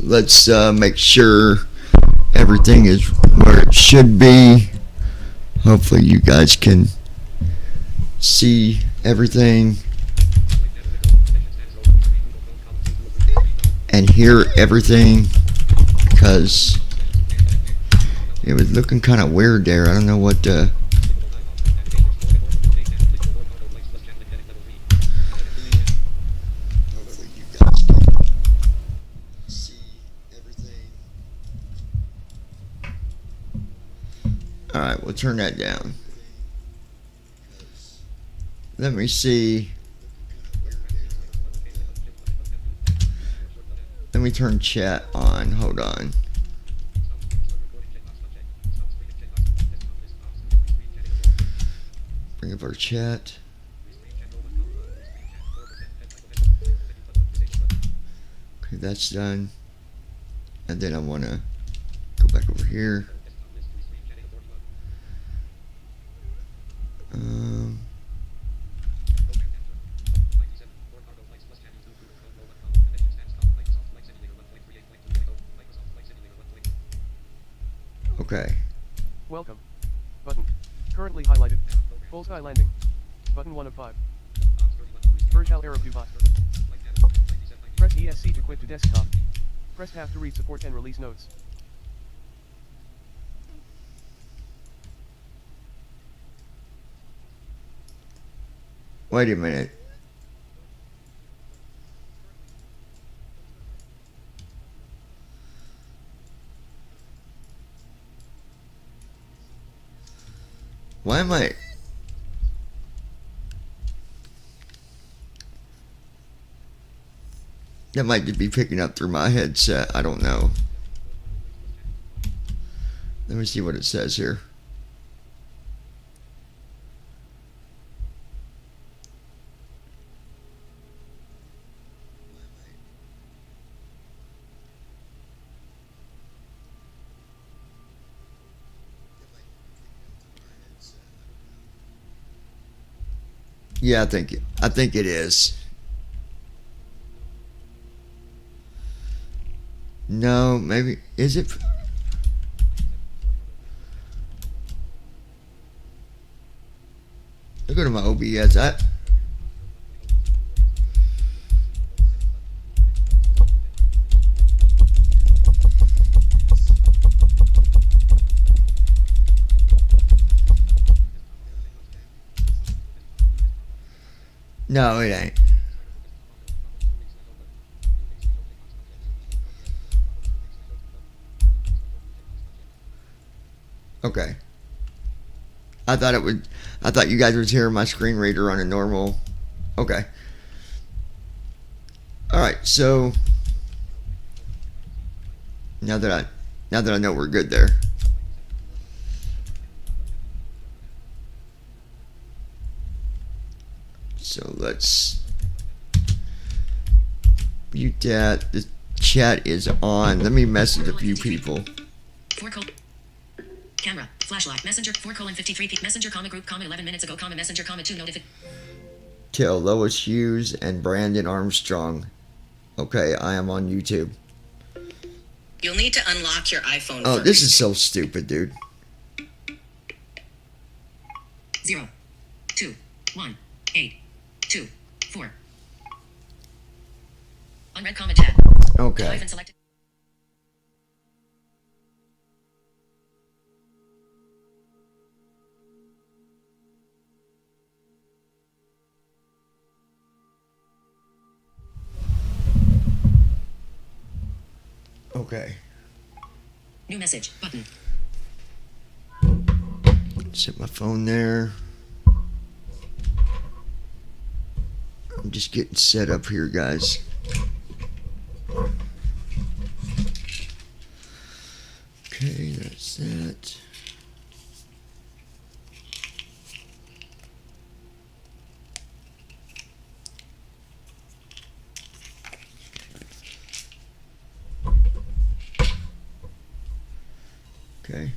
let's make sure everything is where it should be. Hopefully you guys can see everything and hear everything, because it was looking kind of weird there. I don't know what the... Alright, we'll turn that down. Let me see. Let me turn chat on. Hold on. Bring up our chat. Okay, that's done. And then I want to go back over here. Okay. Welcome. Button. Currently highlighted. Bullseye landing. Button 1 of 5. Virtual Arrow Dubai. Press ESC to quit to desktop. Press Tab to read support and release notes. Wait a minute. Why am I... That might just be picking up through my headset. I don't know. Let me see what it says here. Yeah, I think it is. No, maybe is it? Look at my OBS. No, it ain't. Okay. I thought you guys was hearing my screen reader on a normal. Okay. Alright, so now that I know we're good there. So let's mute that. The chat is on. Let me message a few people. Camera, flashlight, messenger, 4:53 messenger, group, 11 minutes ago, messenger, 2 notification. Tell Lois Hughes and Brandon Armstrong. Okay, I am on YouTube. You'll need to unlock your iPhone. Oh, this is so stupid, dude. 0, 2, 1, 8, 2, 4. Unread comment tab. Okay. Selected. Okay. New message button. Set my phone there. I'm just getting set up here, guys. Okay, that's that. Okay.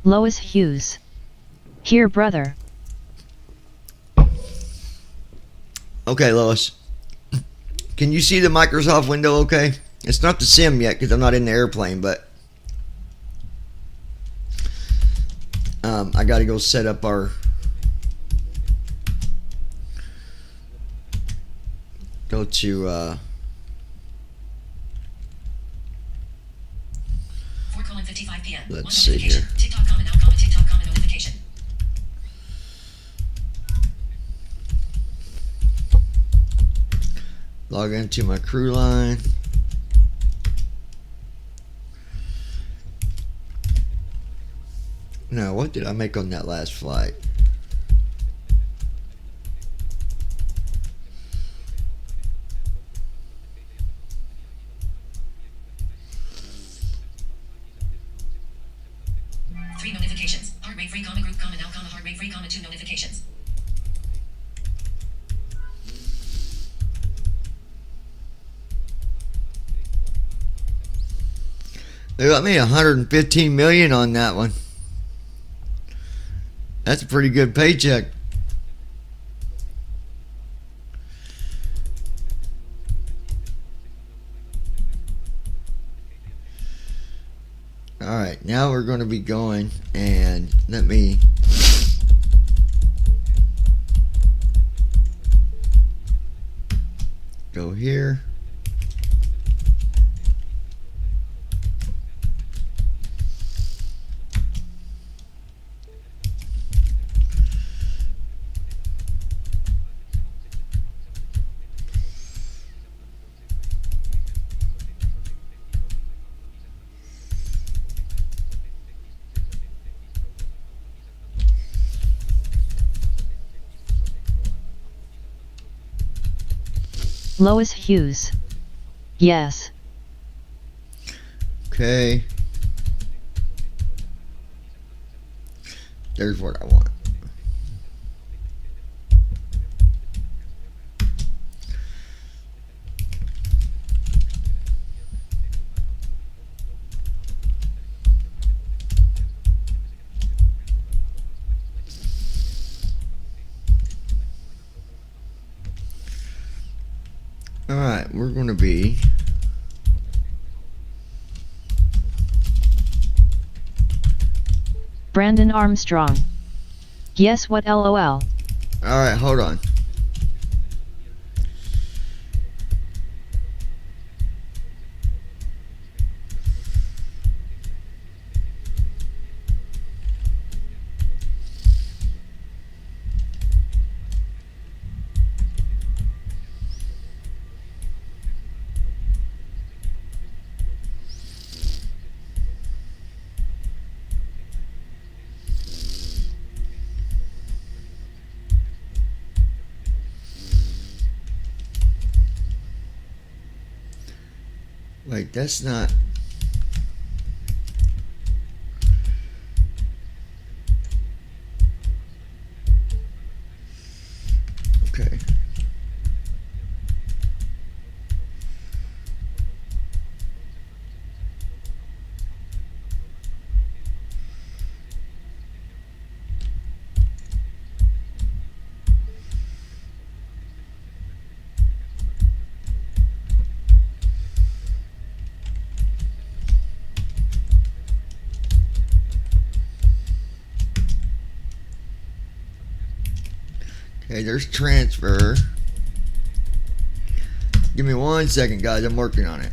Lois Hughes. Here, brother. Okay, Lois. Can you see the Microsoft window okay? It's not the sim yet because I'm not in the airplane, but I got to go set up our go to 4:55 p.m. Let's One see notification. here. TikTok comment now, comment TikTok comment notification. log into my crew line. Now, what did I make on that last flight? Three notifications. Heart rate free, comma group, comma now, comma heart rate free, comma two notifications. They got me 115 million on that one. That's a pretty good paycheck. All right, now we're going to be going, and let me go here. Lois Hughes. Yes. Okay. There's what I want. Alright, we're going to be Brandon Armstrong. Yes, what LOL. Alright, hold on. Wait, that's not. Okay. Okay, there's transfer. Give me 1 second, guys. I'm working on it.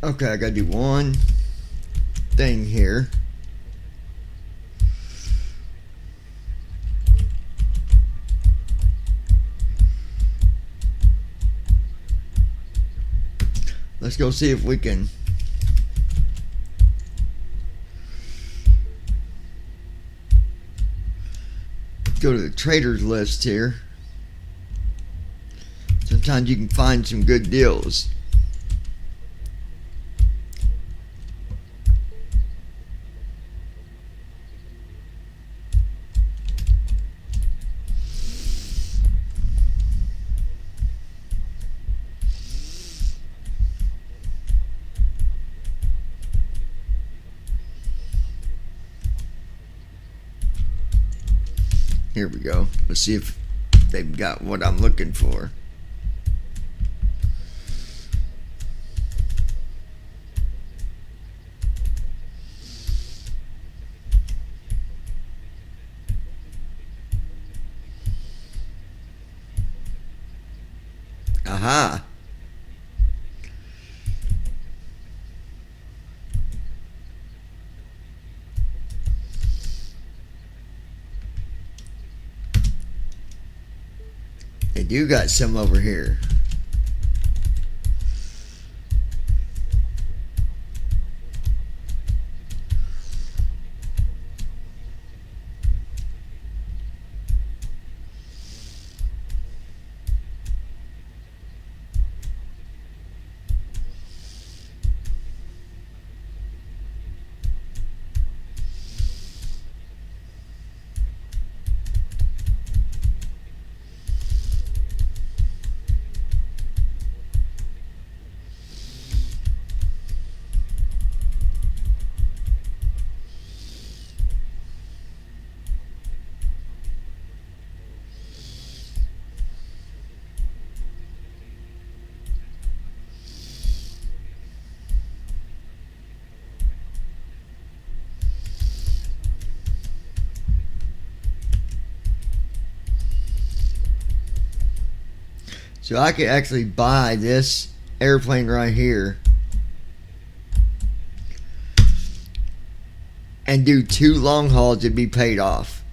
Okay, I gotta do one thing here. Let's go see if we can go to the traders list here. Sometimes you can find some good deals. Here we go. Let's see if they've got what I'm looking for. Aha. They do got some over here. So I could actually buy this airplane right here and do 2 long hauls to be paid off.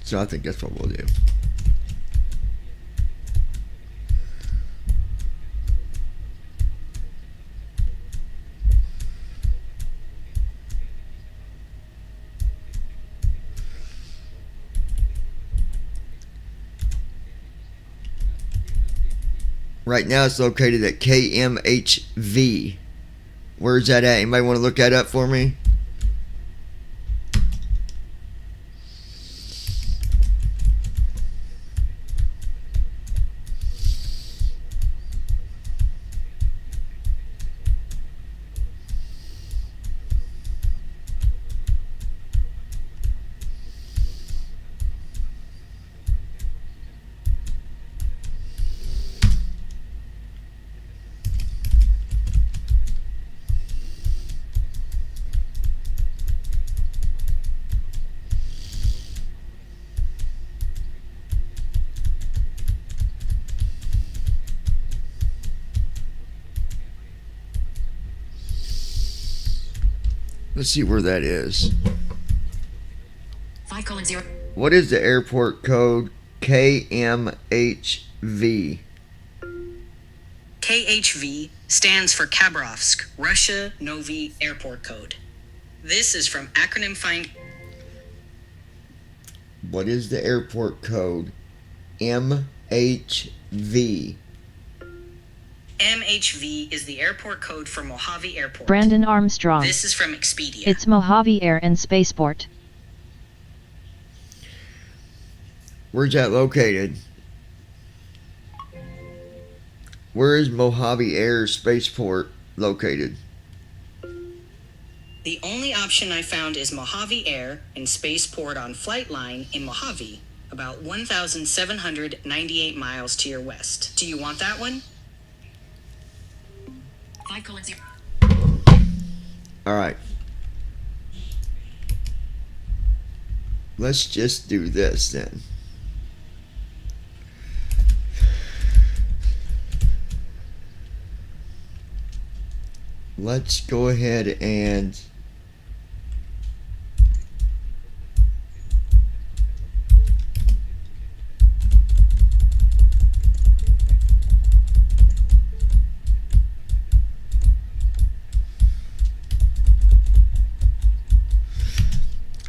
So I think that's what we'll do. Right now it's located at KMHV. Where's that at? Anybody want to look that up for me? Let's see where that is. 5:0. What is the airport code? KMHV. KHV stands for Khabarovsk, Russia Novi Airport Code. This is from acronym find. What is the airport code? MHV. MHV is the airport code for Mojave Airport. Brandon Armstrong. This is from Expedia. It's Mojave Air and Spaceport. Where's that located? Where is Mojave Air Spaceport located? The only option I found is Mojave Air and Spaceport on Flightline in Mojave, about 1,798 miles to your west. Do you want that one? 5:0. All right. Let's just do this then. Let's go ahead and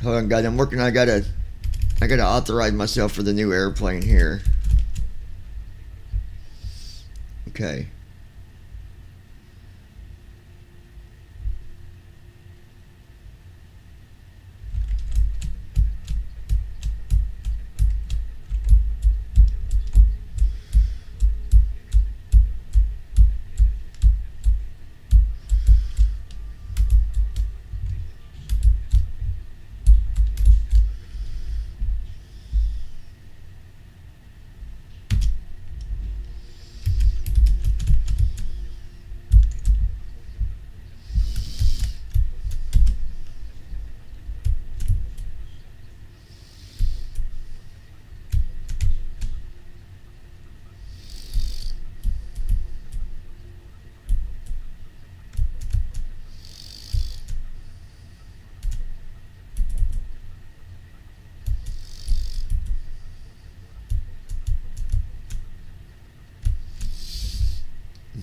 Hold on, guys. I'm working. I gotta authorize myself for the new airplane here. Okay.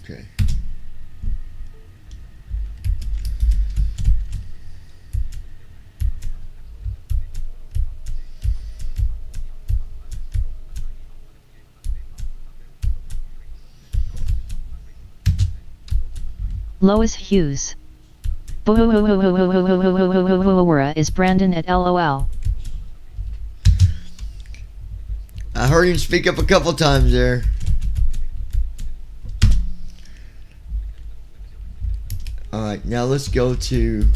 Okay. Lois Hughes. Is Brandon at LOL? I heard him speak up a couple times there. Alright, now let's go to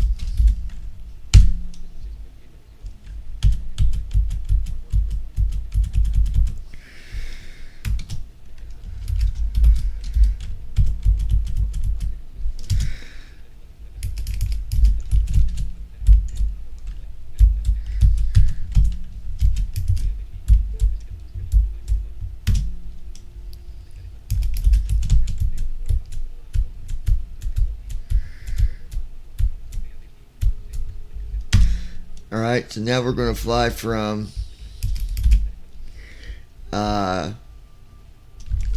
Alright, so now we're going to fly from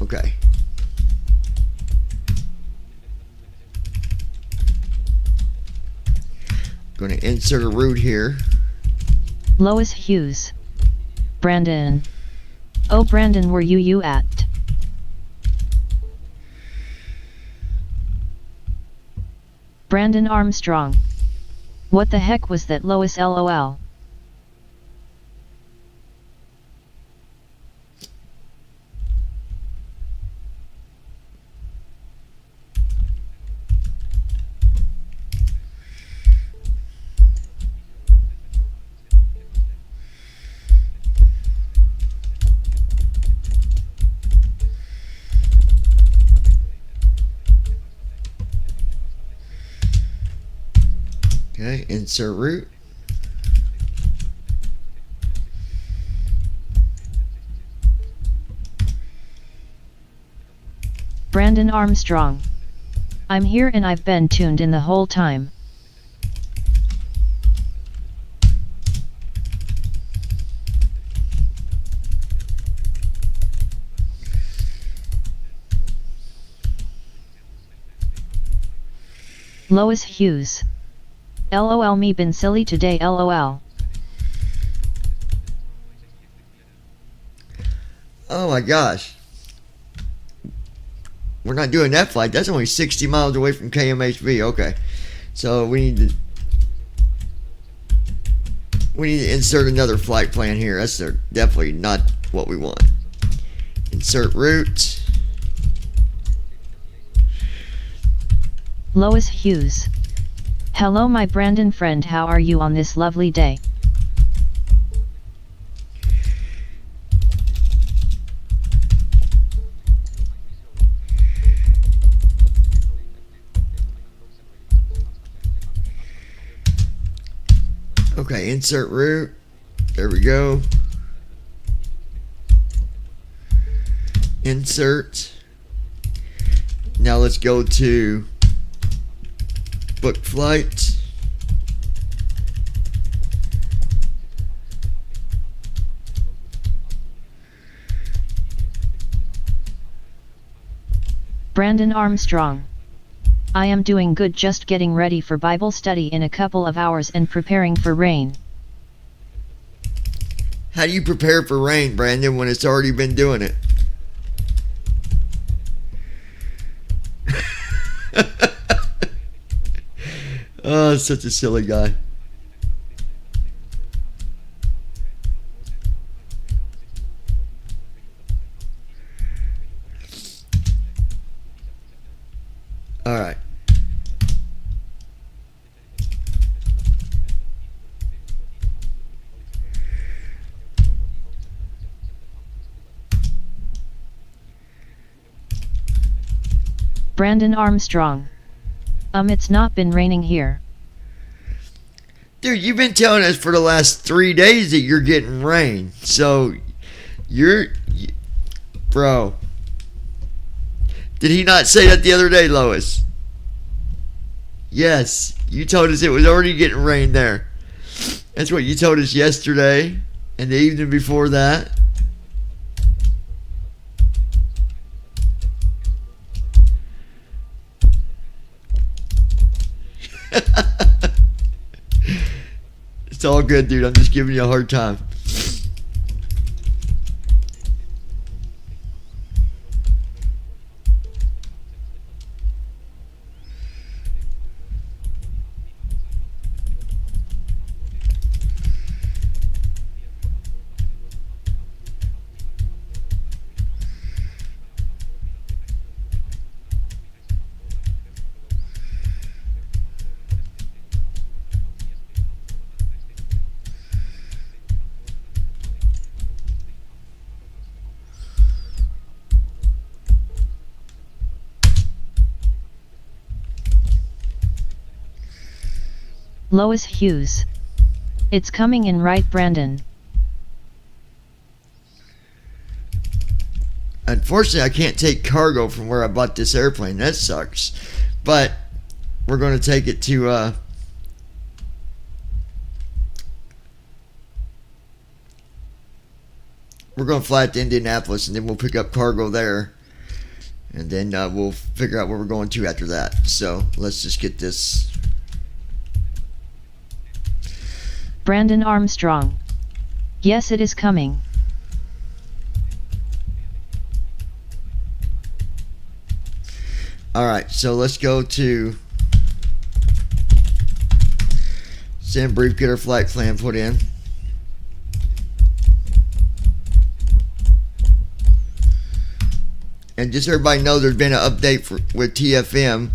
okay. Going to insert a route here. Lois Hughes. Brandon. Oh Brandon, where you at? Brandon Armstrong. What the heck was that, Lois LOL? Okay, insert route. Brandon Armstrong. I'm here and I've been tuned in the whole time. Lois Hughes. LOL, me been silly today, LOL. Oh my gosh. We're not doing that flight. That's only 60 miles away from KMHB. Okay. So we need to insert another flight plan here. That's definitely not what we want. Insert route. Lois Hughes. Hello my Brandon friend, how are you on this lovely day? Okay, insert route. There we go. Insert. Now let's go to book flight. Brandon Armstrong. I am doing good, just getting ready for Bible study in a couple of hours and preparing for rain. How do you prepare for rain, Brandon, when it's already been doing it? Oh, such a silly guy. All right. Brandon Armstrong. It's not been raining here. Dude, you've been telling us for the last 3 days that you're getting rain. So, bro. Did he not say that the other day, Lois? Yes, you told us it was already getting rain there. That's what you told us yesterday and the evening before that. It's all good, dude. I'm just giving you a hard time. Lois Hughes. It's coming in, right, Brandon? Unfortunately, I can't take cargo from where I bought this airplane. That sucks. But we're going to take it to we're going to fly it to Indianapolis, and then we'll pick up cargo there. And then we'll figure out where we're going to after that. So let's just get this. Brandon Armstrong. Yes, it is coming. Alright, so let's go to send brief, get our flight plan put in. And just so everybody knows, there's been an update with TFM,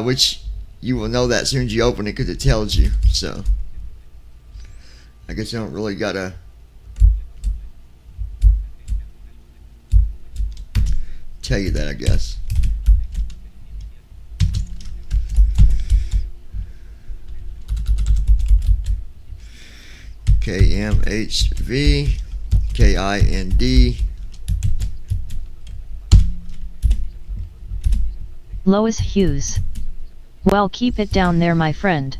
which you will know that as soon as you open it because it tells you. So I guess I don't really gotta tell you that, I guess. KMHV KIND. Lois Hughes. Well, keep it down there, my friend.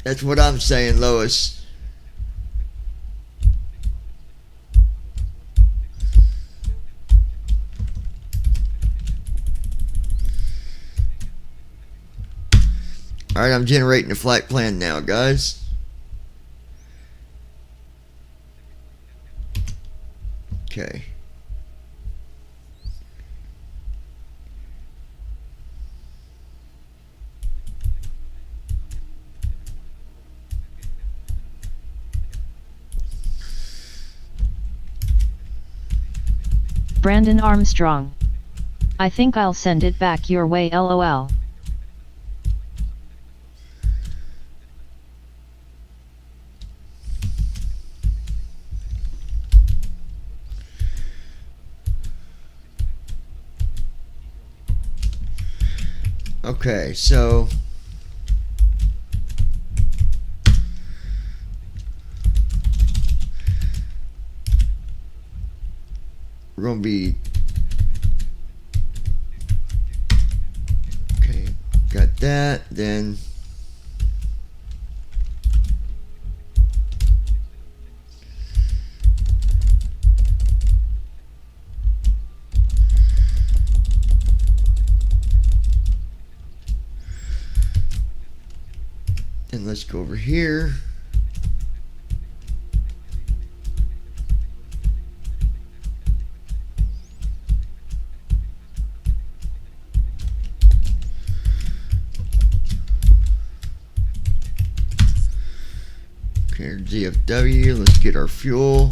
That's what I'm saying, Lois. Alright, I'm generating a flight plan now, guys. Okay. Brandon Armstrong. I think I'll send it back your way, LOL. Okay, so we're going to be, okay, got that, then let's go over here. DFW. Let's get our fuel.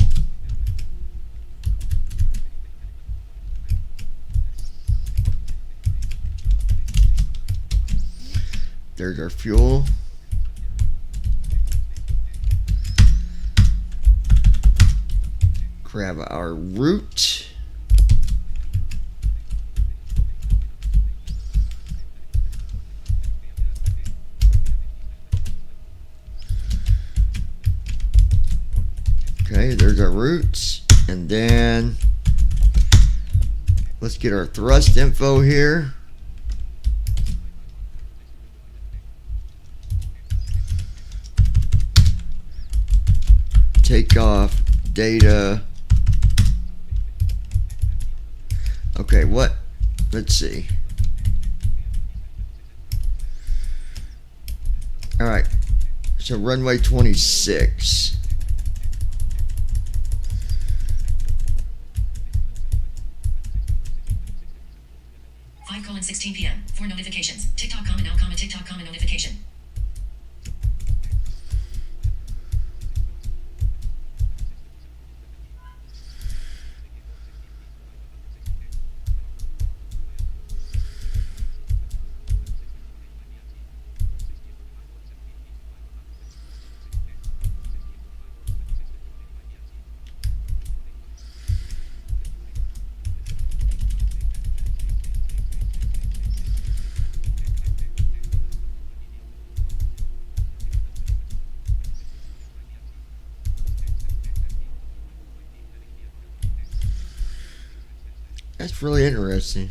There's our fuel. Grab our route. Okay, there's our routes. And then let's get our thrust info here. Takeoff data. Okay, what? Let's see. All right. So runway 26. Colon 16 p.m. 4 notifications. TikTok comma now comma TikTok comma notification. That's really interesting.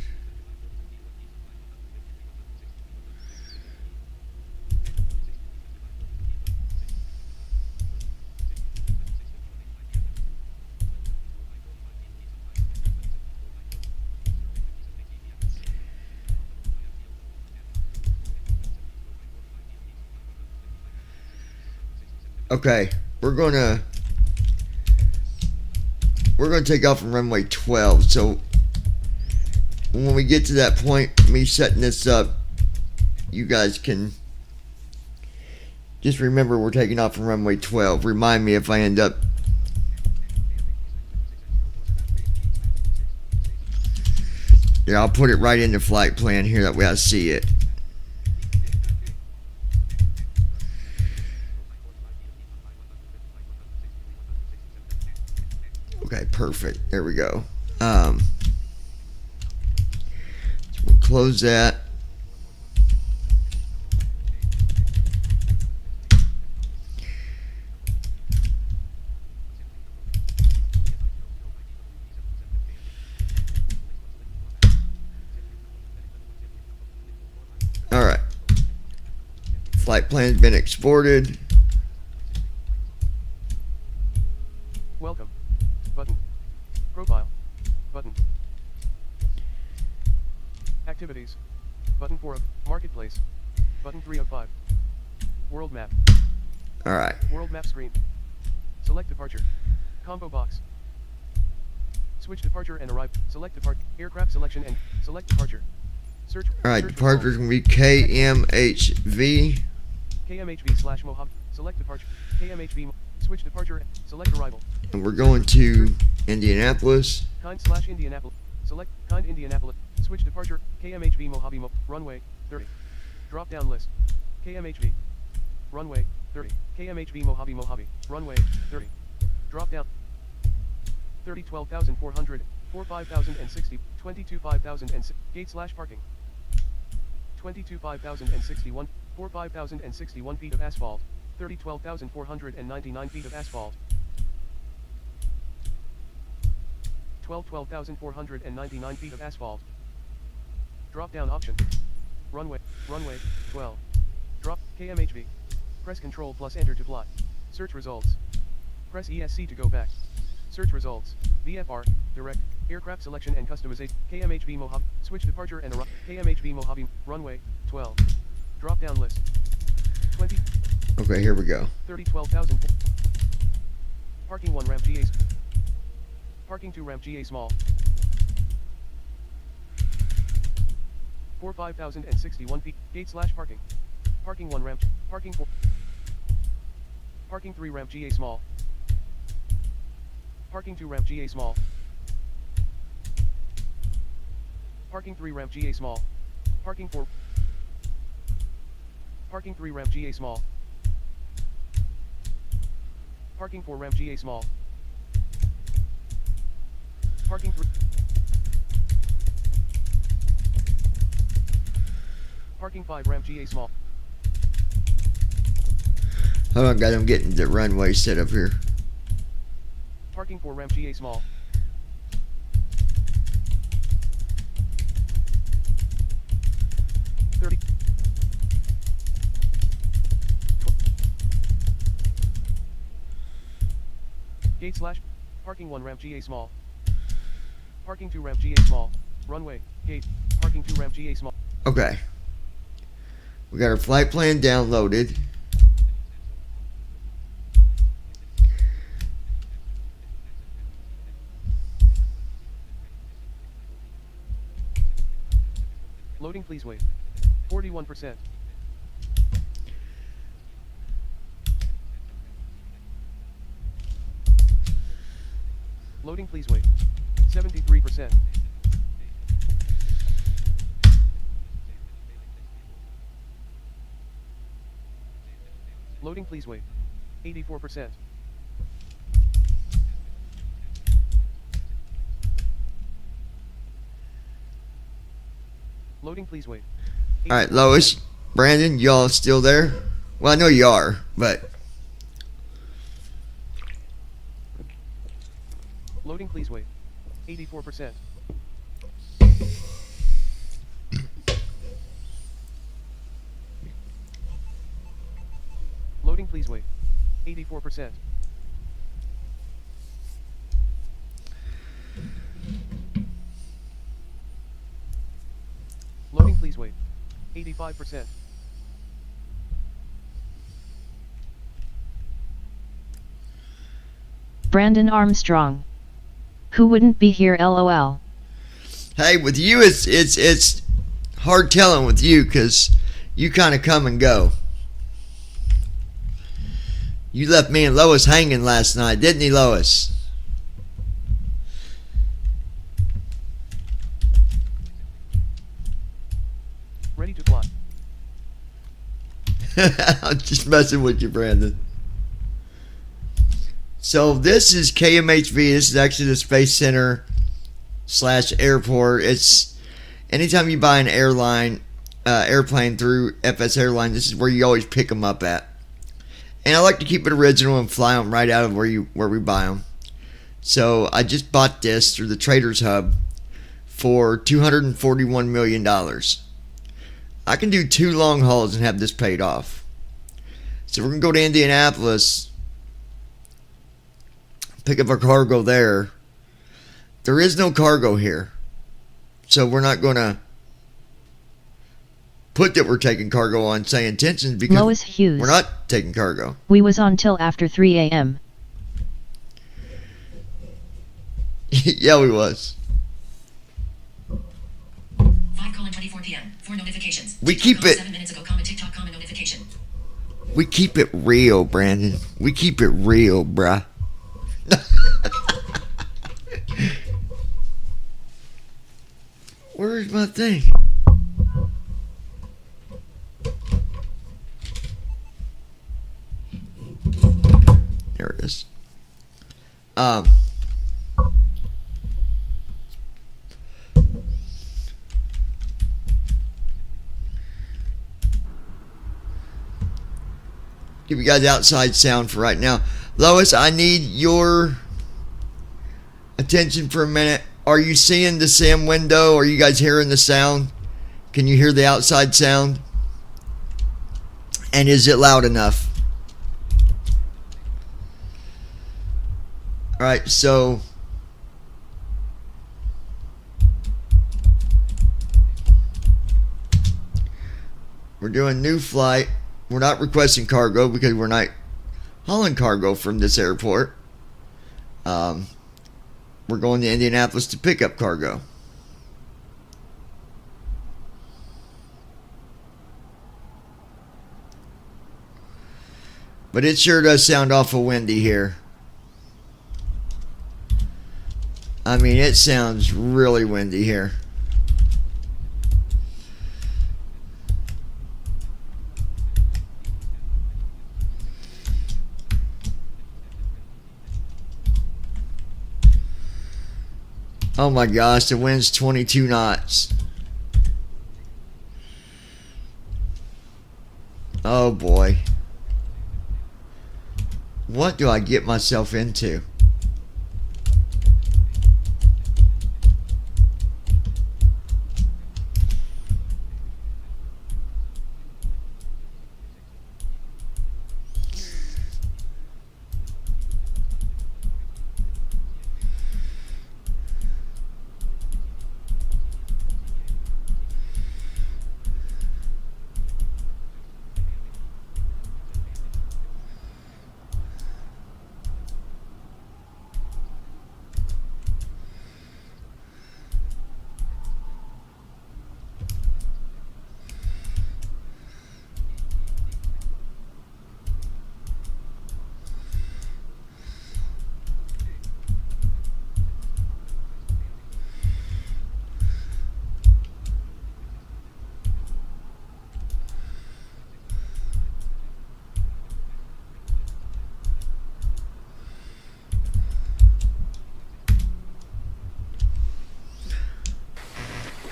Okay, we're gonna take off from runway 12. So when we get to that point, me setting this up, you guys can just remember we're taking off from runway 12. Remind me if I end up I'll put it right in the flight plan here, that way I see it. Okay, perfect. There we go. So we'll close that. All right. Flight plan's been exported. Welcome. Button. Profile. Button. Activities. Button 4 of Marketplace. Button 3 of 5. World map. All right. World map screen. Select departure. Combo box. Switch departure and arrive. Select depart. Aircraft selection and select departure. Search. All right. Search Departure's results. gonna be KMHV. KMHV / Mojave. Select departure. KMHV. Switch departure. Select arrival. And we're going to Indianapolis. Kind / Indianapolis. Select kind Indianapolis. Switch departure. KMHV Mojave runway 30. Drop down list. KMHV. Runway 30. KMHV Mojave runway 30. Drop down. 30 12,400 4 5,060 22 5,006 gate / parking. 22 5,061 4 5,061 feet of asphalt. 30 12,499 feet of asphalt. 12,499 feet of asphalt. Drop down option. Runway 12. Drop KMHV. Press Control plus Enter to fly. Search results. Press ESC to go back. Search results. VFR, direct, aircraft selection and customization. KMHV Mojave. Switch departure and arrive. KMHV Mojave. Runway 12. Drop down list. 20. Okay, here we go. 30 12,000. Parking 1 ramp GA. Parking 2 ramp GA small. 4 5,061 feet. Gate / parking. Parking 1 ramp. Parking 4. Parking 3 ramp GA small. Parking 2 ramp GA small. Parking 3 ramp GA small. Parking 4. Parking 3 ramp GA small. Parking 4 ramp GA small. Parking 3. Parking 5 ramp GA small. Hold on, guys. I'm getting the runway set up here. Parking 4 ramp GA small. Gate slash. Parking 1 ramp GA small. Parking 2 ramp GA small. Runway. Gate. Parking 2 ramp GA small. Okay. We got our flight plan downloaded. Loading, please wait. 41%. Loading, please wait. 73%. Loading, please wait. 84%. Loading, please wait. Alright, Lois, Brandon, y'all still there? Well, I know you are, but Loading, please wait. 84%. Loading, please wait. 84%. Loading, please wait. 85%. Brandon Armstrong. Who wouldn't be here, lol. hey, with you, it's hard telling with you because you kind of come and go. You left me and Lois hanging last night, didn't he, Lois? Ready to fly. I'm just messing with you, Brandon. So this is KMHV. This is actually the Space Center / airport. It's anytime you buy an airplane through FS Airline, this is where you always pick them up at. And I like to keep it original and fly them right out of where we buy them. So I just bought this through the Traders Hub for $241 million. I can do 2 long hauls and have this paid off. So we're going to go to Indianapolis, pick up our cargo there. There is no cargo here. So we're not going to put that we're taking cargo on say intentions because Lois Hughes. we're not taking cargo. We was on till after 3 a.m. Yeah, we was. 5:24 p.m. 4 notifications. We TikTok keep comment it- 7 minutes ago. Comment TikTok comment notification. We keep it real, Brandon. We keep it real, bruh. Where's my thing? There it is. Give you guys outside sound for right now. Lois, I need your attention for a minute. Are you seeing the SIM window? Are you guys hearing the sound? Can you hear the outside sound? And is it loud enough? Alright, so we're doing new flight. We're not requesting cargo because we're not hauling cargo from this airport. We're going to Indianapolis to pick up cargo. But it sure does sound awful windy here. I mean, it sounds really windy here. Oh my gosh, the wind's 22 knots. Oh boy. What do I get myself into?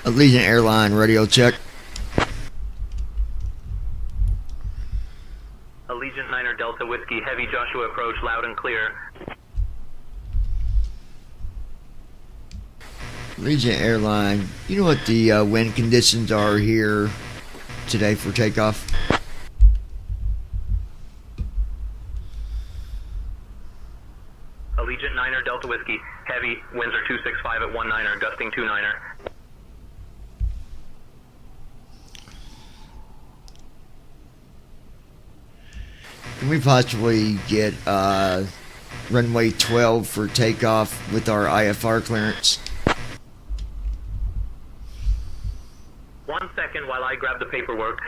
Allegiant Airline radio check. Allegiant Niner Delta Whiskey, Heavy Joshua approach, loud and clear. Allegiant Airline, you know what the wind conditions are here today for takeoff? Allegiant Niner Delta Whiskey, heavy, winds are 265 at 19er, gusting 29er. Can we possibly get runway 12 for takeoff with our IFR clearance? 1 second while I grab the paperwork.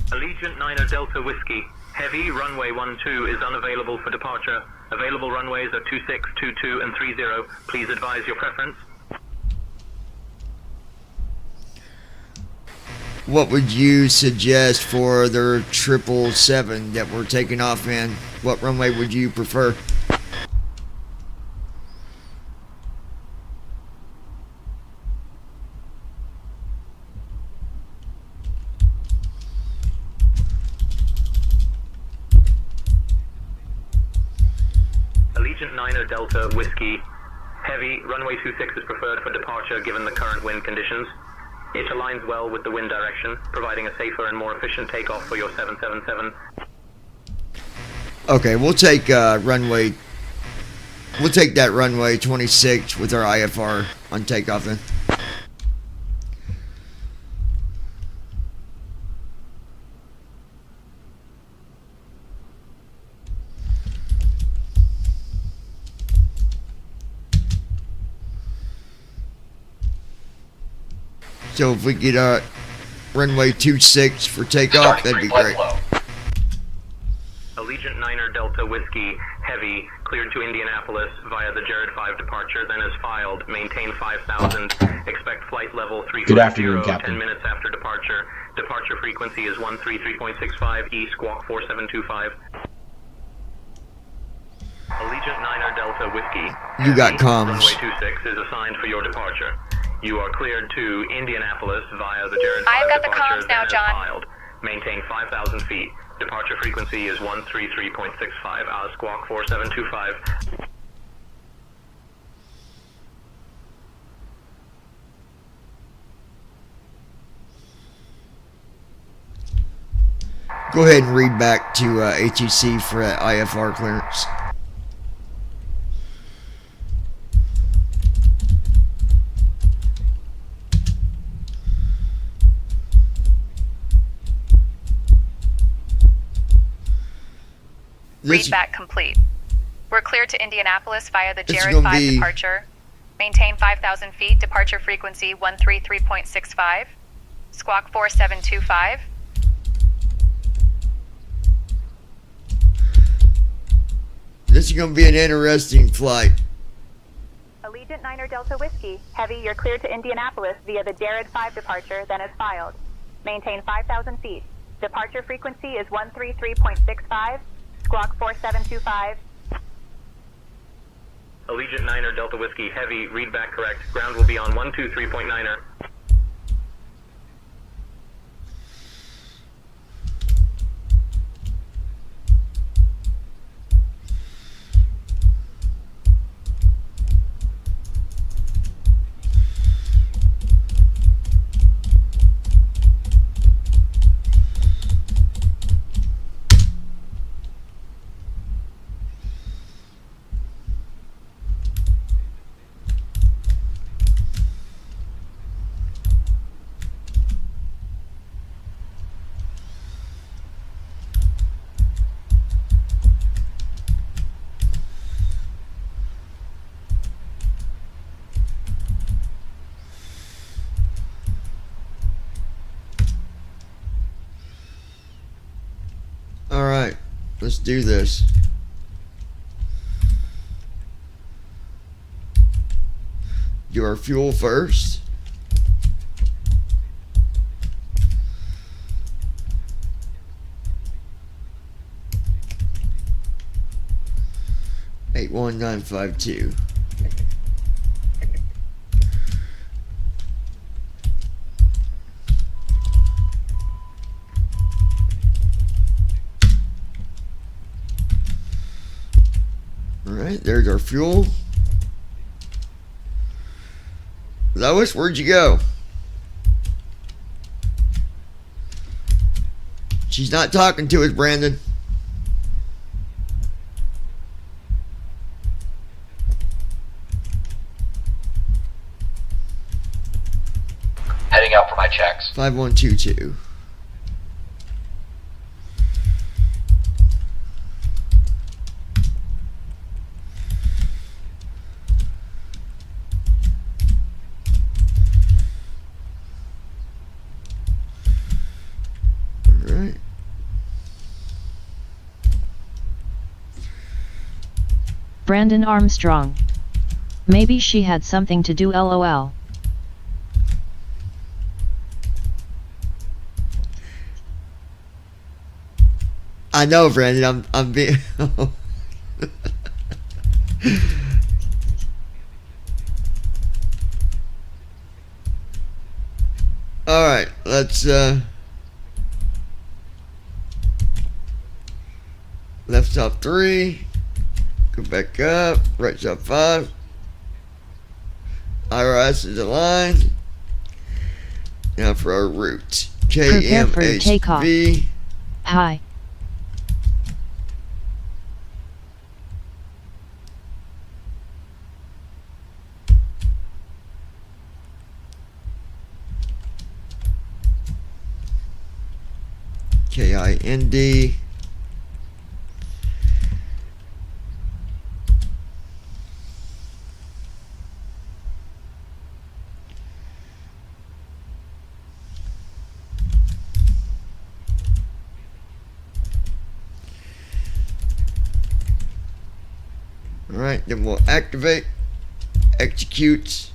Allegiant Niner Delta Whiskey, heavy, runway 12 is unavailable for departure. Available runways are 26, 22, and 30. Please advise your preference. What would you suggest for the 777 that we're taking off in? What runway would you prefer? Allegiant Niner Delta Whiskey, heavy, runway 26 is preferred for departure given the current wind conditions. It aligns well with the wind direction, providing a safer and more efficient takeoff for your 777. Okay, we'll take runway. We'll take that runway 26 with our IFR on takeoff then. So if we get runway 26 for takeoff, that'd be great. Allegiant Niner Delta Whiskey, heavy, cleared to Indianapolis via the Jared 5 departure, then is filed. Maintain 5,000. Expect flight level 350. Good afternoon, Captain. 10 minutes after departure. Departure frequency is 133.65 E squawk 4725. Allegiant Niner Delta Whiskey. You got heavy, comms. Runway 26 is assigned for your departure. You are cleared to Indianapolis via the Jared 5 I've got the departure, comms now, then is John. filed. Maintain 5,000 feet. Departure frequency is 133.65 squawk 4725. Go ahead and read back to HEC for that IFR clearance. This, Readback complete. We're clear to Indianapolis via the It's Jared gonna 5 be- departure. Maintain 5,000 feet, departure frequency 133.65. Squawk 4725. this is going to be an interesting flight. Allegiant Niner Delta Whiskey. Heavy, you're clear to Indianapolis via the Jared 5 departure, then as filed. Maintain 5,000 feet. Departure frequency is 133.65. Squawk 4725. Allegiant 9er Delta Whiskey Heavy, readback correct. Ground will be on 123.9er. Alright, let's do this. Do our fuel first. Eight 1952. Alright, there's our fuel. Lois, where'd you go? She's not talking to us, Brandon. Heading out for my checks. 5122. Alright. Brandon Armstrong. Maybe she had something to do, lol. I know, Brandon. I'm being. All right, let's left stop 3, go back up, right stop 5. IRS is aligned. Now for our route. Prepare for takeoff. KMHV. Hi. KIND. Alright, then we'll activate, execute.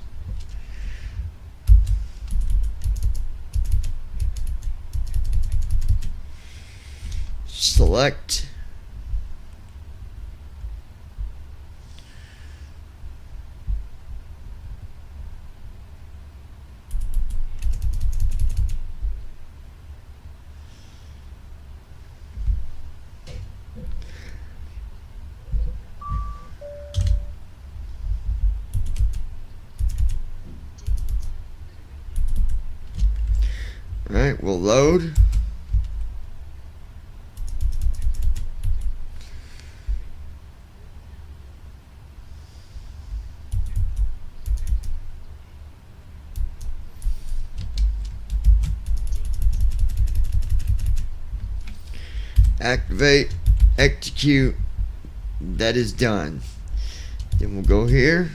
Select. Alright, we'll load. Activate, execute. That is done. Then we'll go here.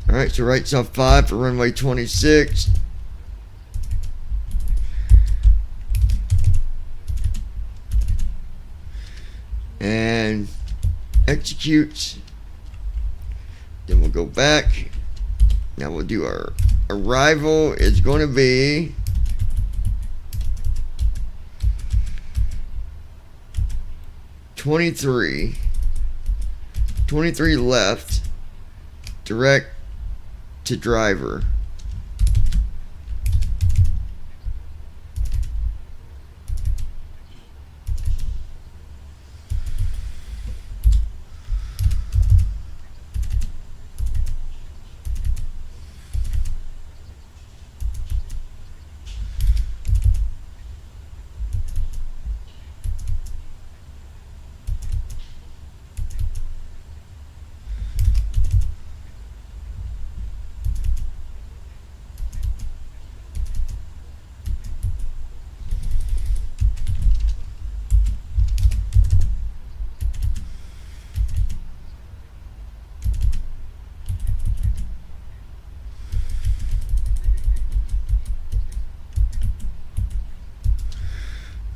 Alright, so right sub 5 for runway 26. And execute. Then we'll go back. Now we'll do our arrival. It's going to be $23 left, direct to driver.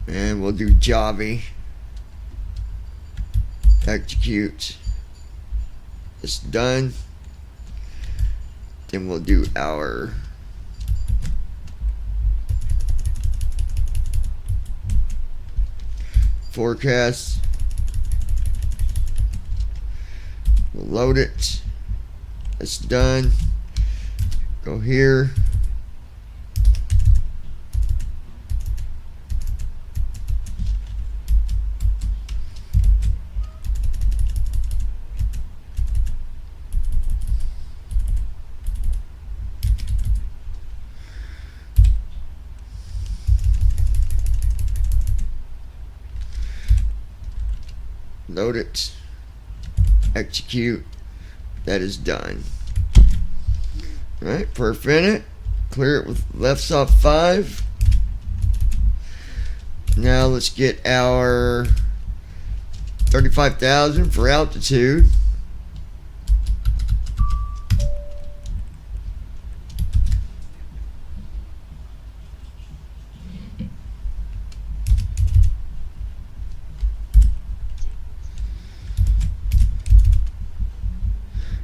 And we'll do Javi. Execute. It's done. Then we'll do our forecast. We'll load it. It's done. Go here. Load it. Execute. That is done. Alright, perf in it. Clear it with left sub 5. Now let's get our 35,000 for altitude.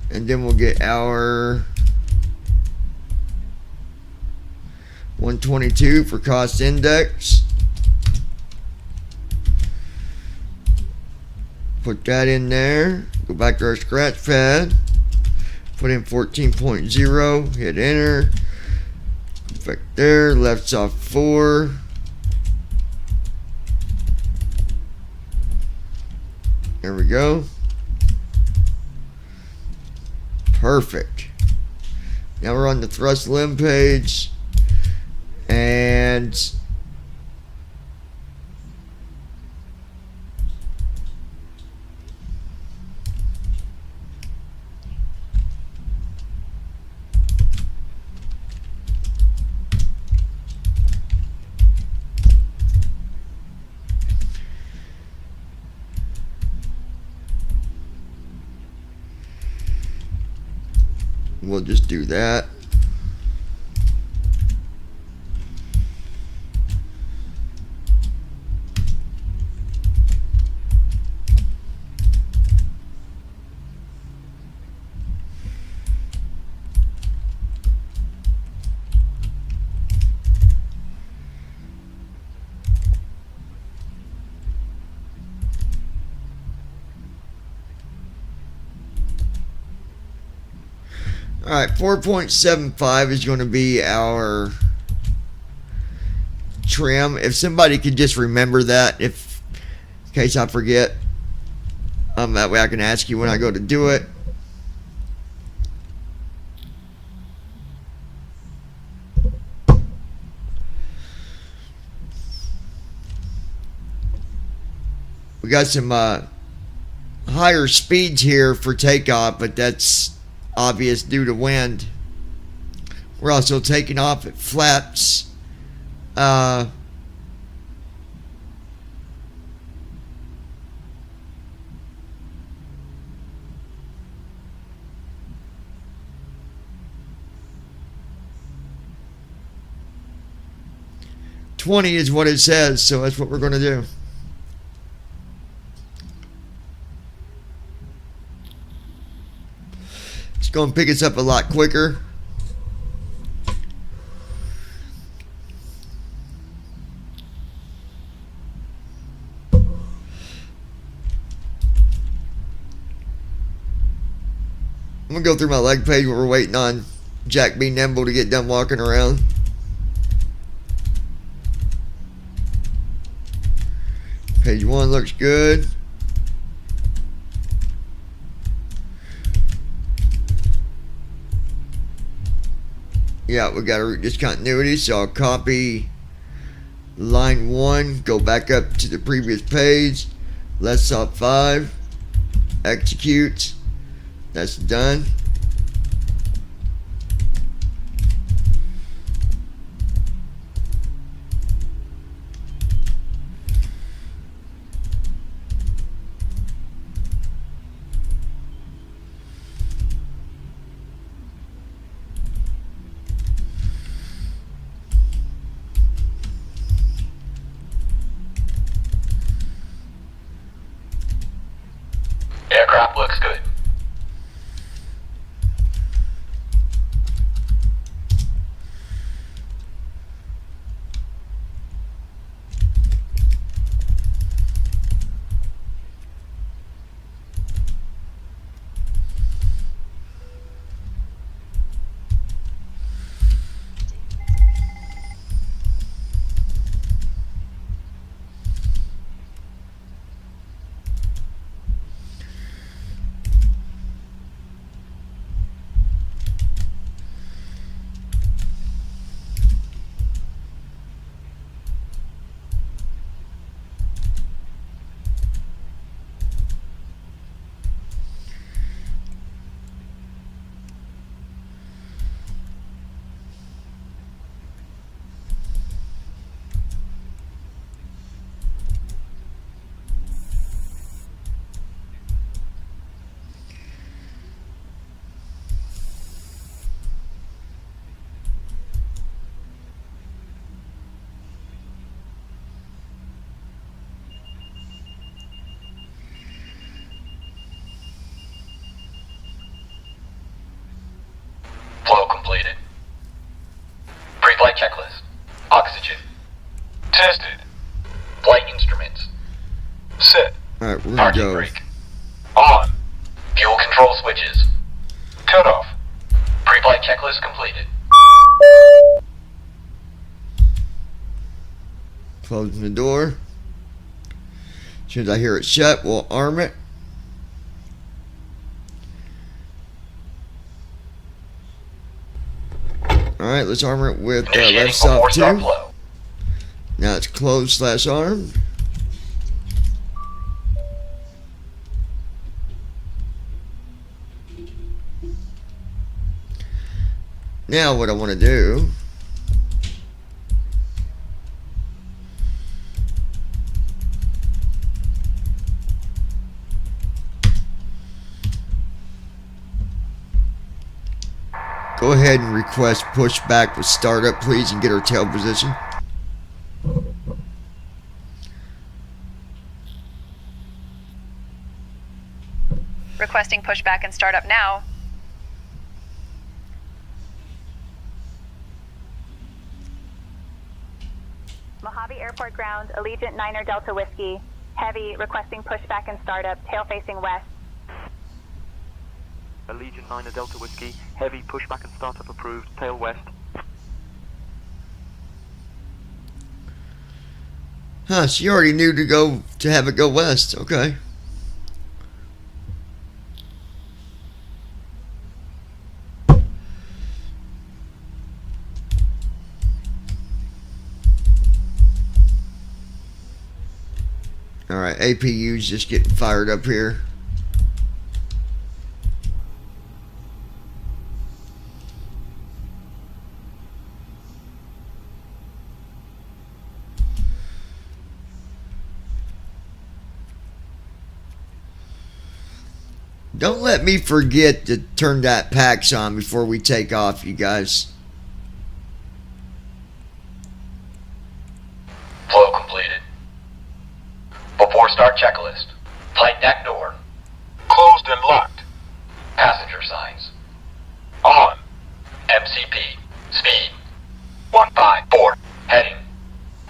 And then we'll get our 122 for cost index. Put that in there. Go back to our scratch pad. Put in 14.0. Hit enter. Back there. Left sub 4. There we go. Perfect. Now we're on the thrust limb page, and we'll just do that. Alright, 4.75 is going to be our trim. If somebody could just remember that, if in case I forget, that way I can ask you when I go to do it. We got some higher speeds here for takeoff, but that's obvious due to wind. We're also taking off at flaps 20 is what it says, so that's what we're going to do. It's going to pick us up a lot quicker. I'm going to go through my leg page where we're waiting on Jack B. Nimble to get done walking around. Page 1 looks good. Yeah, we got a root discontinuity, so I'll copy line 1, go back up to the previous page, left stop 5, execute. That's done. Aircraft looks good. Flow completed. Pre-flight checklist. Oxygen. Tested. Flight instruments. Set. Alright, we're going to Parking go. brake. On. Fuel control switches. Cut off. Pre-flight checklist completed. Closing the door. As soon as I hear it shut, we'll arm it. Alright, let's armor it with Initiating left stop before 2. start flow. Now it's closed / armed. Now what I want to do go ahead and request pushback with startup, please, and get our tail position. Requesting pushback and startup now. Mojave Airport ground, Allegiant 9er Delta Whiskey. Heavy, requesting pushback and startup, tail facing west. Allegiant 9er Delta Whiskey, heavy pushback and startup approved, tail west. Huh, she already knew to have it go west. Okay. Alright, APU's just getting fired up here. Don't let me forget to turn that PAX on before we take off, you guys. Flow completed. Before start checklist. Flight deck door. Closed and locked. Passenger signs. On. MCP. Speed. 154. Heading.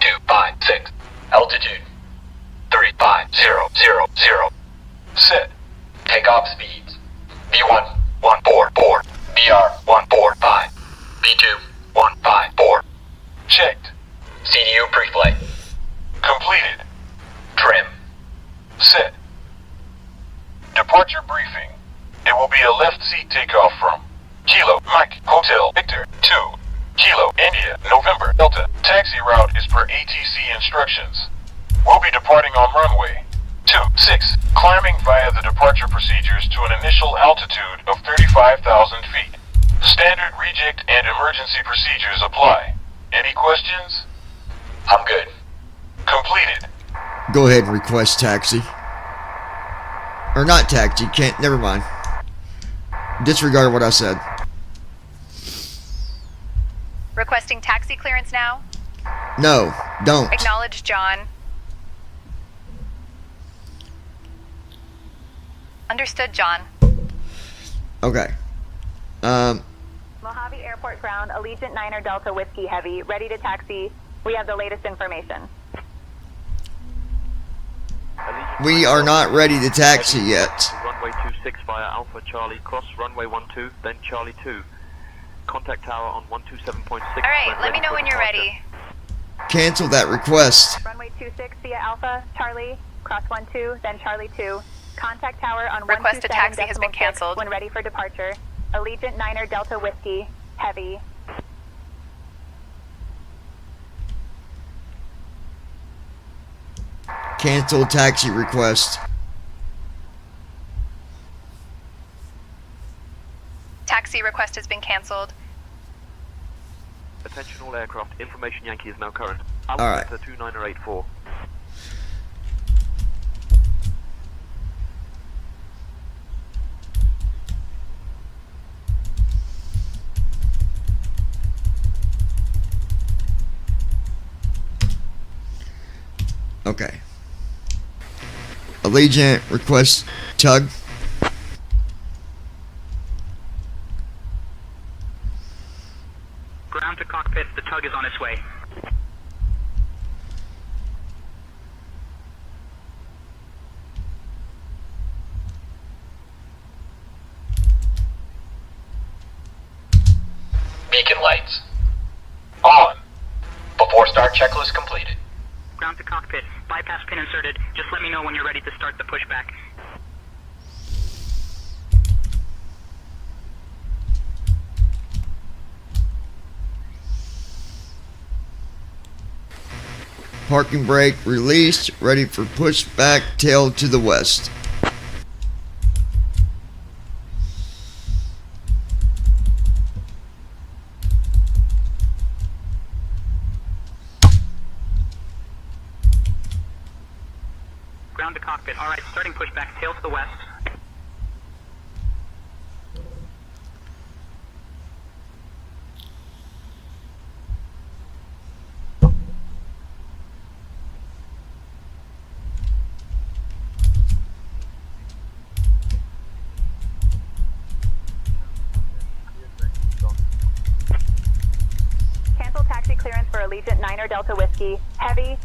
256. Altitude. 35000. Set. Takeoff speeds. B1 144. BR 145. B2 154. Checked. CDU pre-flight. Completed. Trim. Set. Departure briefing. It will be a left seat takeoff from Kilo Mike Hotel Victor 2 Kilo India November Delta. Taxi route is per ATC instructions. We'll be departing on runway 26, climbing via the departure procedures to an initial altitude of 35,000 feet. Standard reject and emergency procedures apply. Any questions? I'm good. Completed. Go ahead and request taxi. Or not taxi, can't, never mind. Disregard what I said. Requesting taxi clearance now. No, don't. Acknowledge, John. Understood, John. Okay. Mojave Airport ground, Allegiant 9er Delta Whiskey Heavy, ready to taxi. We have the latest information. We are not ready to taxi yet. Runway 26 via Alpha Charlie, cross runway 12, then Charlie 2. Contact tower on 127.6. Alright, let me know when you're ready. Cancel that request. Runway 26 via Alpha, Charlie, cross 12, then Charlie 2. Contact tower on Request to taxi has been 127.6 canceled. when ready for departure. Allegiant 9er Delta Whiskey Heavy. Cancel taxi request. Taxi request has been canceled. Attention all aircraft. Information Yankee is now current. Alright. Alpha 2984. Okay. Allegiant request tug. Ground to cockpit, the tug is on its way. Beacon lights. On. Before start checklist completed. Ground to cockpit, bypass pin inserted. Just let me know when you're ready to start the pushback. Parking brake released. Ready for pushback. Tail to the west. Ground to cockpit. Alright, starting pushback, tail to the west. Cancel taxi clearance for Allegiant 9er Delta Whiskey Heavy.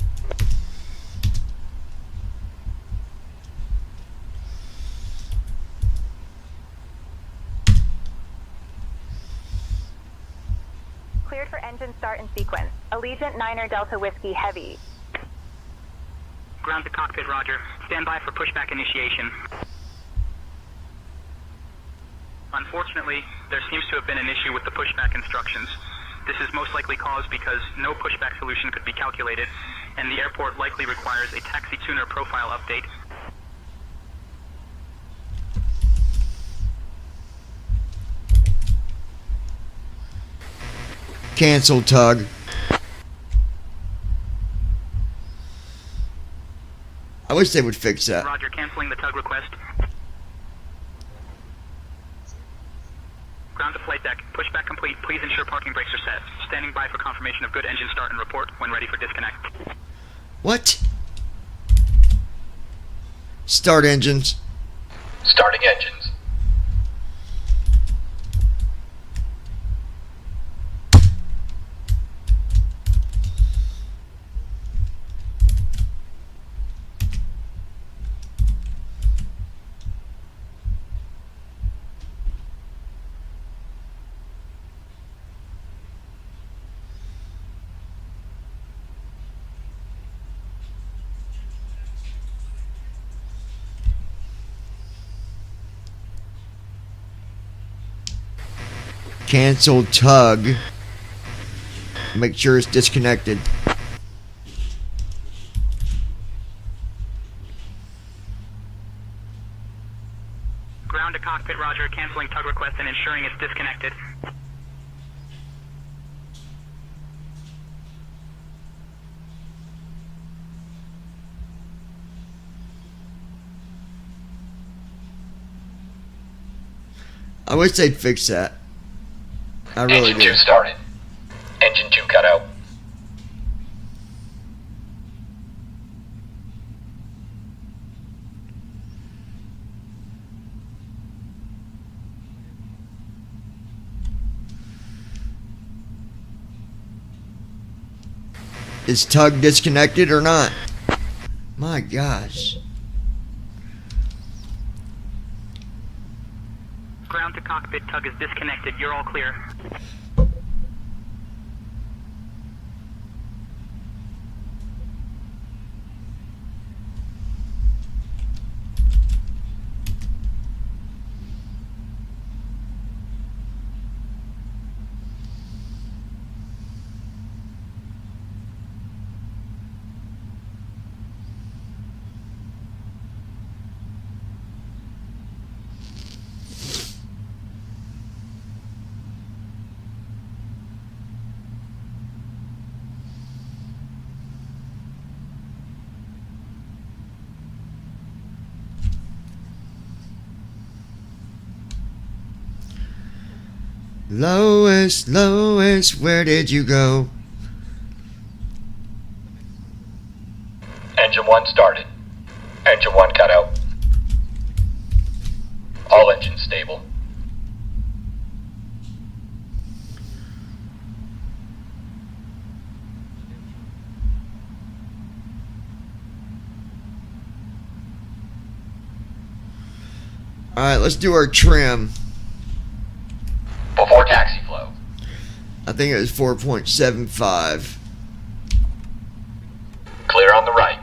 Cleared for engine start in sequence. Allegiant 9er Delta Whiskey Heavy. Ground to cockpit, roger. Stand by for pushback initiation. Unfortunately, there seems to have been an issue with the pushback instructions. This is most likely caused because no pushback solution could be calculated, and the airport likely requires a taxi tuner profile update. Cancel tug. I wish they would fix that. Roger, canceling the tug request. Ground to flight deck. Pushback complete. Please ensure parking brakes are set. Standing by for confirmation of good engine start and report when ready for disconnect. What? Start engines. Starting engines. Cancel tug. Make sure it's disconnected. Ground to cockpit, roger. Canceling tug request and ensuring it's disconnected. I wish they'd fix that. I really Engine do. 2 started. Engine 2 cut out. Is tug disconnected or not? My gosh. Ground to cockpit, tug is disconnected. You're all clear. Lois, Lois, where did you go? Engine 1 started. Engine 1 cut out. All engines stable. Alright, let's do our trim. Before taxi flow. I think it was 4.75. Clear on the right.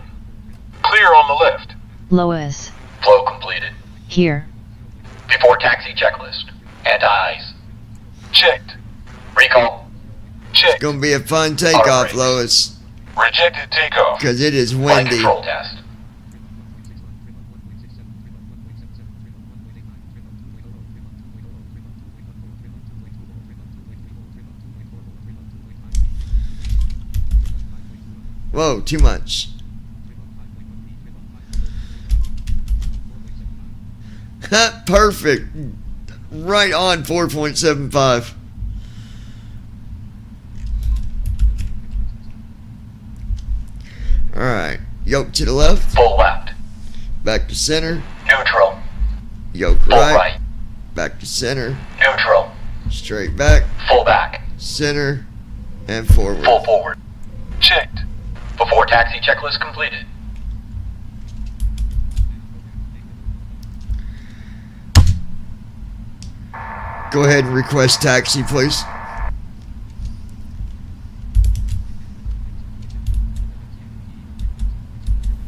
Clear on the left. Lois. Flow completed. Here. Before taxi checklist. Anti-ice. Checked. Recall. It's Checked. gonna be a fun takeoff, brakes. Lois. Rejected takeoff. Because it is Flight windy. control test. Whoa, too much. Perfect. Right on 4.75. Alright. Yoke to the left. Full left. Back to center. Neutral. Yoke Full right. right. Back to center. Neutral. Straight back. Full back. Center. And forward. Full forward. Checked. Before taxi checklist completed. Go ahead and request taxi, please.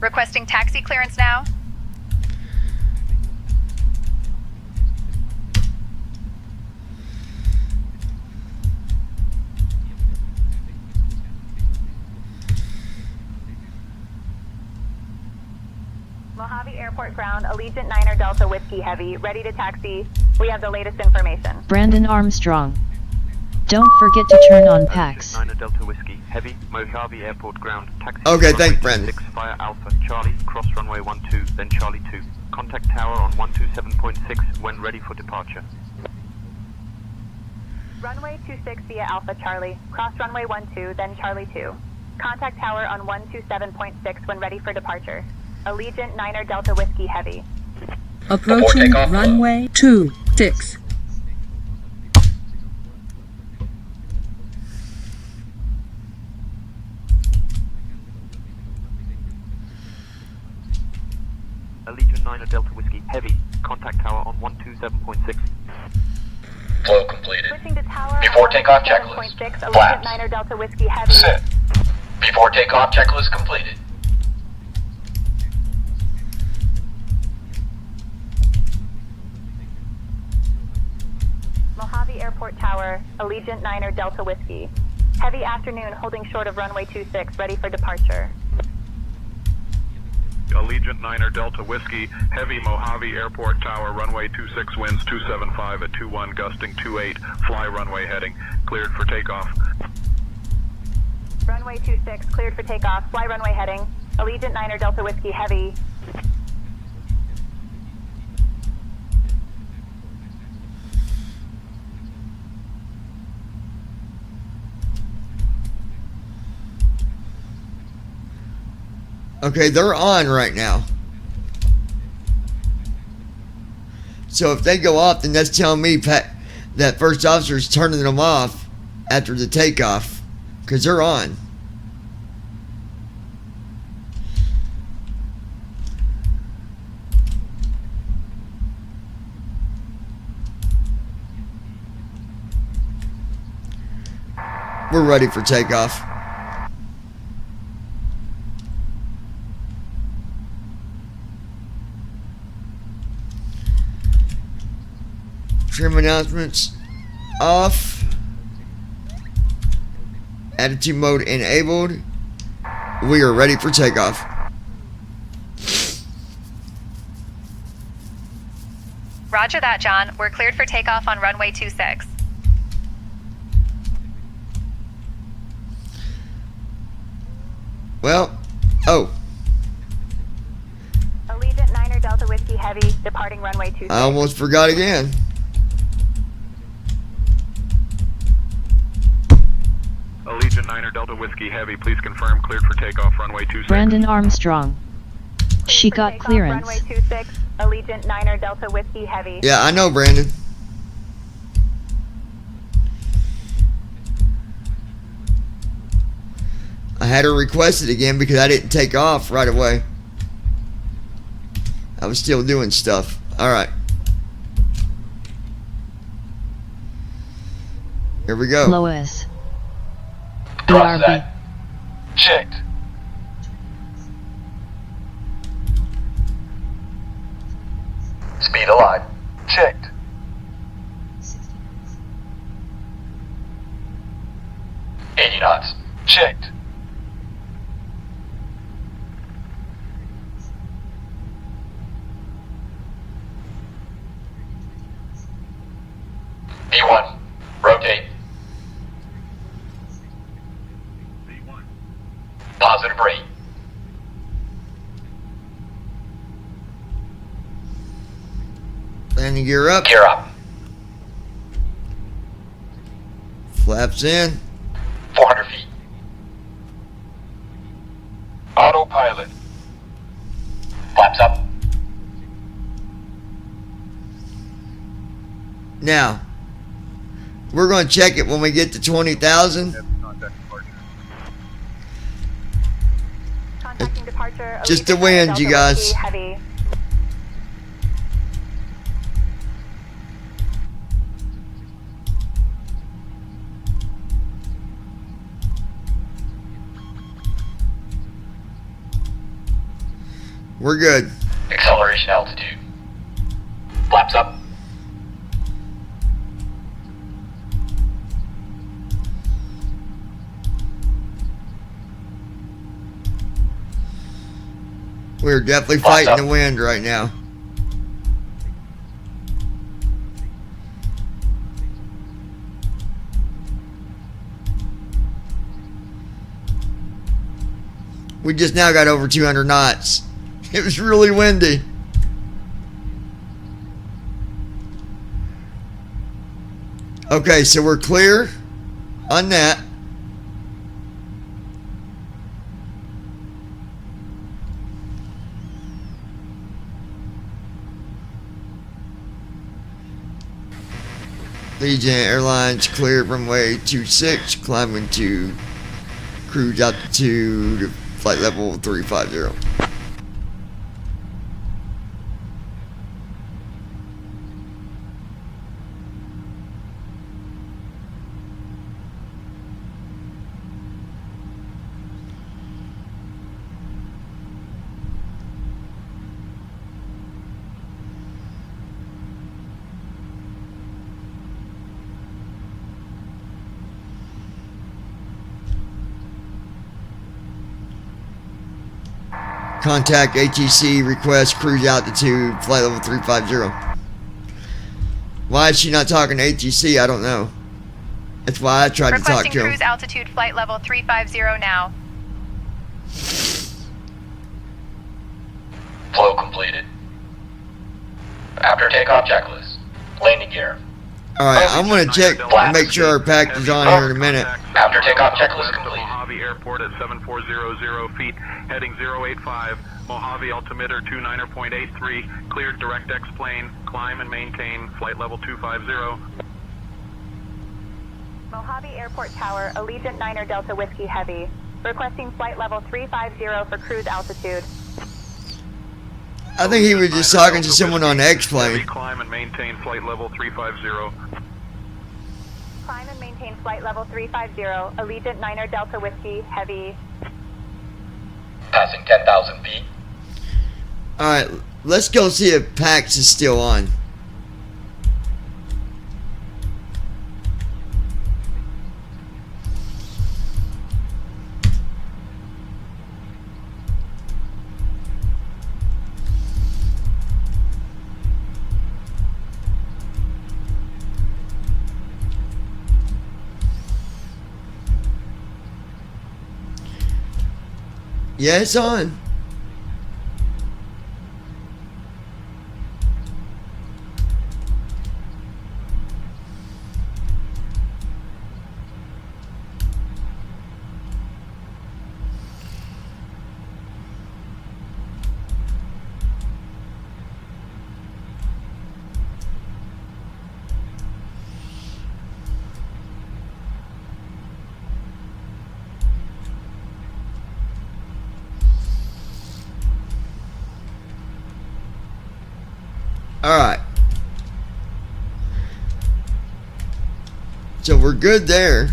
Requesting taxi clearance now. Mojave Airport ground, Allegiant 9er Delta Whiskey Heavy, ready to taxi. We have the latest information. Brandon Armstrong. Don't forget to turn on PAX. 9 Delta Whiskey, Heavy, Mojave Airport ground, taxi. Okay, thanks, runway Brandon. 6 via Alpha, Charlie, cross runway 12, then Charlie 2. Contact tower on 127.6 when ready for departure. Runway 26 via Alpha Charlie. Cross runway 12, then Charlie 2. Contact tower on 127.6 when ready for departure. Allegiant Niner Delta Whiskey Heavy. Approaching takeoff. runway 26. Allegiant 9 Delta Whiskey Heavy. Contact tower on 127.6. Flow completed. Switching to tower Before on takeoff checklist. 127.6, Allegiant Flaps. Niner Delta Whiskey Heavy. Sit. Before takeoff checklist completed. Mojave Airport Tower, Allegiant Niner Delta Whiskey. Heavy afternoon holding short of runway 26, ready for departure. Allegiant Niner Delta Whiskey, Heavy Mojave Airport Tower, runway 26, winds 275 at 21, gusting 28, fly runway heading, cleared for takeoff. Runway 26, cleared for takeoff, fly runway heading. Allegiant Niner Delta Whiskey Heavy. Okay, they're on right now. So if they go off, then that's telling me that first officer's turning them off after the takeoff, because they're on. We're ready for takeoff. Trim announcements off. Attitude mode enabled. We are ready for takeoff. Roger that, John. We're cleared for takeoff on runway 26. Well, oh, Allegiant Niner Delta Whiskey Heavy, departing runway 26. I almost forgot again. Allegiant Niner Delta Whiskey Heavy, please confirm cleared for takeoff, runway 26. Brandon Armstrong. She got Takeoff, clearance. Runway 26, Allegiant Niner Delta Whiskey Heavy. Yeah, I know, Brandon. I had her request it again because I didn't take off right away. I was still doing stuff. Alright. Here we go. Lois. Cross BRB. that. Checked. Speed alive. Checked. $80 knots. Checked. B1. Rotate. Positive rate. Landing gear up. Gear up. Flaps in. 400 feet. Autopilot. Flaps up. Now, we're going to check it when we get to 20,000. Contacting departure. Just the Allegiant wind, Delta you guys. Whiskey Heavy. We're good. Acceleration altitude. Flaps up. We're definitely Flaps fighting up. the wind right now. We just now got over 200 knots. It was really windy. Okay, so we're clear on that. Legion Airlines cleared runway 26, climbing to cruise altitude, flight level 350. Contact ATC, request cruise altitude, flight level 350. Why is she not talking to ATC? I don't know. That's why I tried to talk Requesting to him. cruise altitude, flight level 350 now. Flow completed. After takeoff checklist. Landing gear. Alright, I'm going to check and make sure our package is on here in a minute. After takeoff checklist completed. Mojave Airport at 7400 feet, heading 085. Mojave altimeter 29.83. Cleared direct X plane. Climb and maintain flight level 250. Mojave Airport Tower, Allegiant 9er Delta Whiskey Heavy. Requesting flight level 350 for cruise altitude. I think he was just talking to someone on the X-plane. Climb and maintain flight level 350. Climb and maintain flight level 350, Allegiant 9er Delta Whiskey Heavy. Passing 10,000 feet. Alright, let's go see if PAX is still on. Yeah, it's on. Alright. So we're good there.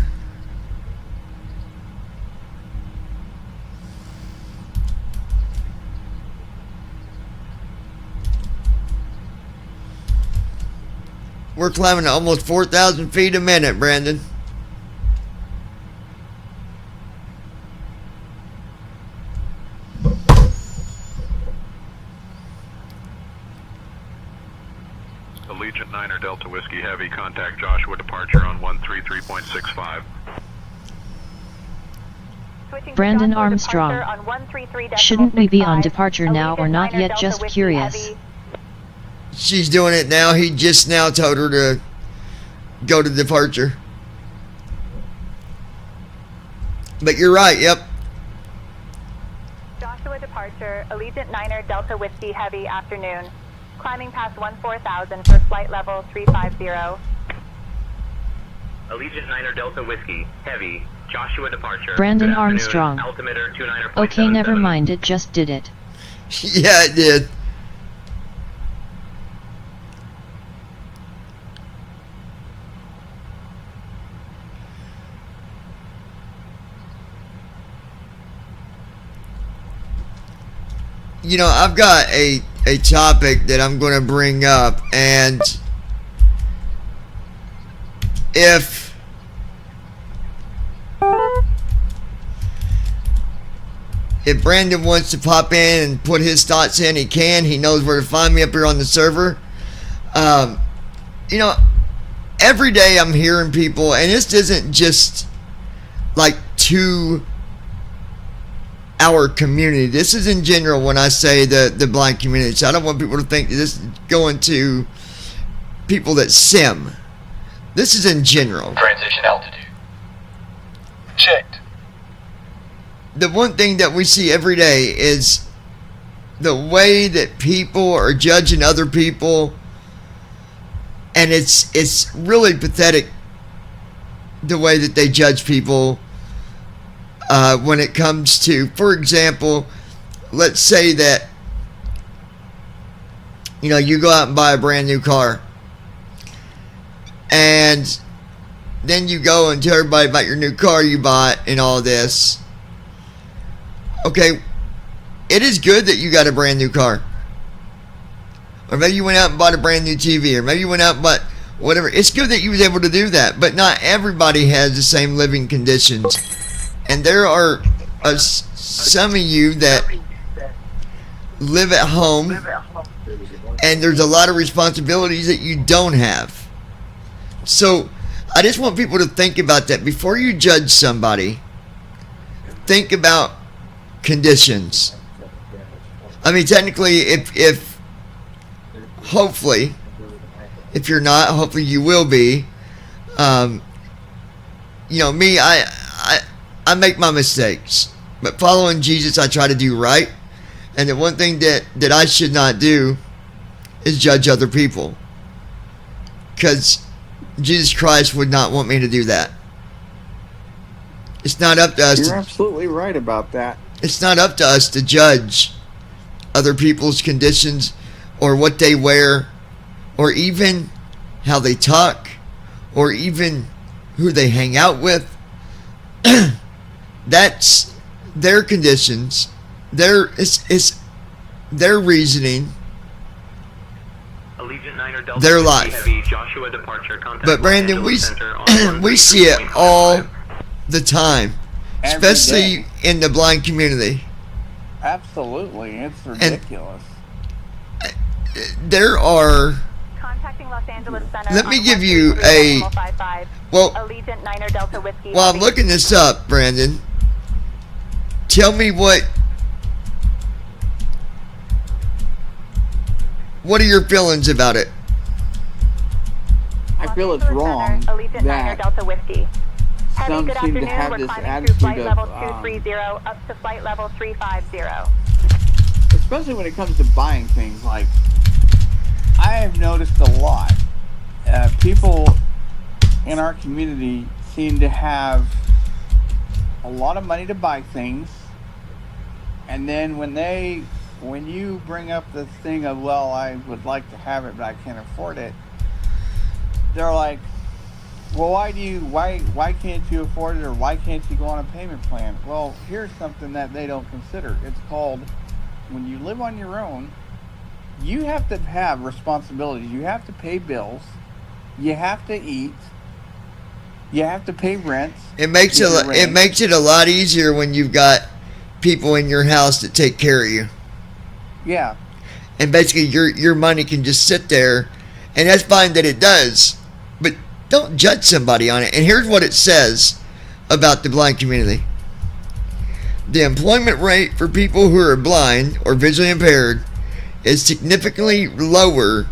We're climbing at almost 4,000 feet a minute, Brandon. Allegiant 9er Delta Whiskey Heavy, contact Joshua departure on 133.65. Brandon Armstrong. Shouldn't we be on departure now or not yet? Just curious. She's doing it now. He just now told her to go to departure. But you're right, yep. Joshua departure, Allegiant 9er Delta Whiskey Heavy afternoon. Climbing past 14,000 for flight level 350. Allegiant 9er Delta Whiskey Heavy, Joshua departure. Brandon Good afternoon, Armstrong. Altimeter 29.77. Okay, never mind, it just did it. Yeah, it did. You know, I've got a topic that I'm going to bring up, and if Brandon wants to pop in and put his thoughts in, he can. He knows where to find me up here on the server. You know, every day I'm hearing people, and this isn't just like to our community. This is in general when I say the blind community. So I don't want people to think that this is going to people that sim. This is in general. Transition altitude. Checked. The one thing that we see every day is the way that people are judging other people, and it's really pathetic the way that they judge people when it comes to, for example, let's say that you go out and buy a brand new car, and then you go and tell everybody about your new car you bought and all this. Okay, it is good that you got a brand new car. Or maybe you went out and bought a brand new TV. Or maybe you went out and bought whatever. It's good that you was able to do that. But not everybody has the same living conditions. And there are some of you that live at home. And there's a lot of responsibilities that you don't have. So I just want people to think about that. Before you judge somebody, think about conditions. I mean, technically, if hopefully, if you're not, hopefully you will be. Me, I make my mistakes, but following Jesus, I try to do right. And the one thing that I should not do is judge other people, because Jesus Christ would not want me to do that. It's not up to us. You're absolutely right about that. It's not up to us to judge other people's conditions or what they wear or even how they talk or even who they hang out with. That's their conditions. It's their reasoning. Allegiant 9 or Delta their Whiskey life. Heavy, Joshua departure, contact But Brandon, we see it all the time, Every especially day. in the blind community. Absolutely, it's ridiculous. There are. Contacting Los Angeles Center. Let me give you a. Well, Allegiant 9 or Delta Whiskey. while I'm looking this up, Brandon, tell me what are your feelings about it? I feel it's wrong Allegiant 9 or that Delta Whiskey. Heavy, some good seem to afternoon. have We're this climbing through attitude flight level of, 230 up to flight level 350. especially when it comes to buying things. Like, I have noticed a lot. People in our community seem to have a lot of money to buy things, and then when you bring up the thing of, well, I would like to have it but I can't afford it, they're like, well, why can't you afford it, or why can't you go on a payment plan? Well, here's something that they don't consider. It's called, when you live on your own, you have to have responsibilities. You have to pay bills. You have to eat. You have to pay rent. It makes it a lot easier when you've got people in your house that take care of you. Yeah. And basically your money can just sit there, and that's fine that it does, but don't judge somebody on it. And here's what it says about the blind community. The employment rate for people who are blind or visually impaired is significantly lower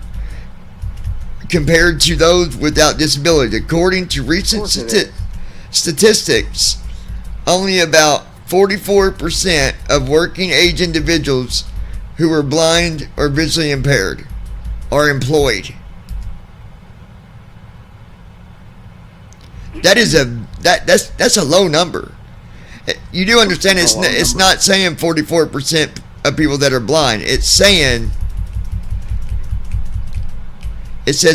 compared to those without disability. According to recent statistics, only about 44% of working age individuals who are blind or visually impaired are employed. That's a low number. You do understand it's not saying 44% of people that are blind. It says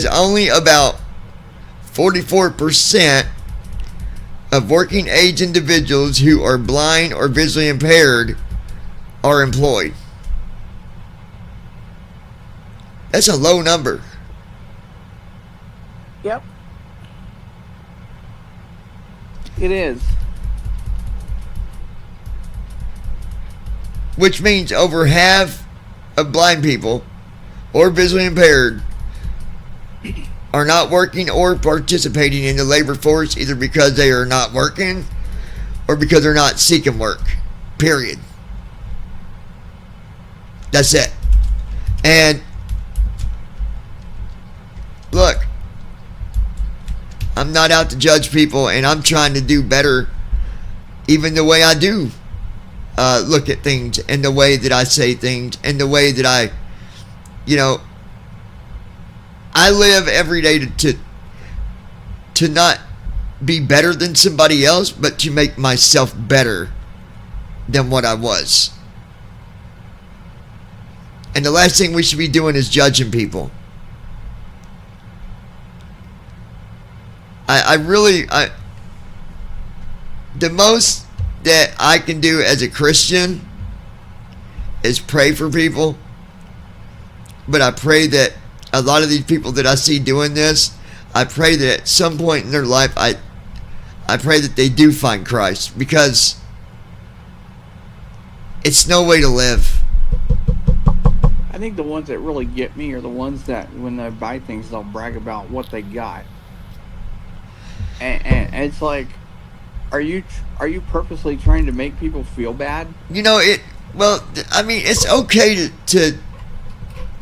only about 44% of working age individuals who are blind or visually impaired are employed. That's a low number. Yep. It is. Which means over half of blind people or visually impaired are not working or participating in the labor force, either because they are not working or because they're not seeking work. Period. That's it. And look, I'm not out to judge people, and I'm trying to do better, even the way I do look at things, and the way that I say things, and the way that I live every day to not be better than somebody else, but to make myself better than what I was. And the last thing we should be doing is judging people. The most that I can do as a Christian is pray for people. But I pray that a lot of these people that I see doing this, I pray that at some point in their life, I pray that they do find Christ, because it's no way to live. I think the ones that really get me are the ones that when they buy things, they'll brag about what they got. And it's like, are you purposely trying to make people feel bad? It's okay to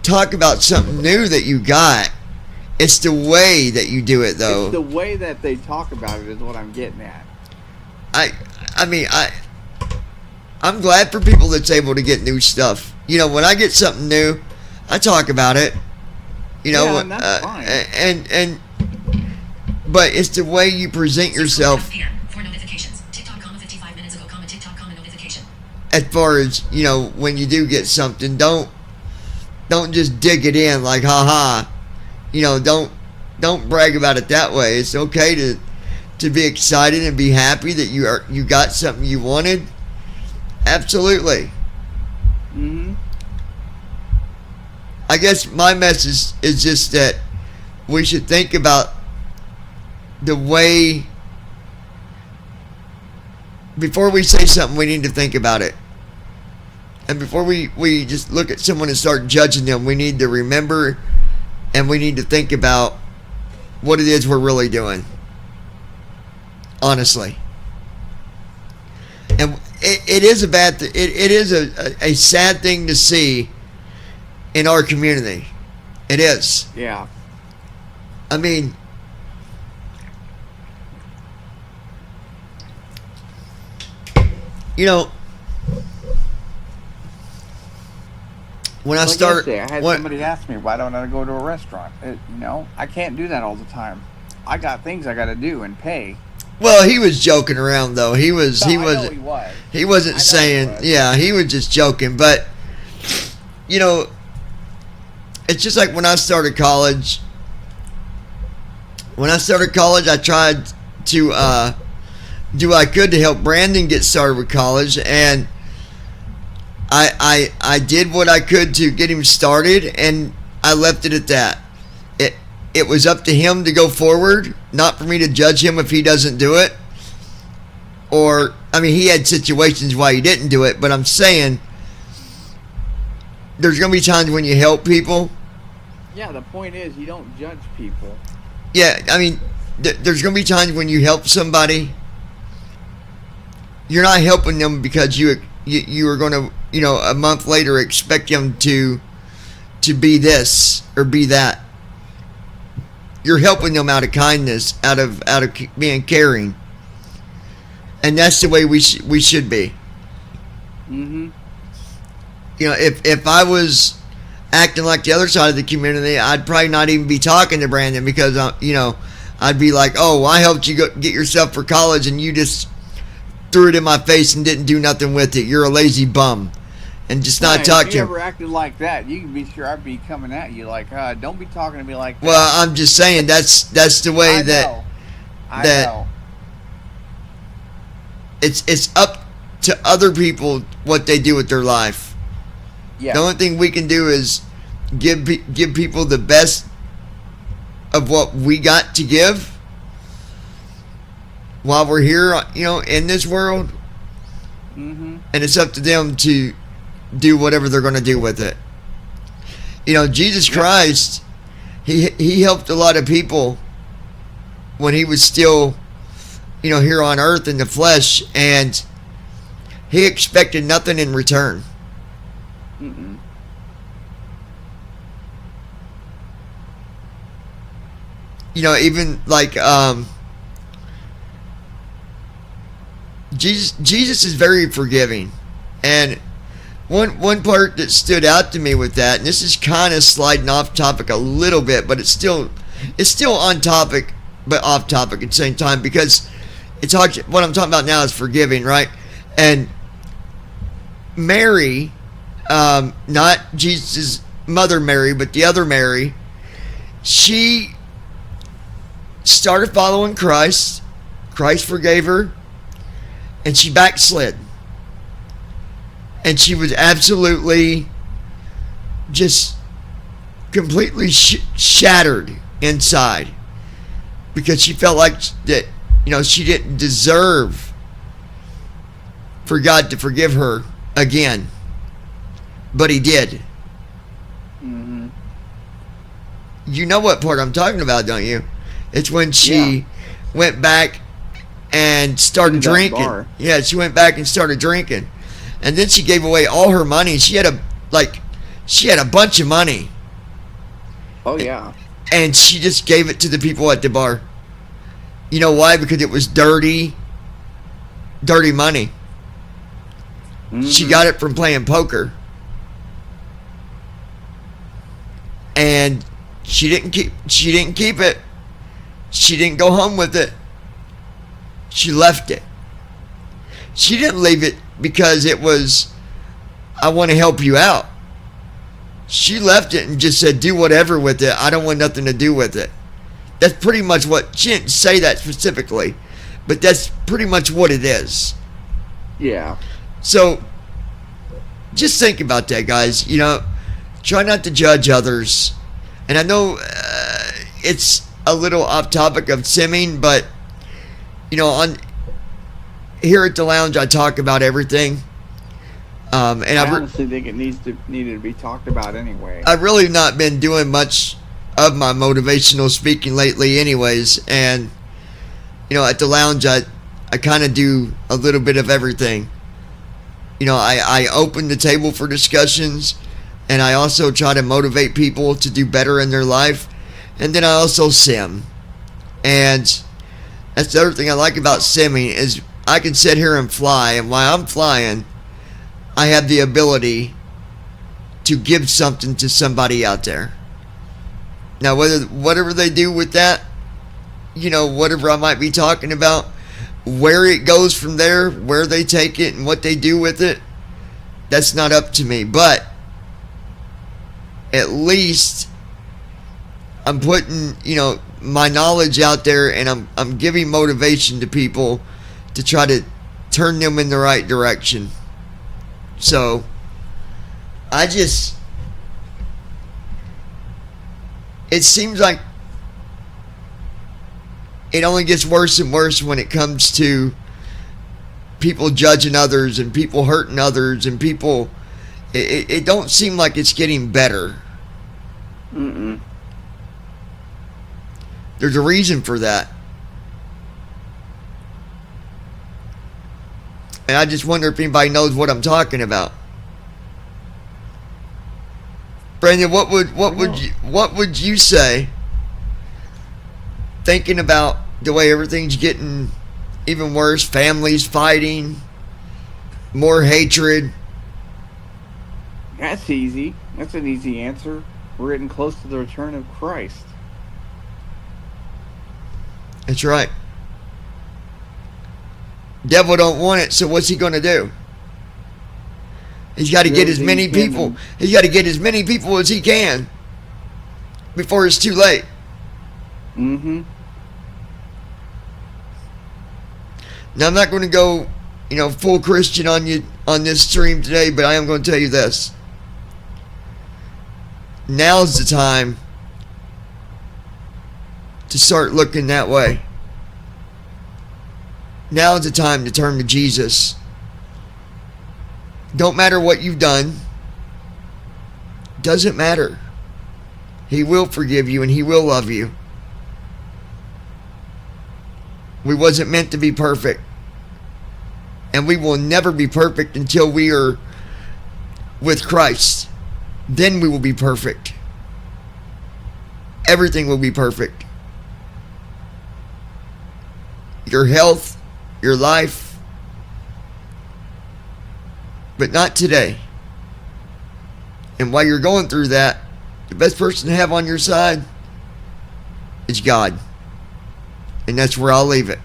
talk about something new that you got. It's the way that you do it, though. It's the way that they talk about it is what I'm getting at. I'm glad for people that's able to get new stuff. When I get something new, I talk about it. And that's fine. But it's the way you present yourself. For notifications. TikTok, 55 minutes ago, TikTok, notification. As far as, when you do get something, don't just dig it in like, haha. Don't brag about it that way. It's okay to be excited and be happy that you got something you wanted. Absolutely. Mm-hmm. I guess my message is just that we should think about the way, before we say something, we need to think about it. And before we just look at someone and start judging them, we need to remember and we need to think about what it is we're really doing. Honestly. And it is a bad it is a sad thing to see in our community. It is. Yeah. I mean, when I start, yesterday, I had somebody ask me, why don't I go to a restaurant? I can't do that all the time. I got things I got to do and pay. Well, he was joking around, though. He wasn't saying, he was just joking. But, it's just like when I started college. When I started college, I tried to do what I could to help Brandon get started with college, and I did what I could to get him started, and I left it at that. It was up to him to go forward, not for me to judge him if he doesn't do it. Or, he had situations why he didn't do it, but I'm saying there's going to be times when you help people. Yeah, the point is you don't judge people. Yeah, there's going to be times when you help somebody. You're not helping them because you are going to, a month later expect them to be this or be that. You're helping them out of kindness, out of being caring, and that's the way we should be. Mm-hmm. If I was acting like the other side of the community, I'd probably not even be talking to Brandon, because I'd be like, oh, I helped you get yourself for college, and you just threw it in my face and didn't do nothing with it. You're a lazy bum. And just not talk to him. If you ever acted like that, you can be sure I'd be coming at you like, don't be talking to me like that. Well, I'm just saying that's the way I know. It's up to other people what they do with their life. Yeah. The only thing we can do is give people the best of what we got to give while we're here, in this world. Mm-hmm. And it's up to them to do whatever they're going to do with it. Jesus Christ, he helped a lot of people when he was still, here on earth in the flesh, and he expected nothing in return. even like Jesus is very forgiving. And one part that stood out to me with that, and this is kind of sliding off topic a little bit, but it's still on topic but off topic at the same time, because what I'm talking about now is forgiving, right? And Mary, not Jesus' mother Mary, but the other Mary, she started following Christ. Christ forgave her, and she backslid. And she was absolutely just completely shattered inside, because she felt like that, she didn't deserve for God to forgive her again. But he did. Mm-hmm. You know what part I'm talking about, don't you? It's when she went back and started drinking. Bar. Yeah, she went back and started drinking. And then she gave away all her money. She had a bunch of money. Oh, yeah. And she just gave it to the people at the bar. You know why? Because it was dirty money. Mm-hmm. She got it from playing poker. And she didn't keep it. She didn't go home with it. She left it. She didn't leave it because it was, I want to help you out. She left it and just said, do whatever with it. I don't want nothing to do with it. That's pretty much what, she didn't say that specifically, but that's pretty much what it is. Yeah. So, just think about that, guys. Try not to judge others. And I know it's a little off topic of simming, but, on here at the lounge, I talk about everything. And I honestly think it needed to be talked about anyway. I've really not been doing much of my motivational speaking lately anyways. And, at the lounge, I kind of do a little bit of everything. I open the table for discussions, and I also try to motivate people to do better in their life. And then I also sim. And that's the other thing I like about simming is I can sit here and fly, and while I'm flying, I have the ability to give something to somebody out there. Now, whatever they do with that, whatever I might be talking about, where it goes from there, where they take it and what they do with it, that's not up to me. But at least I'm putting, my knowledge out there, and I'm giving motivation to people to try to turn them in the right direction. So, it seems like it only gets worse and worse when it comes to people judging others and people hurting others and people, it don't seem like it's getting better. Mm-mm. There's a reason for that. And I just wonder if anybody knows what I'm talking about. Brandon, what would you say, thinking about the way everything's getting even worse, families fighting, more hatred? That's easy. That's an easy answer. We're getting close to the return of Christ. That's right. Devil don't want it, so what's he going to do? He's got to get as many people. He's got to get as many people as he can before it's too late. Mm-hmm. Now, I'm not going to go, full Christian on you on this stream today, but I am going to tell you this. Now's the time to start looking that way. Now's the time to turn to Jesus. Don't matter what you've done. Doesn't matter. He will forgive you and he will love you. We wasn't meant to be perfect. And we will never be perfect until we are with Christ. Then we will be perfect. Everything will be perfect. your health, your life, but not today. And while you're going through that, the best person to have on your side is God. And that's where I'll leave it.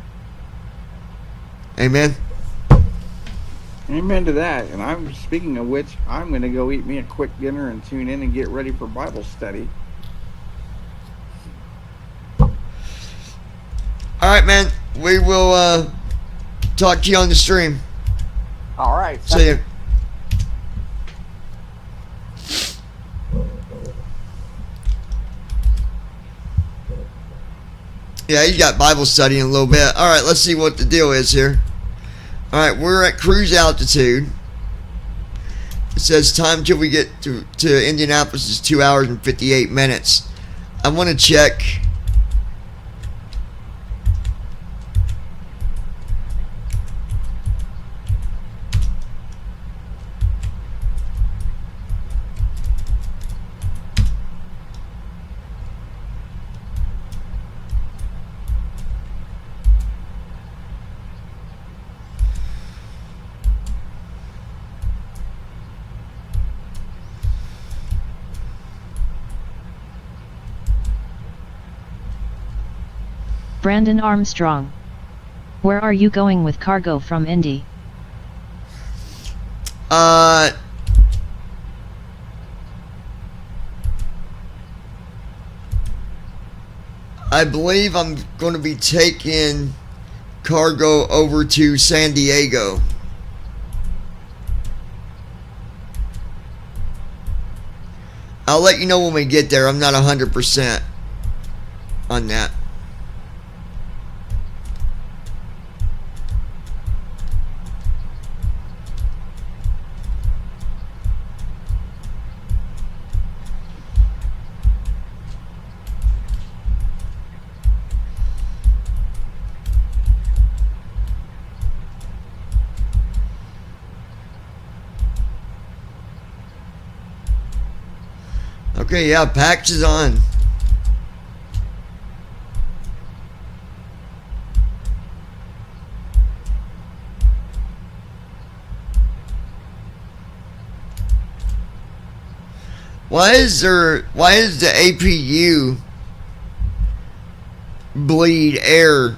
Amen. Amen to that. And I'm speaking of which, I'm going to go eat me a quick dinner and tune in and get ready for Bible study. All right, man. We will talk to you on the stream. All right. See ya. Yeah, he's got Bible study in a little bit. All right, let's see what the deal is here. All right, we're at cruise altitude. It says time till we get to Indianapolis is 2 hours and 58 minutes. I want to check. Brandon Armstrong. Where are you going with cargo from Indy? I believe I'm going to be taking cargo over to San Diego. I'll let you know when we get there. I'm not 100% on that. Okay, yeah, PAX is on. Why is the APU bleed air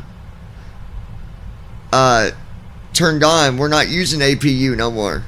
turned on? We're not using APU no more.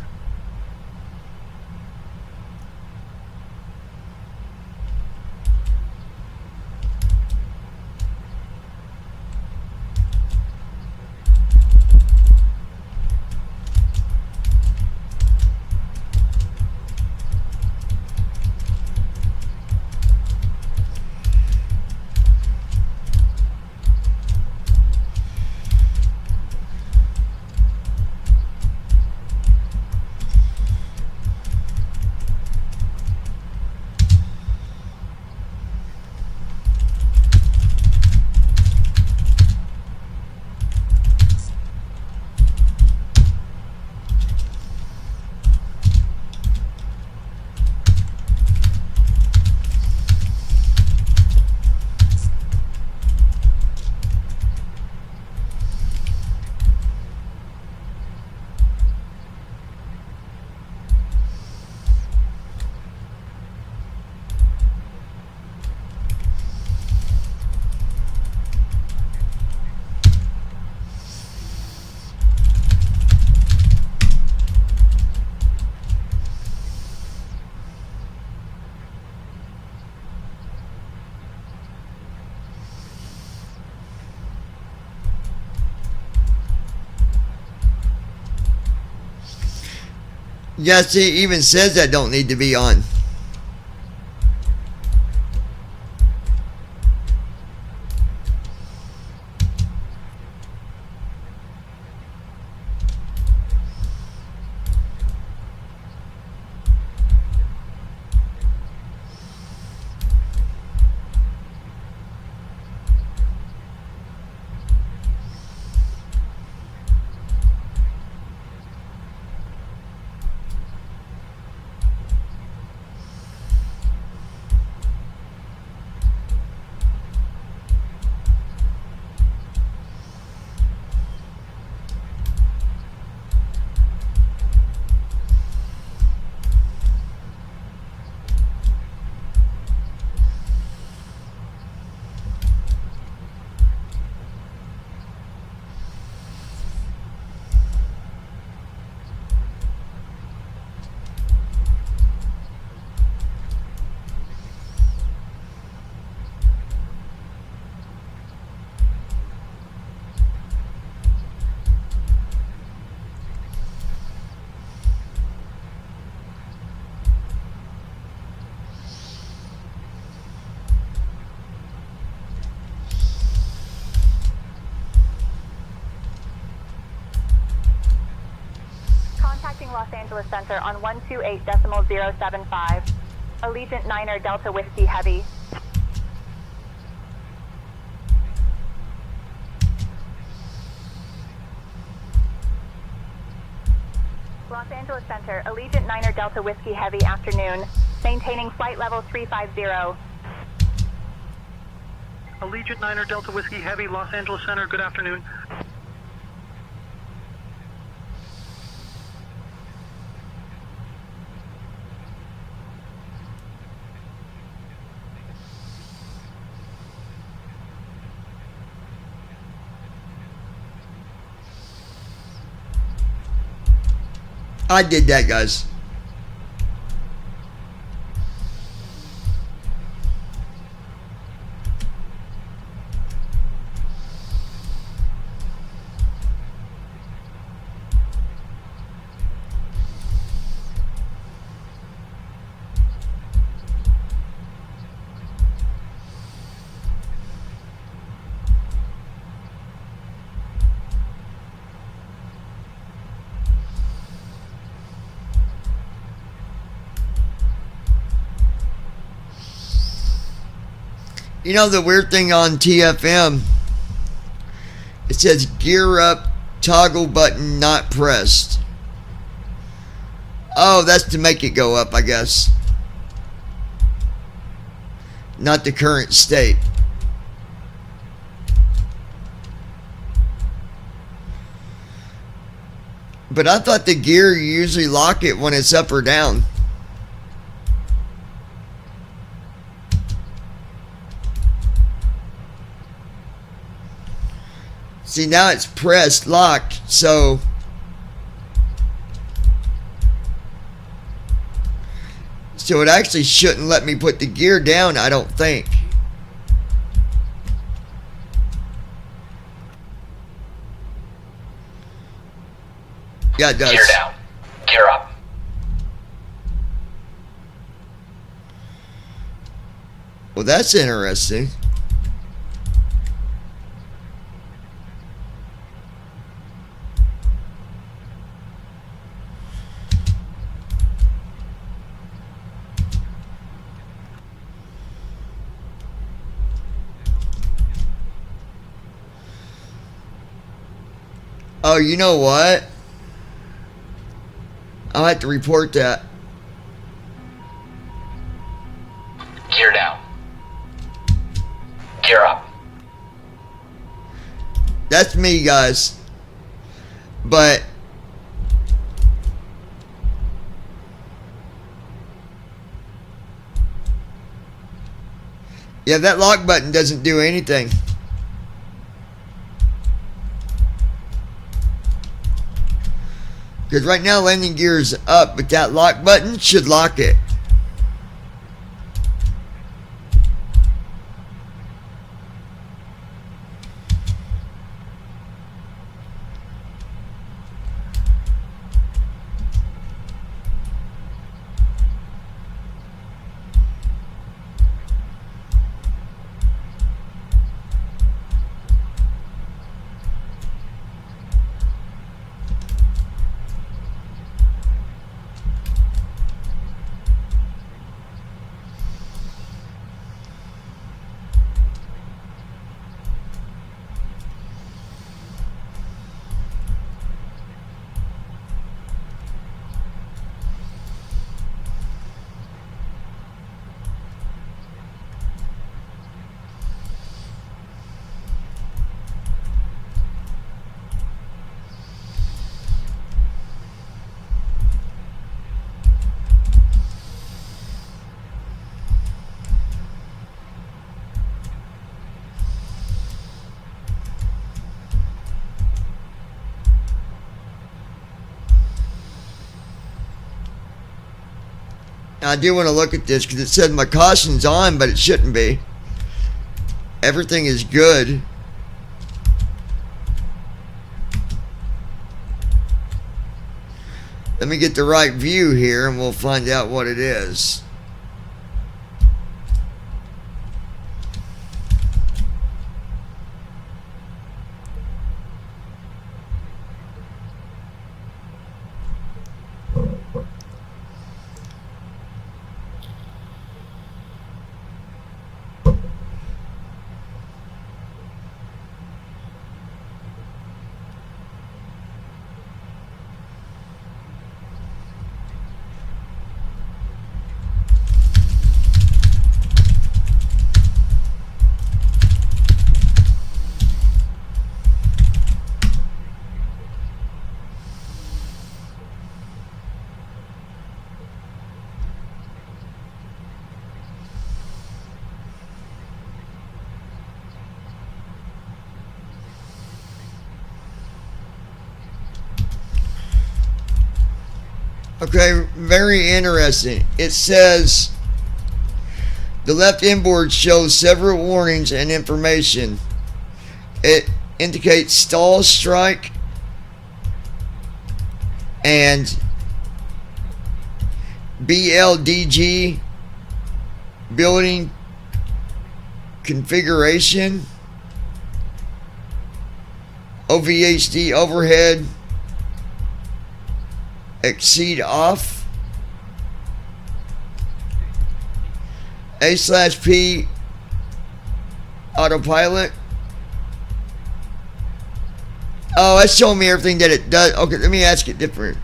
Yes, it even says that don't need to be on. Los Angeles Center on 128.075. Allegiant Niner Delta Whiskey Heavy. Los Angeles Center, Allegiant Niner Delta Whiskey Heavy afternoon, maintaining flight level 350. Allegiant Niner Delta Whiskey Heavy, Los Angeles Center, good afternoon. I did that, guys. You know the weird thing on TFM, it says gear up, toggle button not pressed. Oh, that's to make it go up, I guess. Not the current state. But I thought the gear, you usually lock it when it's up or down. See, now it's pressed, locked, so it actually shouldn't let me put the gear down, I don't think. Yeah, it does. Gear down. Gear up. Well, that's interesting. Oh, you know what? I'll have to report that. Gear down. Gear up. That's me, guys. But yeah, that lock button doesn't do anything. Because right now landing gear is up, but that lock button should lock it. I do want to look at this because it said my caution's on, but it shouldn't be. Everything is good. Let me get the right view here and we'll find out what it is. Okay, very interesting. It says the left inboard shows several warnings and information. It indicates stall strike and BLDG building configuration, OVHD overhead exceed off, A/P autopilot. Oh, that's showing me everything that it does. Okay, let me ask it different.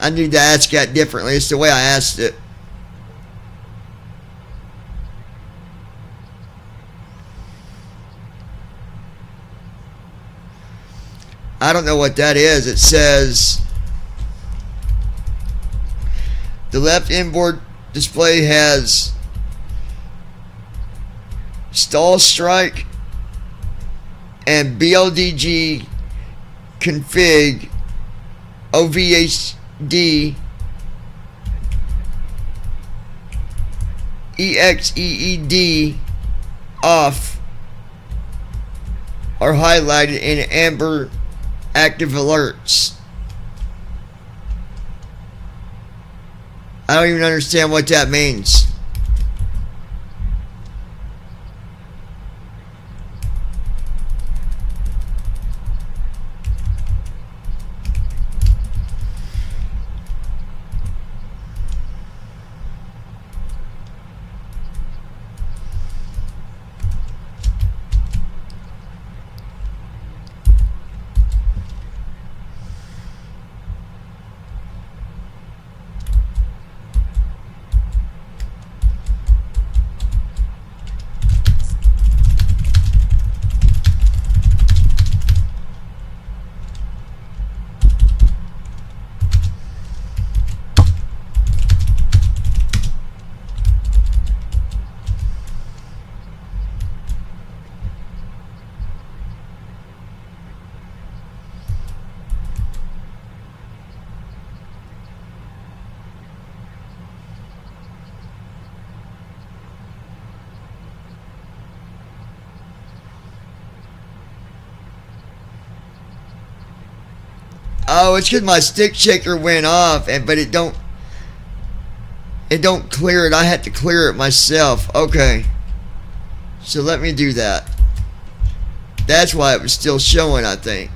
I need to ask that differently. It's the way I asked it. I don't know what that is. It says the left inboard display has stall strike and BLDG config OVHD EXEED off are highlighted in amber active alerts. I don't even understand what that means. Oh, it's because my stick shaker went off, but it don't clear it. I had to clear it myself. Okay. So let me do that. That's why it was still showing, I think.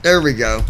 There we go.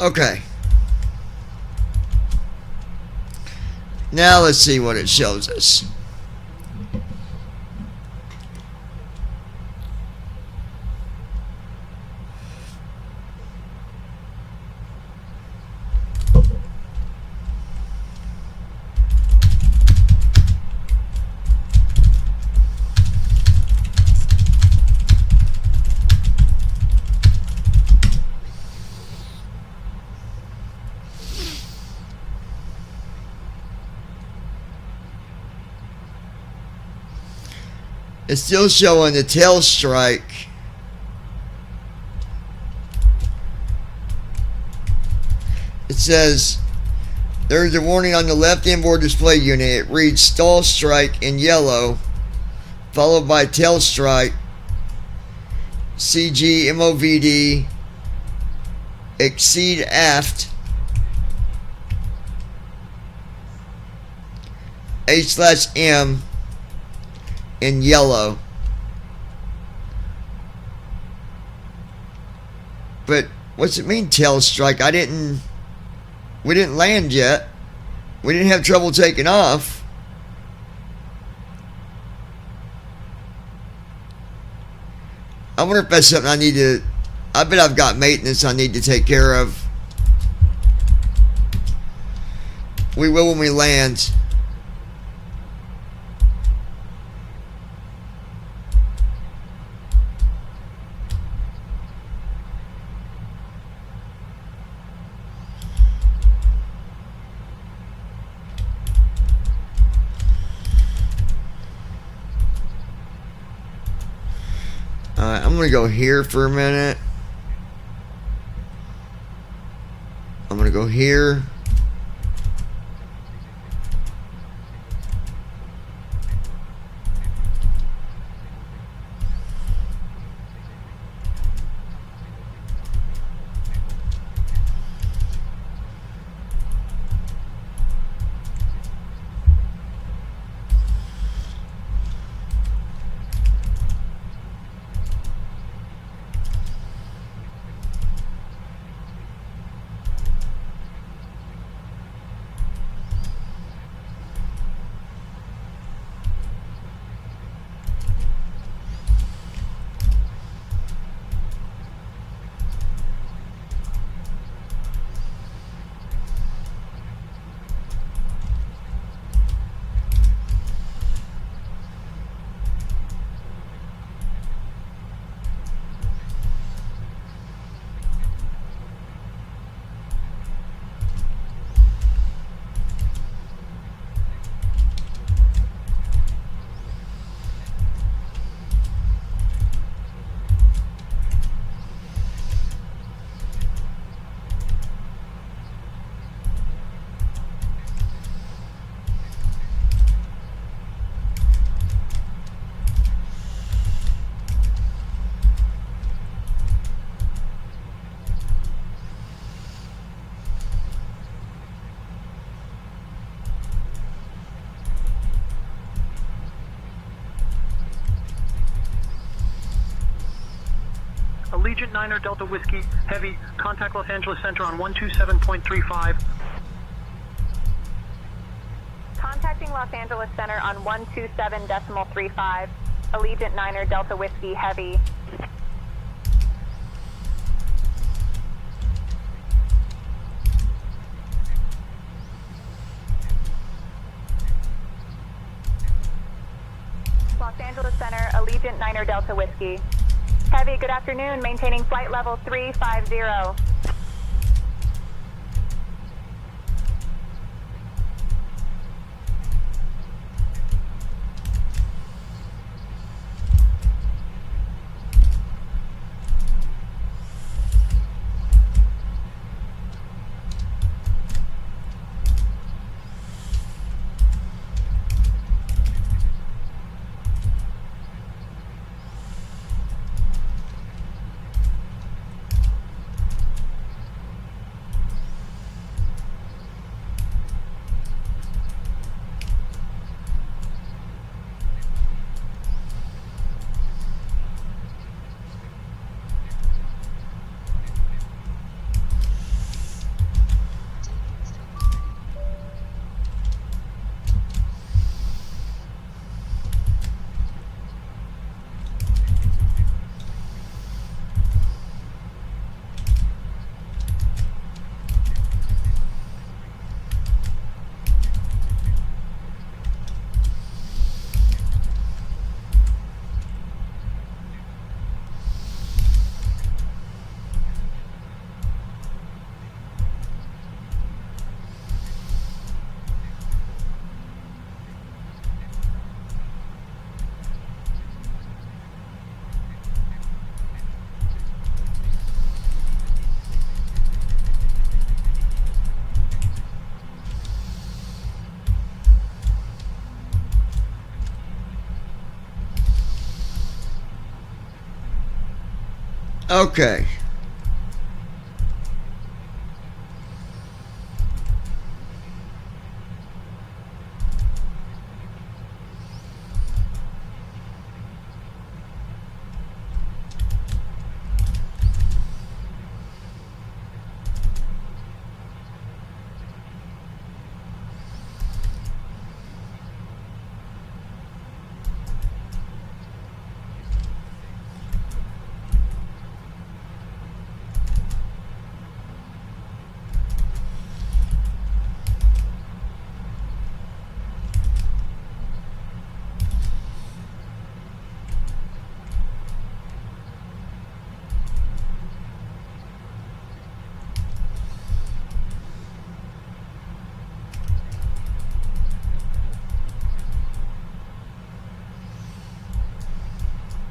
Okay. Now let's see what it shows us. It's still showing the tail strike. It says there's a warning on the left inboard display unit. It reads stall strike in yellow, followed by tail strike, CG MOVD, exceed aft, H/M in yellow. But what's it mean, tail strike? We didn't land yet. We didn't have trouble taking off. I wonder if that's something I need to, I bet I've got maintenance I need to take care of. We will when we land. I'm going to go here for a minute. I'm going to go here. Allegiant 9er Delta Whiskey, heavy, contact Los Angeles Center on 127.35. Contacting Los Angeles Center on 127.35. Allegiant 9er Delta Whiskey, heavy. Los Angeles Center, Allegiant 9er Delta Whiskey. Heavy, good afternoon, maintaining flight level 350. Okay.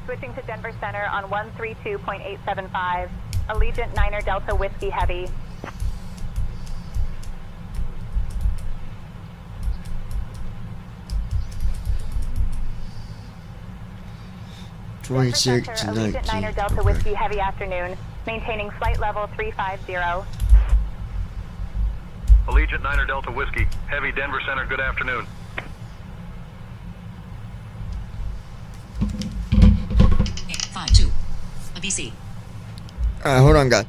Switching to Denver Center on 132.875. Allegiant Niner Delta Whiskey Heavy. Denver 26 Center, to Allegiant 19. Niner Delta Whiskey Heavy afternoon. Maintaining flight level 350. Allegiant Niner Delta Whiskey, Heavy Denver Center, good afternoon. Okay, 5-2. A BC. Alright, hold on, guys.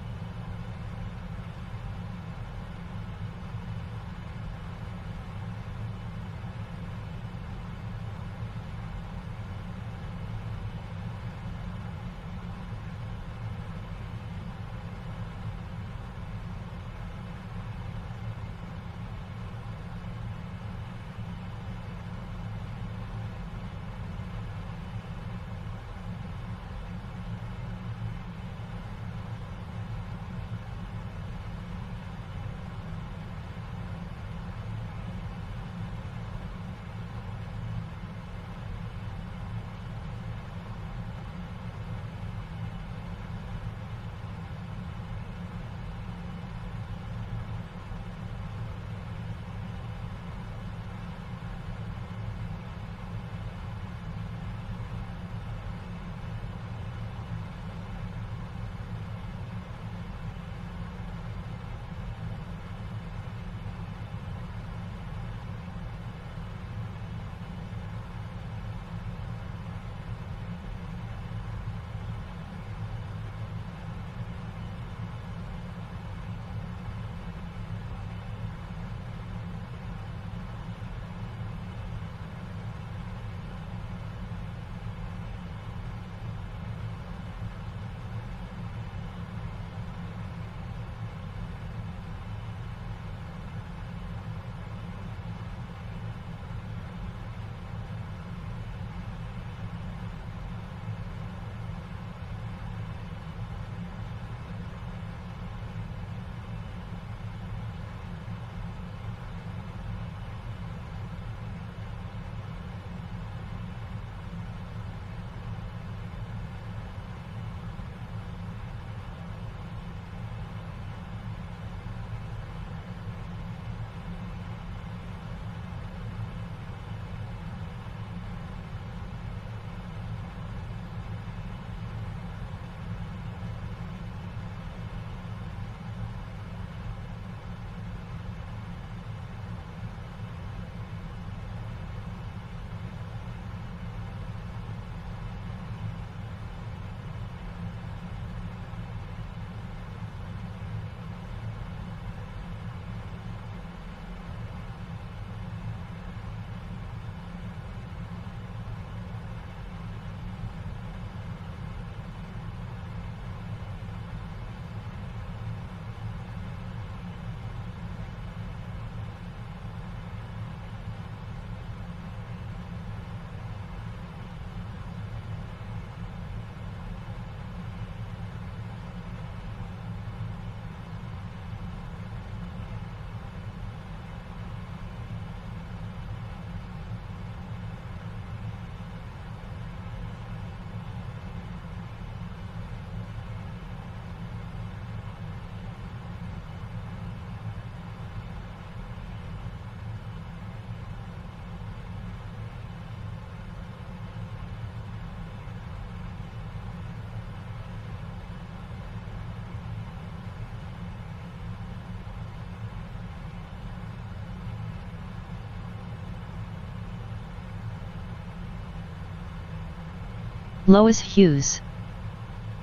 Lois Hughes.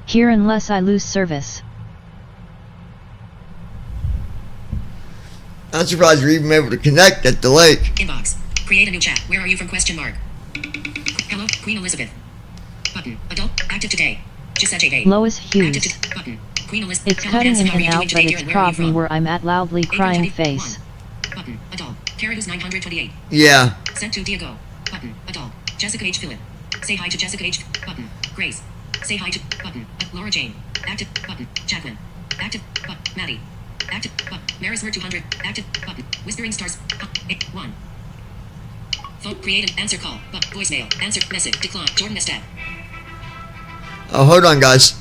Here unless I lose service. I'm surprised you're even able to connect at the lake. Inbox. Create a new chat. Where are you from? Question mark. Hello, Queen Elizabeth. Button. Adult. Active today. Just said J. Lois Hughes. Button. Queen Elizabeth. It's cutting in and out, but it's probably where I'm at. Loudly crying face. Button. Adult. Carrot 928. Yeah. Sent to Diego. Button. Adult. Jessica H. Phillip. Say hi to Jessica H. Button. Grace. Say hi to. Button. Laura Jane. Active. Button. Jacqueline. Active. Button. Maddie. Active. Button. Marismer 200. Active. Button. Whispering Stars. 1. Phone. Create an answer call. But voicemail. Answer. Message. Decline. Jordan Estad. Oh, hold on, guys.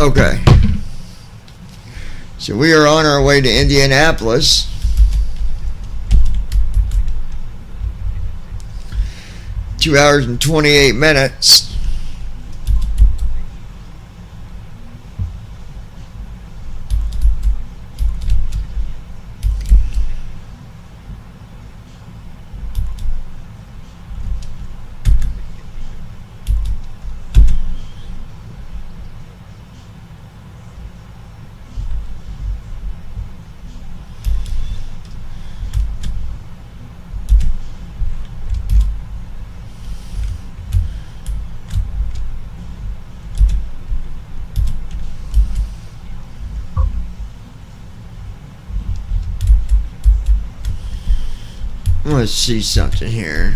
Okay. So we are on our way to Indianapolis. Two hours and 28 minutes. Let's see something here.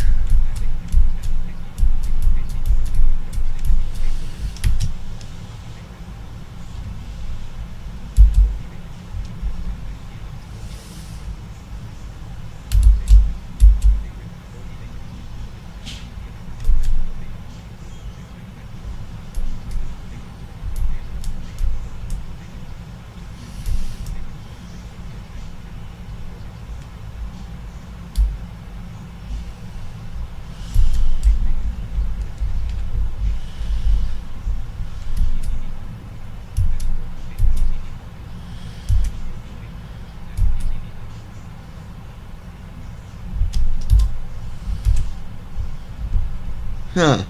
Huh.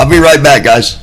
I'll be right back, guys.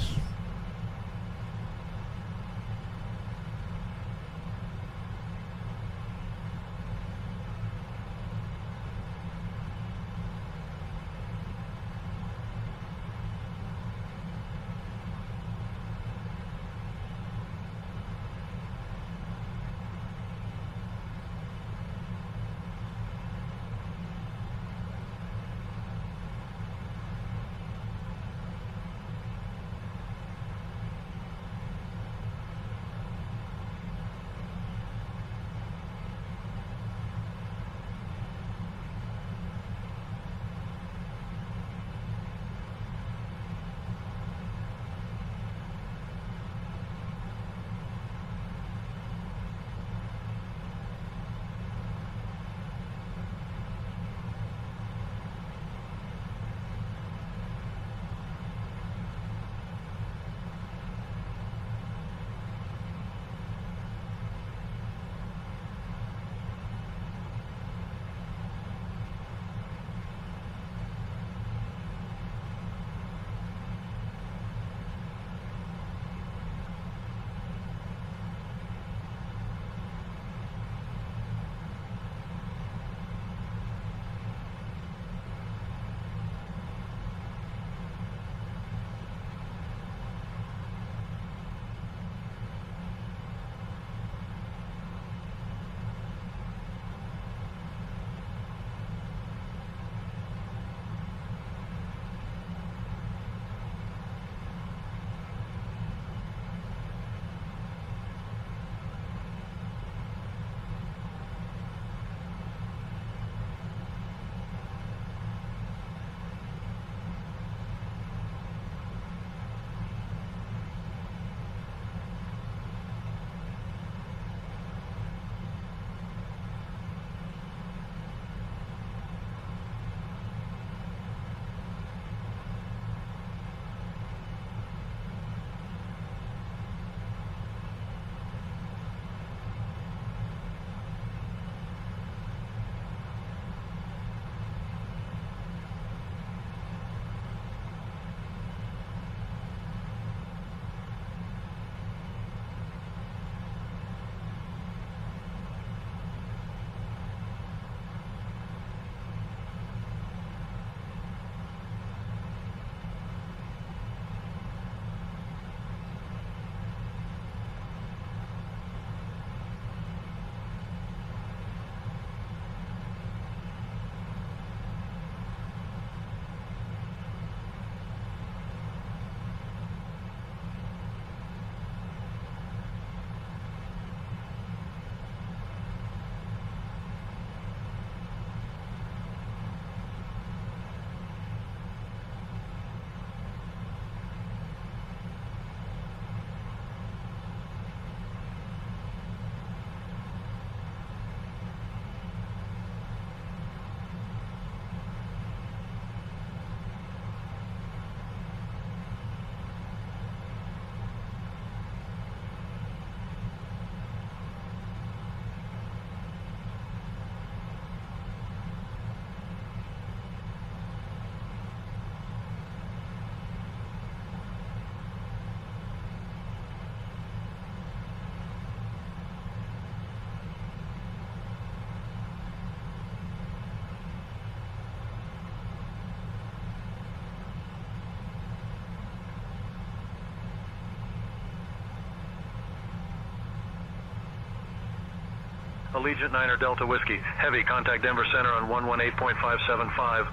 Allegiant 9 Delta Whiskey. Heavy, contact Denver Center on 118.575.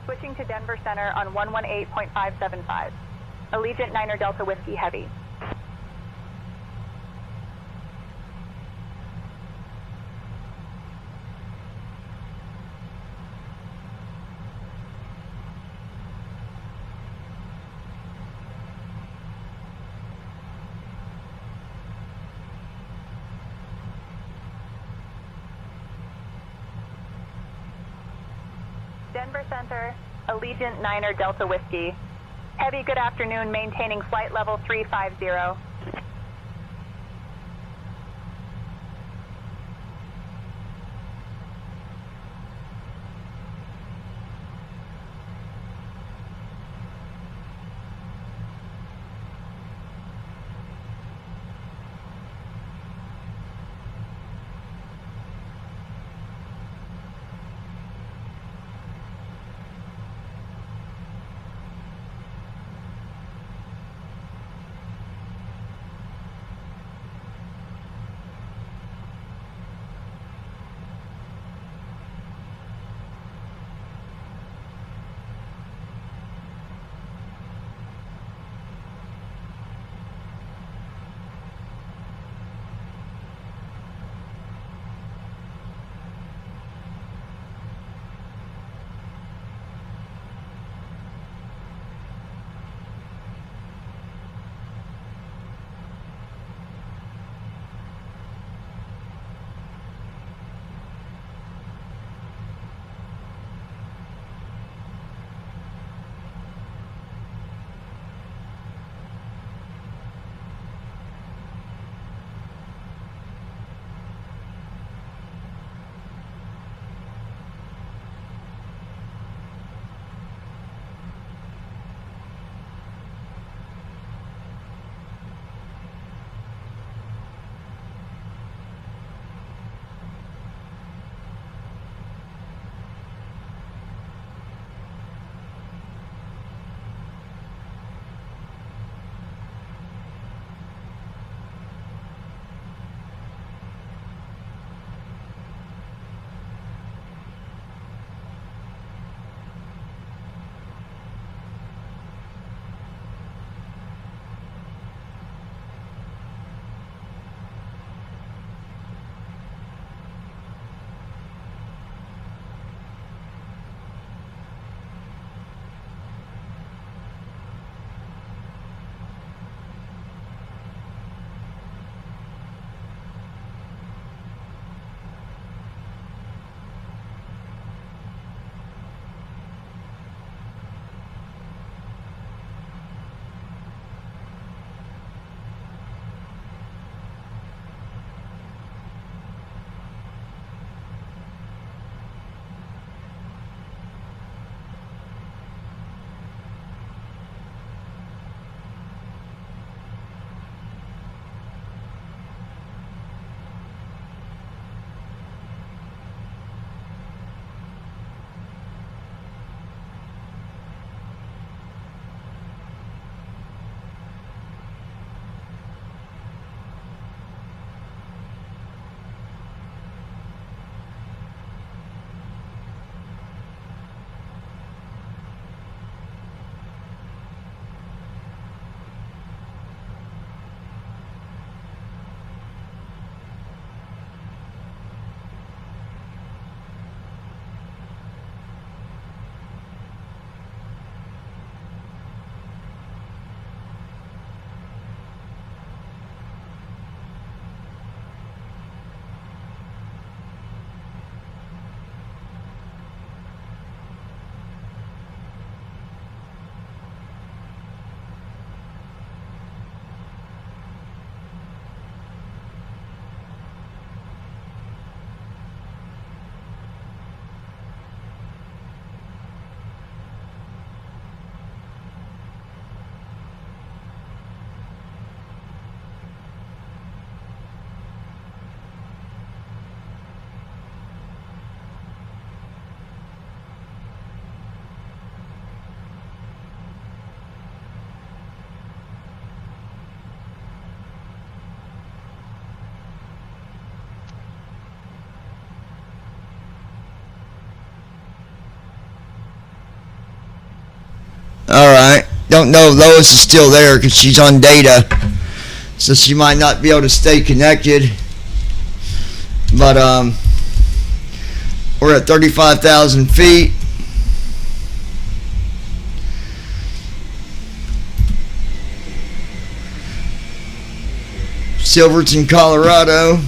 Switching to Denver Center on 118.575. Allegiant 9 Delta Whiskey Heavy. Denver Center, Allegiant 9 Delta Whiskey. Heavy, good afternoon, maintaining flight level 350. Alright. Don't know if Lois is still there because she's on data. So she might not be able to stay connected. But, we're at 35,000 feet. Silverton, Colorado.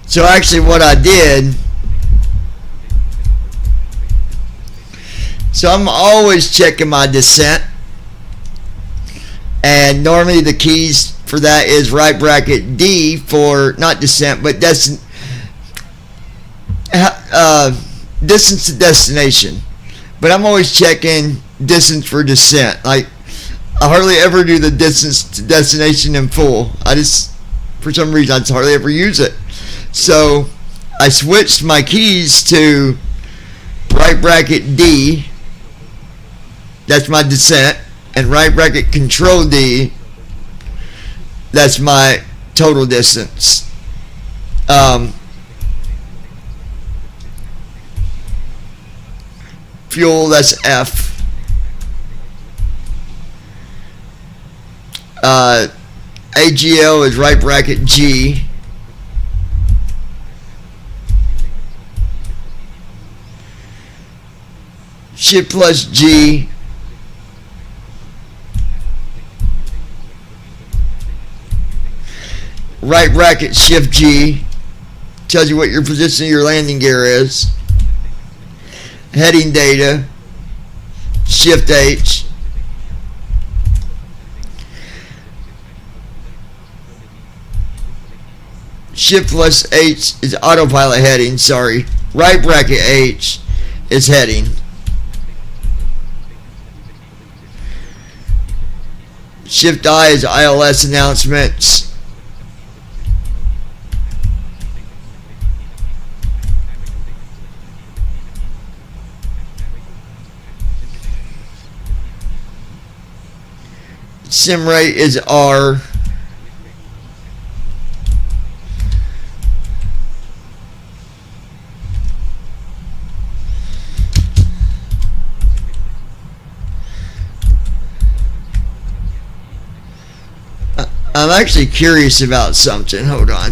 So actually what I did, so I'm always checking my descent, and normally the keys for that is right bracket D for not descent but distance to destination, but I'm always checking distance for descent. Like, I hardly ever do the distance to destination in full. I just, for some reason, I just hardly ever use it. So I switched my keys to right bracket D, that's my descent, and right bracket control D, that's my total distance. Fuel, that's F. AGL is right bracket G. Shift plus G. Right bracket shift G. Tells you what your position of your landing gear is. Heading data. Shift H. Shift plus H is autopilot heading, sorry. Right bracket H is heading. Shift I is ILS announcements. sim rate is R. I'm actually curious about something. Hold on.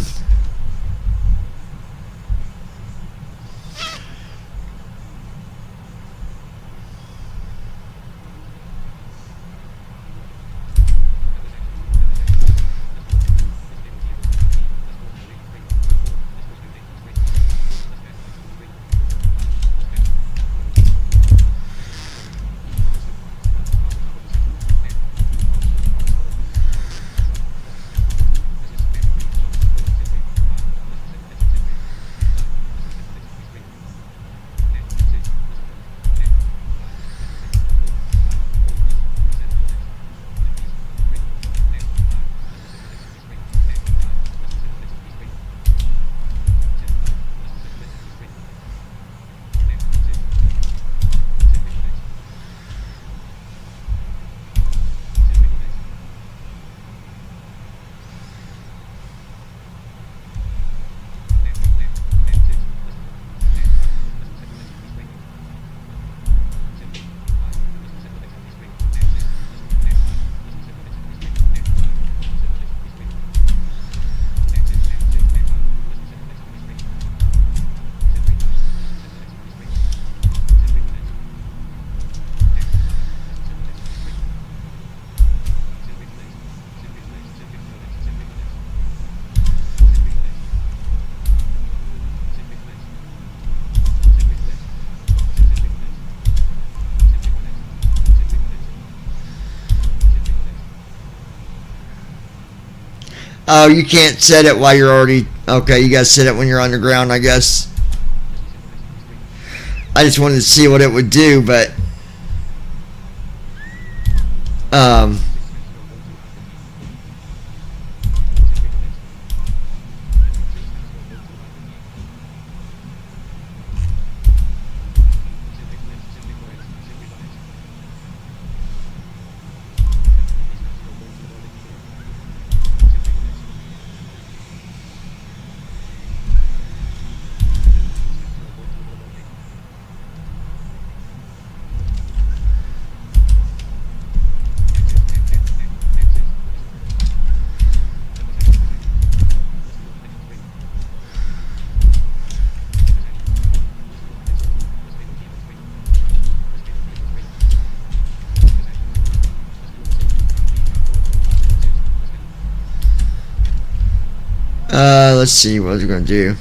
Oh, you can't set it while you're already... Okay, you gotta set it when you're underground, I guess. I just wanted to see what it would do, but... let's see what we're gonna do.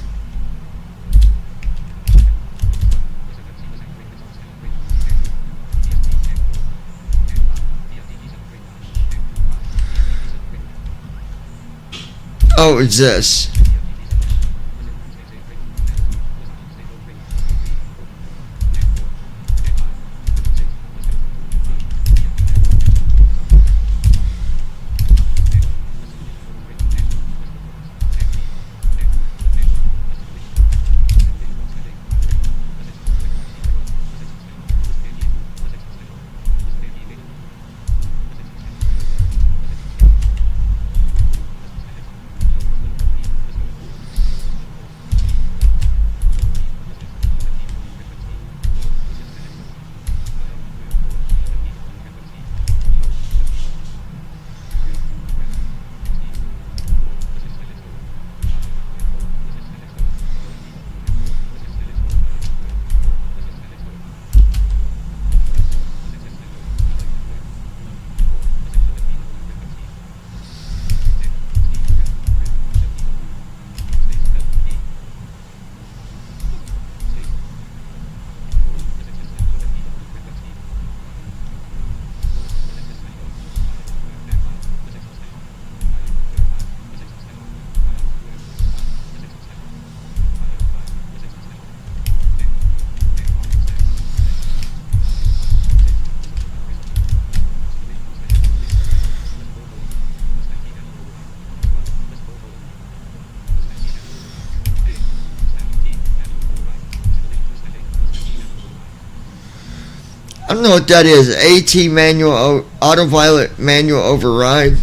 Oh, it's this. I don't know what that is. AT manual, autopilot manual override.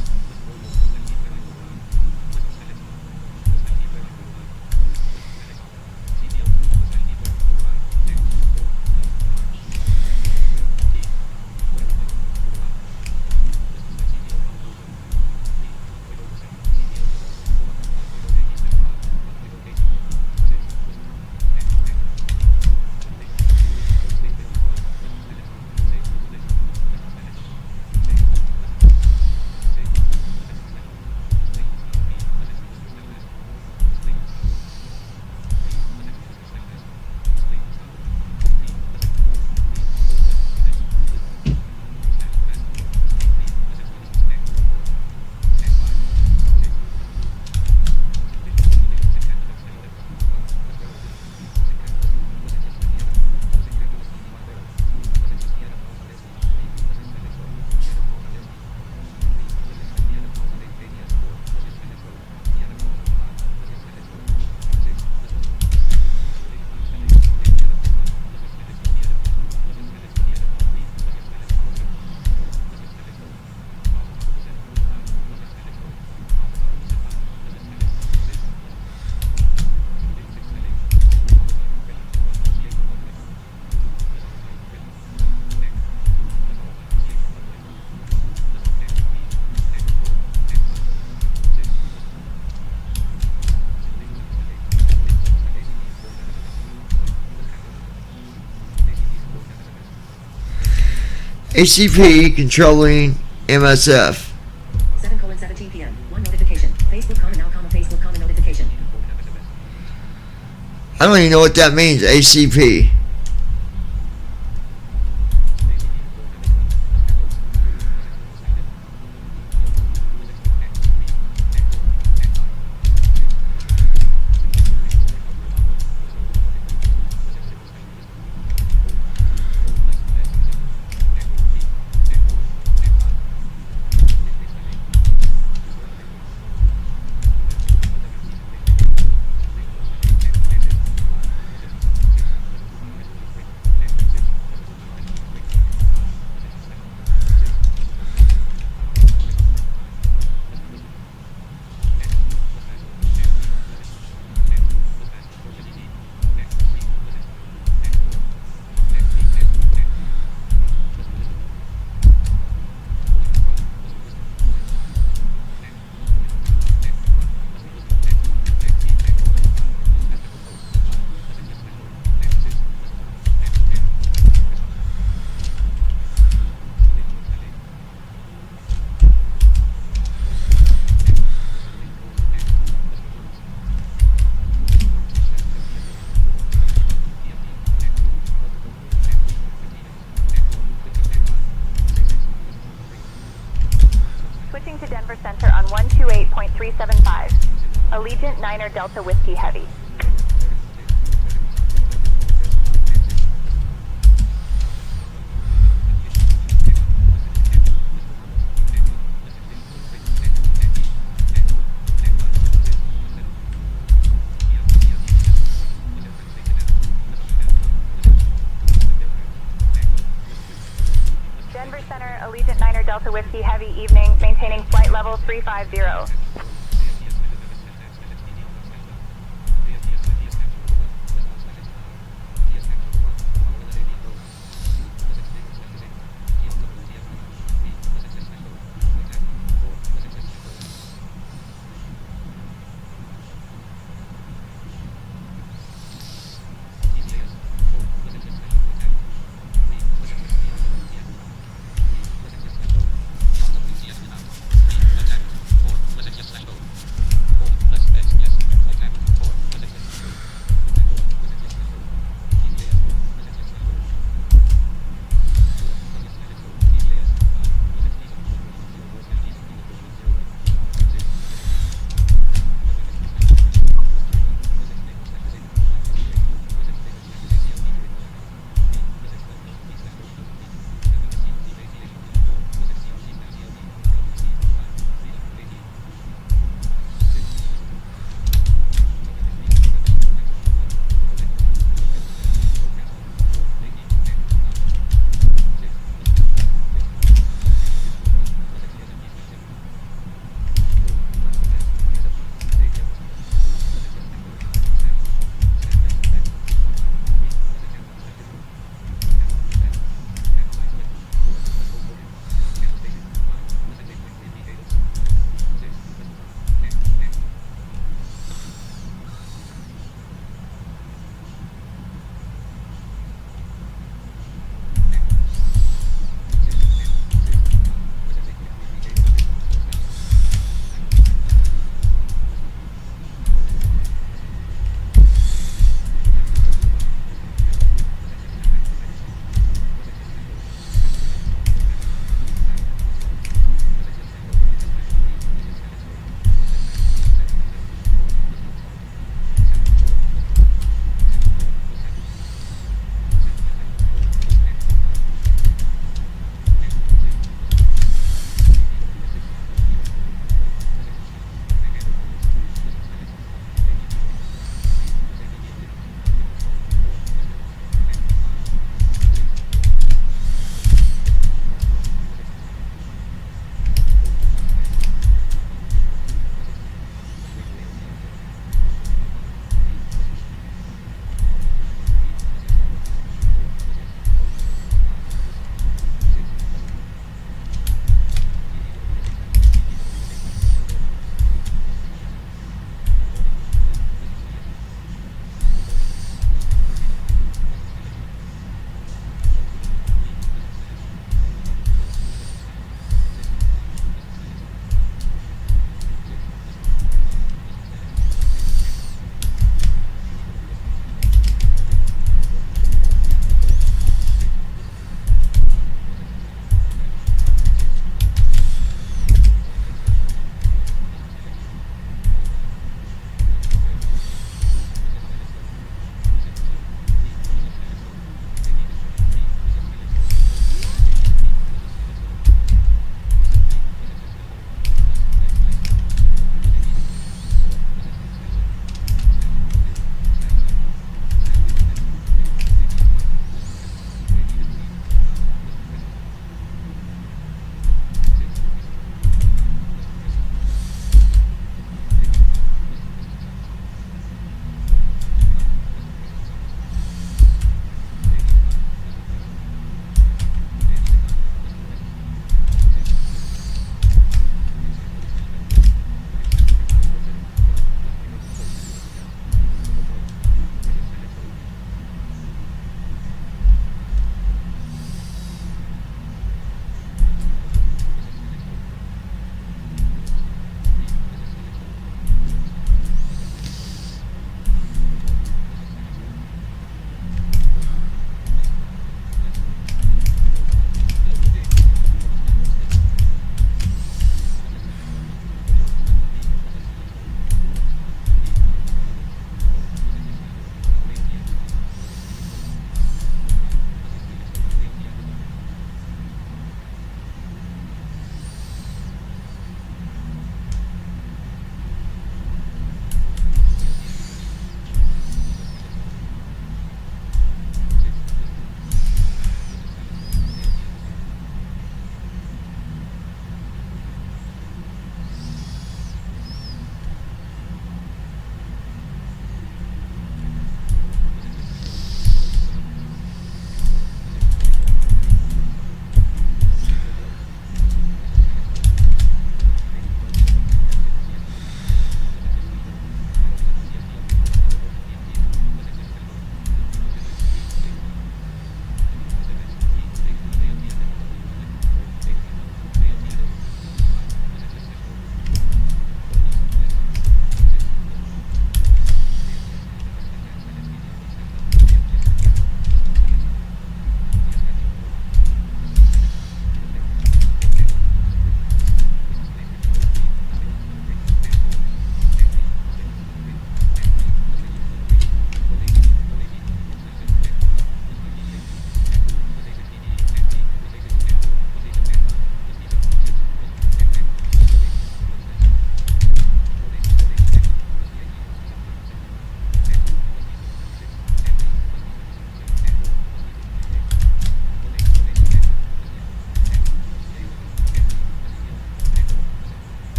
ACP controlling MSF. 7:17 p.m. One notification. Facebook comment now, Facebook comment notification. I don't even know what that means, ACP. Switching to Denver Center on 128.375. Allegiant Niner Delta Whiskey Heavy. Denver Center, Allegiant Niner Delta Whiskey Heavy evening, maintaining flight level 350.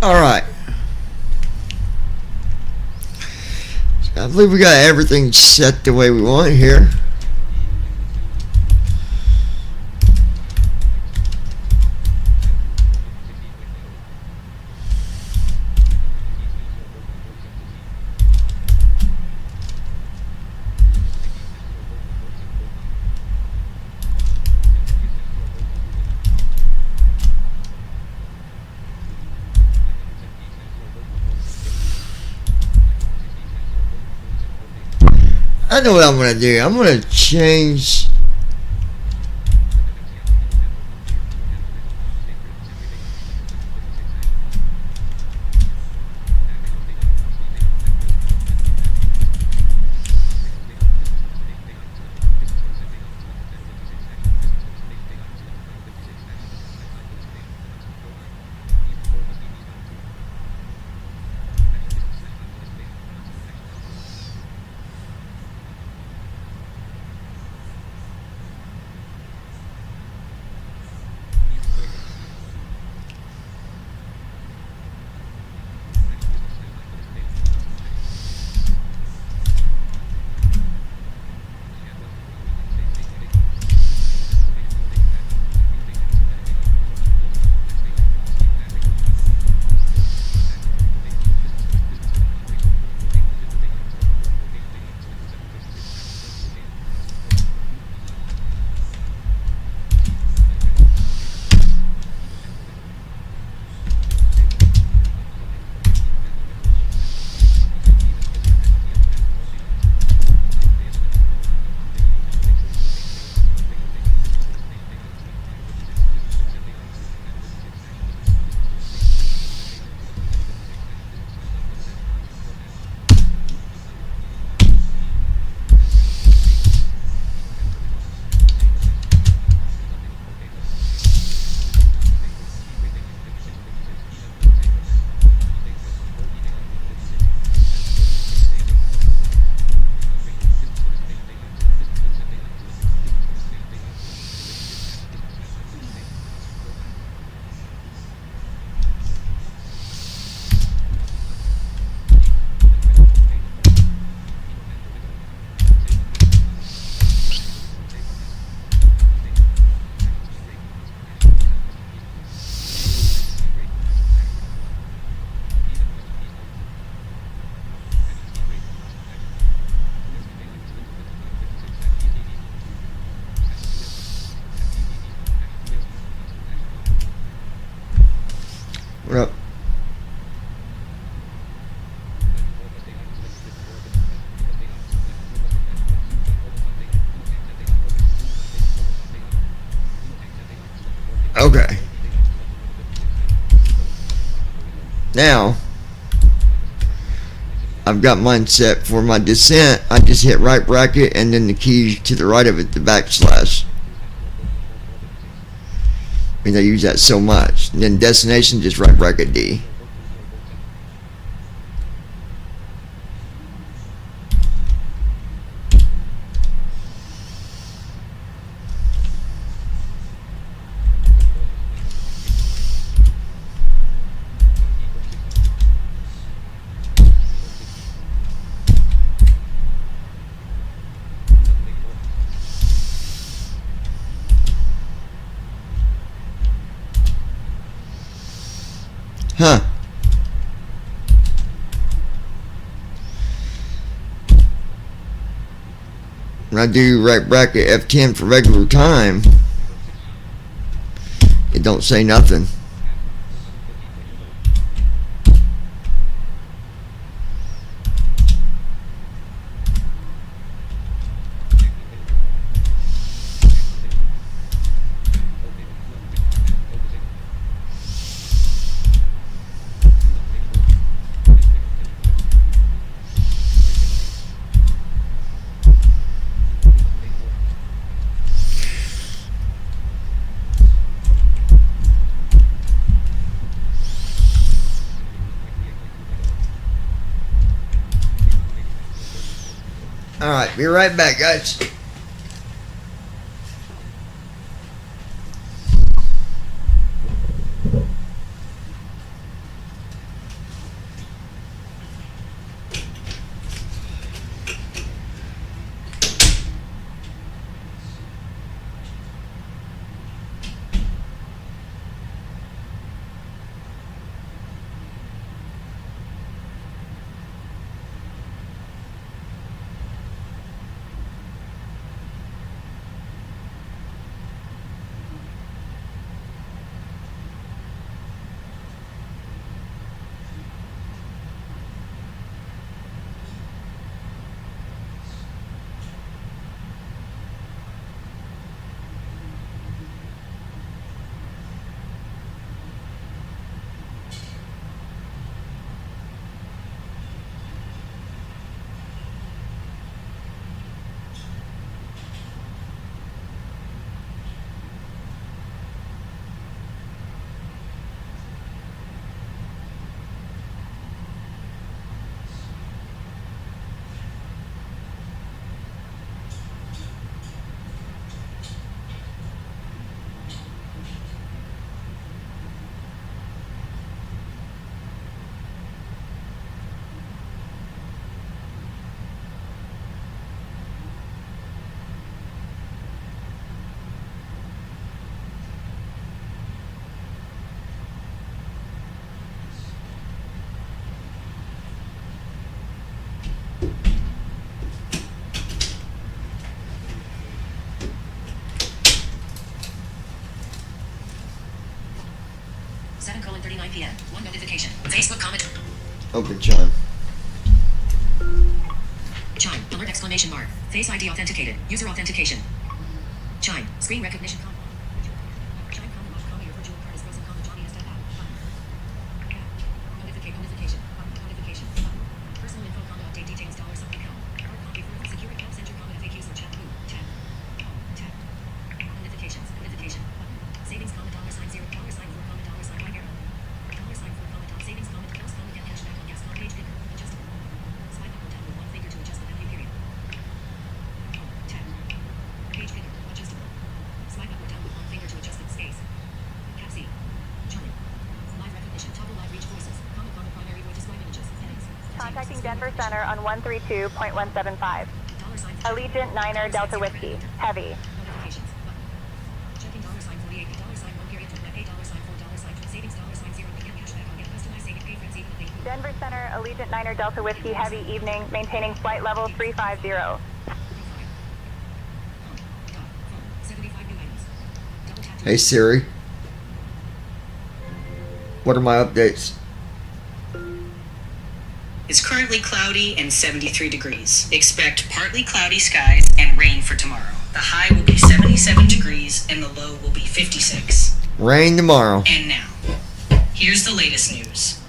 Alright. I believe we got everything set the way we want here. I know what I'm gonna do. I'm gonna change what up? Okay. Now, I've got mine set for my descent. I just hit right bracket and then the key to the right of it, the backslash. I mean, I use that so much. And then destination, just right bracket D. Huh. When I do right bracket F10 for regular time, it don't say nothing. Alright, be right back, guys. 7:39 p.m. One notification. Facebook comment. Open chime. Chime. Alert exclamation mark. Face ID authenticated. User authentication. Chime. Screen recognition. Chime. Your virtual card is frozen. Johnny has stepped out. Notification. Notification. Personal info. Update details. $. Account. Card copy for secure account. Center comment. FAQs or chat. Tab. Tab. Notifications. Notification. Savings comment. $0. $4 comment. $right arrow. $4 comment. Savings comment. Post comment. Get cash back on gas card. Page picker. Adjustable. Swipe up or down with one finger to adjust the value period. Tab. Page picker. Adjustable. Swipe up or down with one finger to adjust the space. Cap C. Charlie. Live recognition. Toggle live reach voices. Comment on the primary voice. Describe images. Settings. Contacting Denver Center on 132.175. Allegiant Niner Delta Whiskey. Heavy. Notifications. Button. Checking $48. $1 period to $8. $4. Savings $0. Get cash back on get customized saving pay friends even if they Denver Center, Allegiant Niner Delta Whiskey Heavy evening, maintaining flight level 350. 75 new items. Double tap to Hey Siri. What are my updates? It's currently cloudy and 73 degrees. Expect partly cloudy skies and rain for tomorrow. The high will be 77 degrees and the low will be 56. Rain tomorrow. And now, here's the latest news.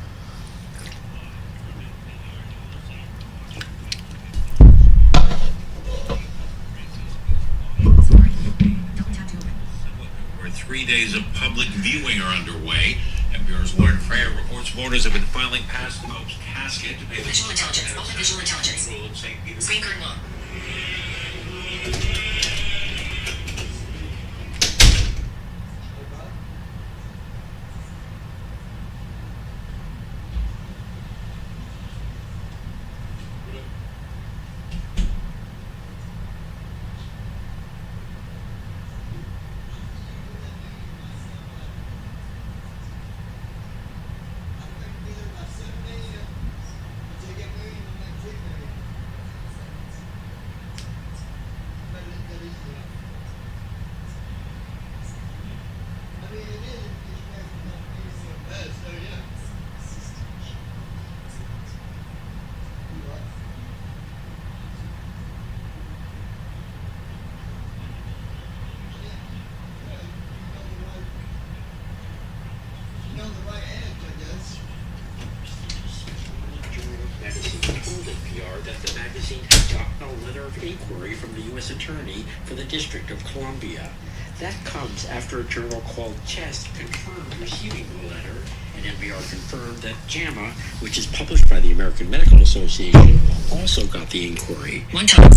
Where 3 days of public viewing are underway. NPR's Lauren Freya reports voters have been filing past the Pope's casket to pay the Visual intelligence. Open visual intelligence. rule of St. Peter's. Screen curtain on. Magazine told NPR that the magazine had gotten a letter of inquiry from the U.S. Attorney for the District of Columbia. That comes after a journal called Chest confirmed receiving the letter, and NPR confirmed that JAMA, which is published by the American Medical Association, also got the inquiry. One time.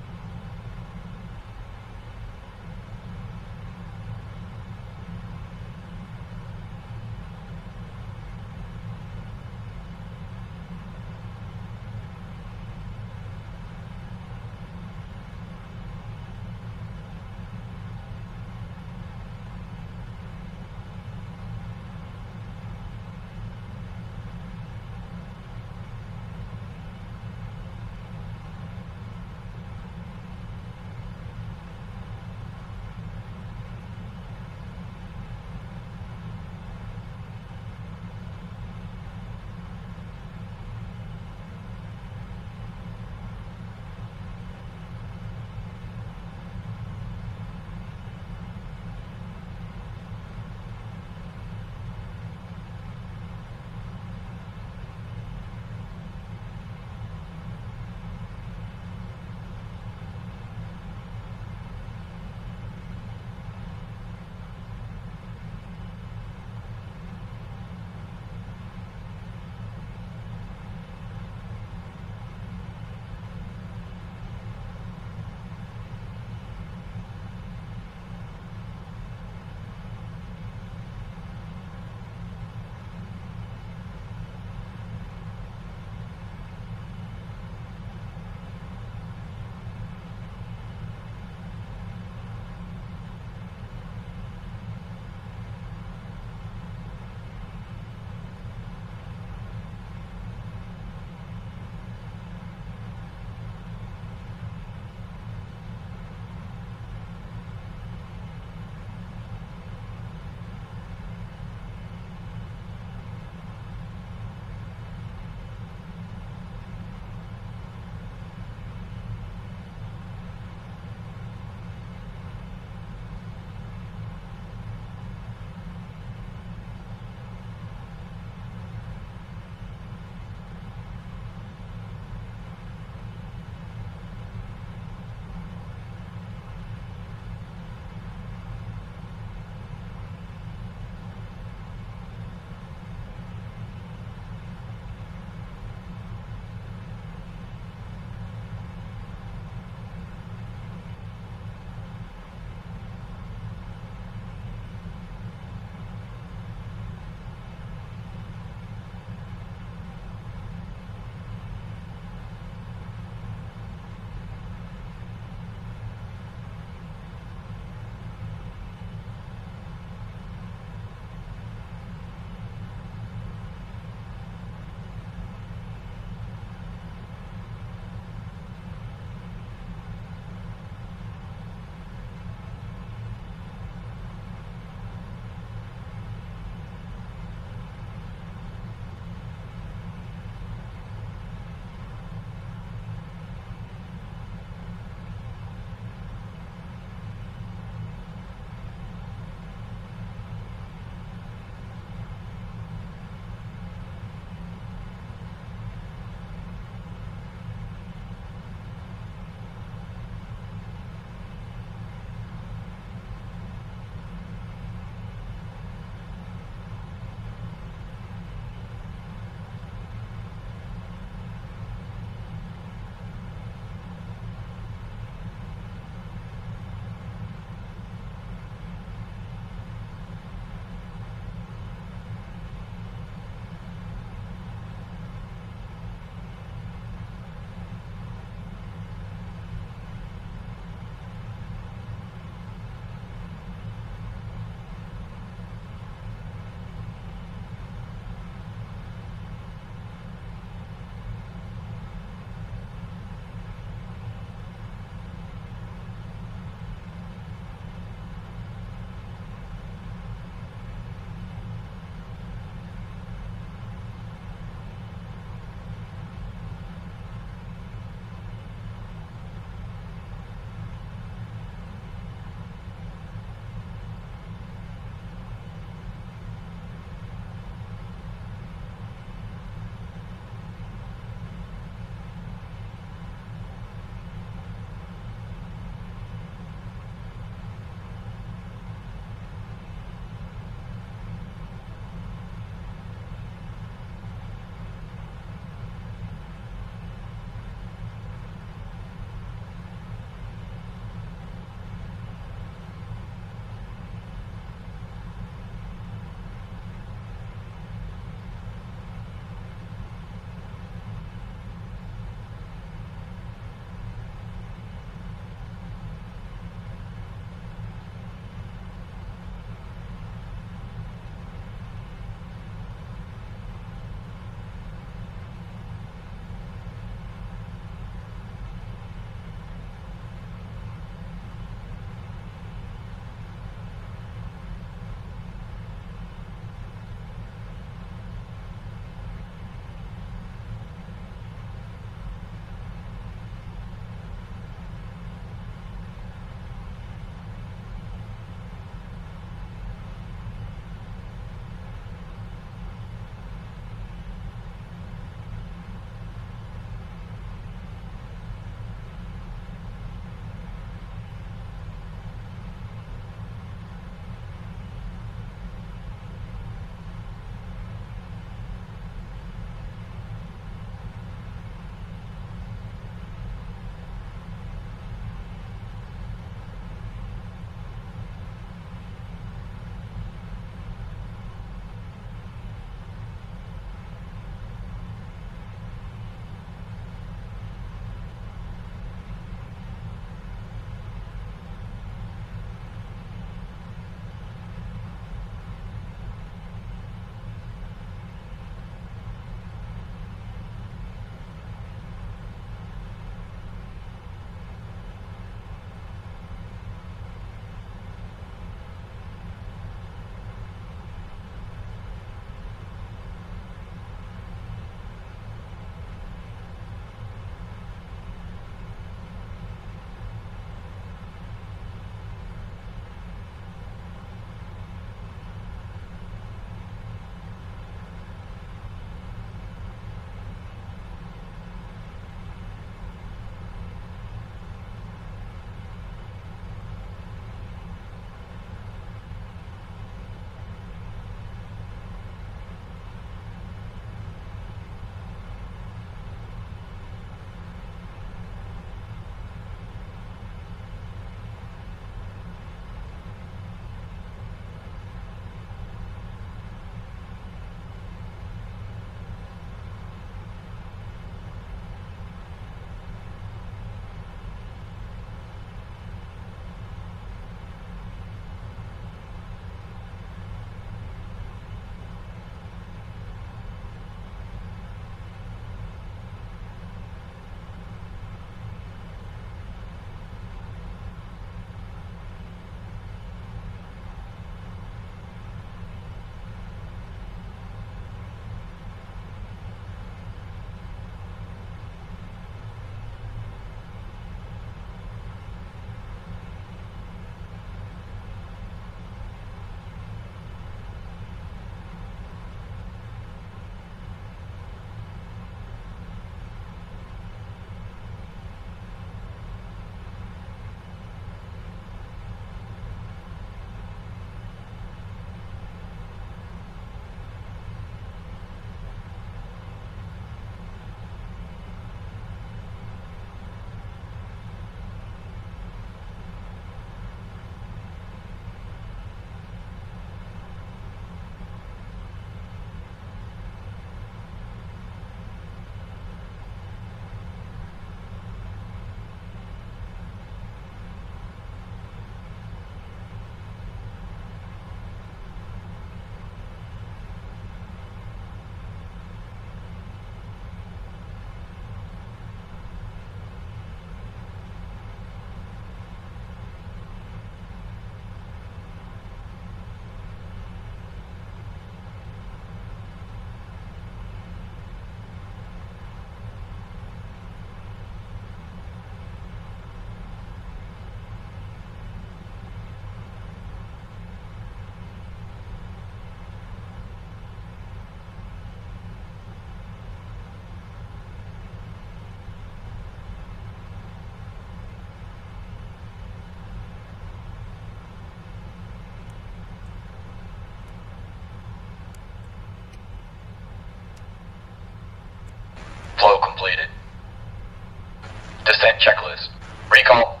checklist. Recall.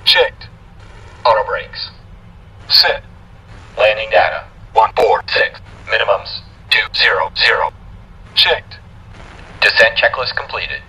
Checked. Auto brakes. Set. Landing data. 146. Minimums. 200. Checked. Descent checklist completed.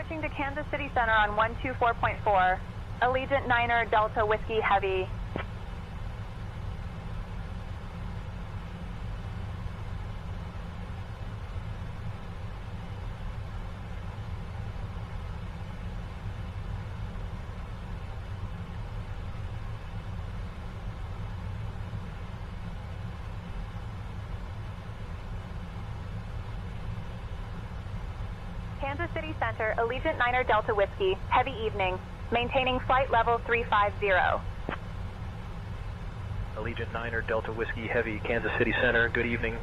Switching to Kansas City Center on 124.4. Allegiant Niner Delta Whiskey Heavy. Kansas City Center, Allegiant Niner Delta Whiskey, heavy evening, maintaining flight level 350. Allegiant Niner Delta Whiskey Heavy, Kansas City Center, good evening.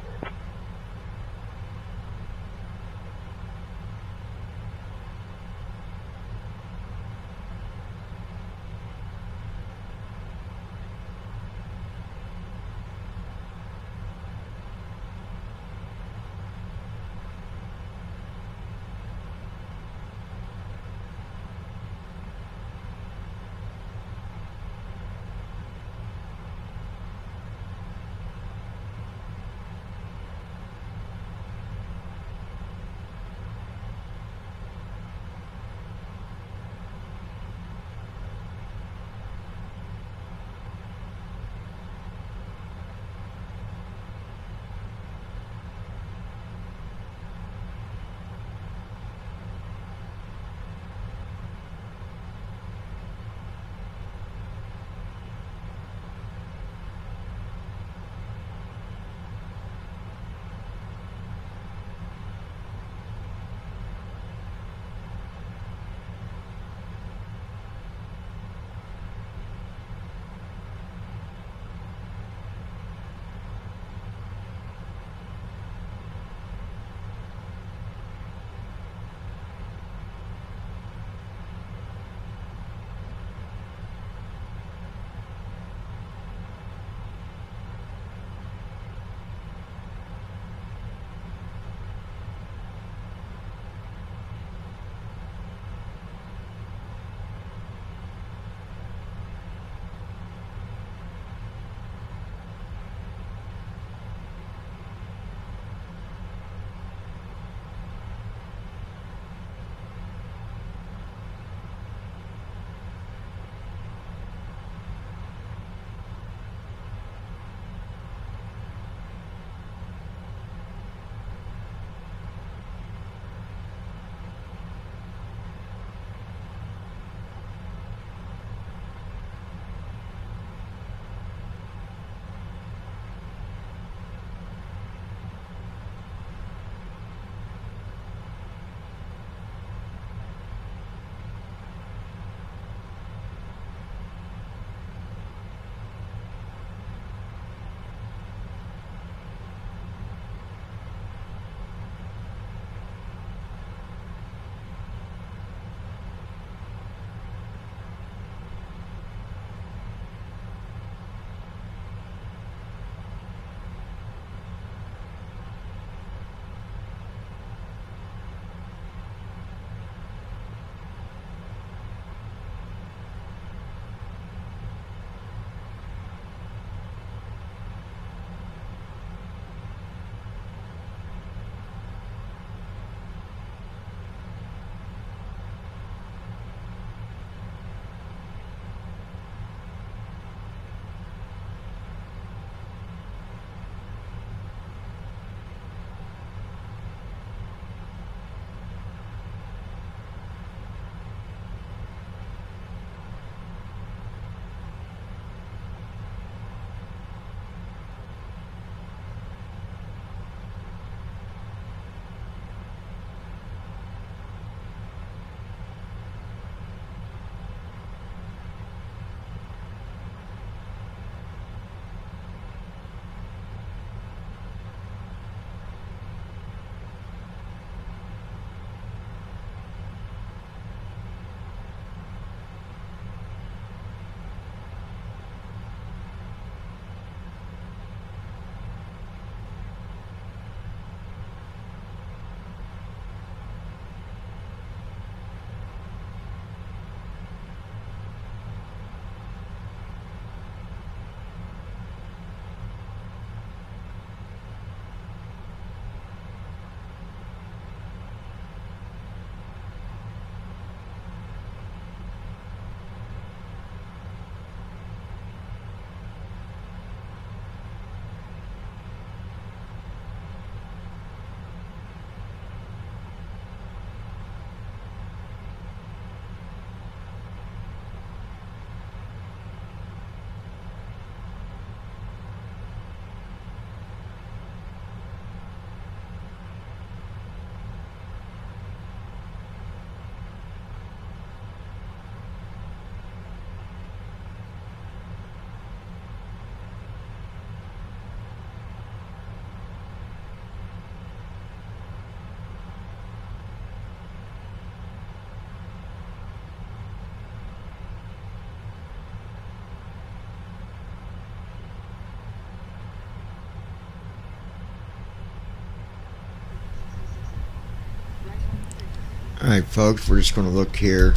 Alright folks, we're just going to look here.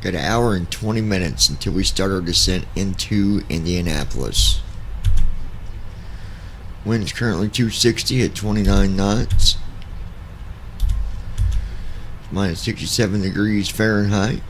Got an hour and 20 minutes until we start our descent into Indianapolis. Wind's currently 260 at 29 knots. Minus 67 degrees Fahrenheit.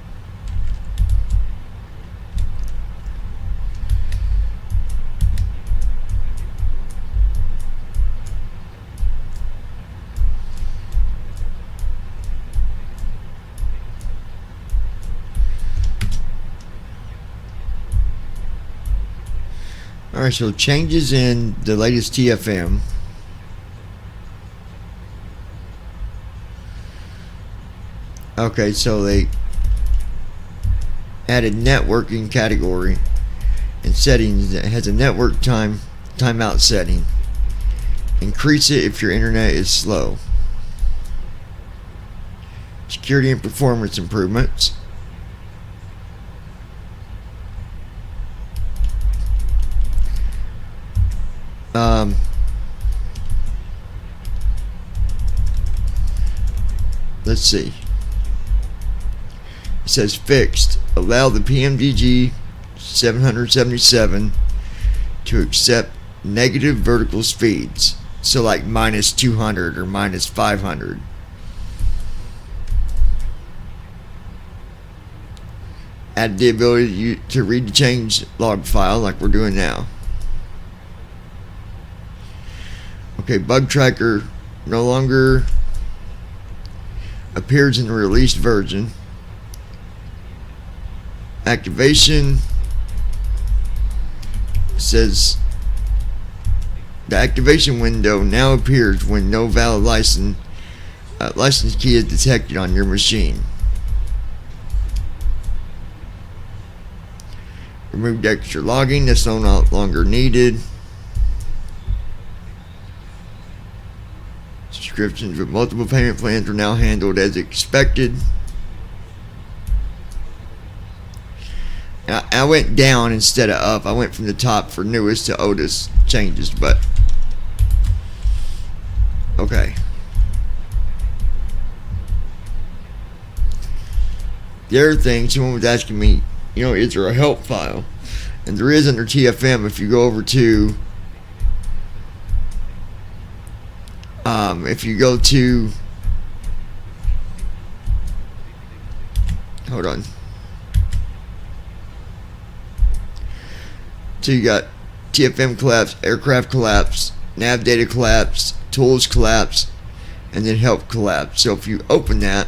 Alright, so changes in the latest TFM. Okay, so they added networking category and settings that has a network timeout setting. Increase it if your internet is slow. Security and performance improvements. Let's see. It says fixed. Allow the PMDG 777 to accept negative vertical speeds. So like minus 200 or minus 500. Add the ability to read the change log file like we're doing now. Okay, bug tracker no longer appears in the released version. Activation says the activation window now appears when no valid license key is detected on your machine. Removed extra logging, that's no longer needed. Subscriptions with multiple payment plans are now handled as expected. I went down instead of up. I went from the top for newest to oldest changes, but okay. The other thing, someone was asking me, you know, is there a help file? And there is under TFM. If you go over to if you go to, hold on. So you got TFM collapse, aircraft collapse, nav data collapse, tools collapse, and then help collapse. So if you open that,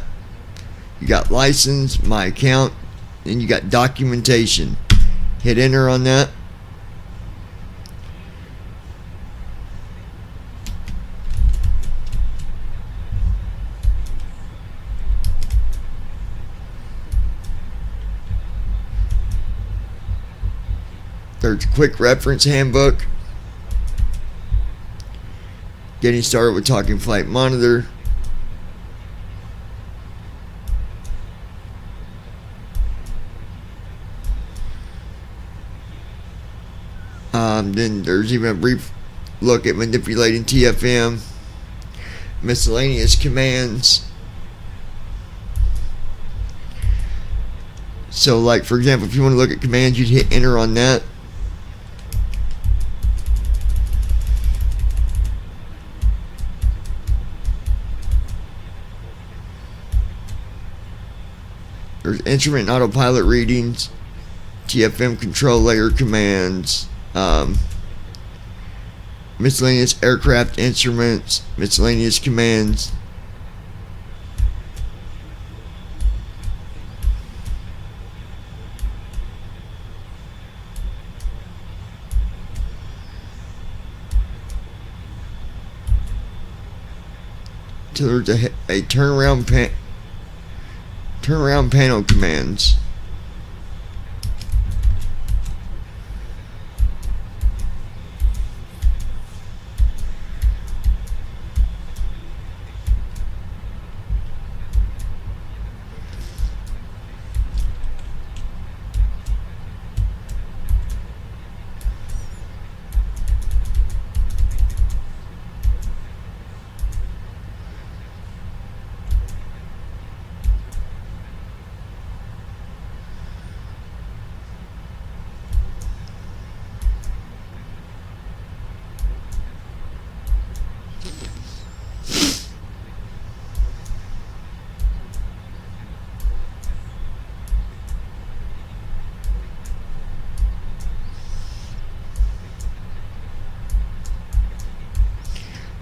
you got license, my account, then you got documentation. Hit enter on that. There's a quick reference handbook. Getting started with Talking Flight Monitor. Then there's even a brief look at manipulating TFM. Miscellaneous commands. So like for example, if you want to look at commands, you'd hit enter on that. There's instrument and autopilot readings, TFM control layer commands, miscellaneous aircraft instruments, miscellaneous commands. So there's a turnaround panel commands.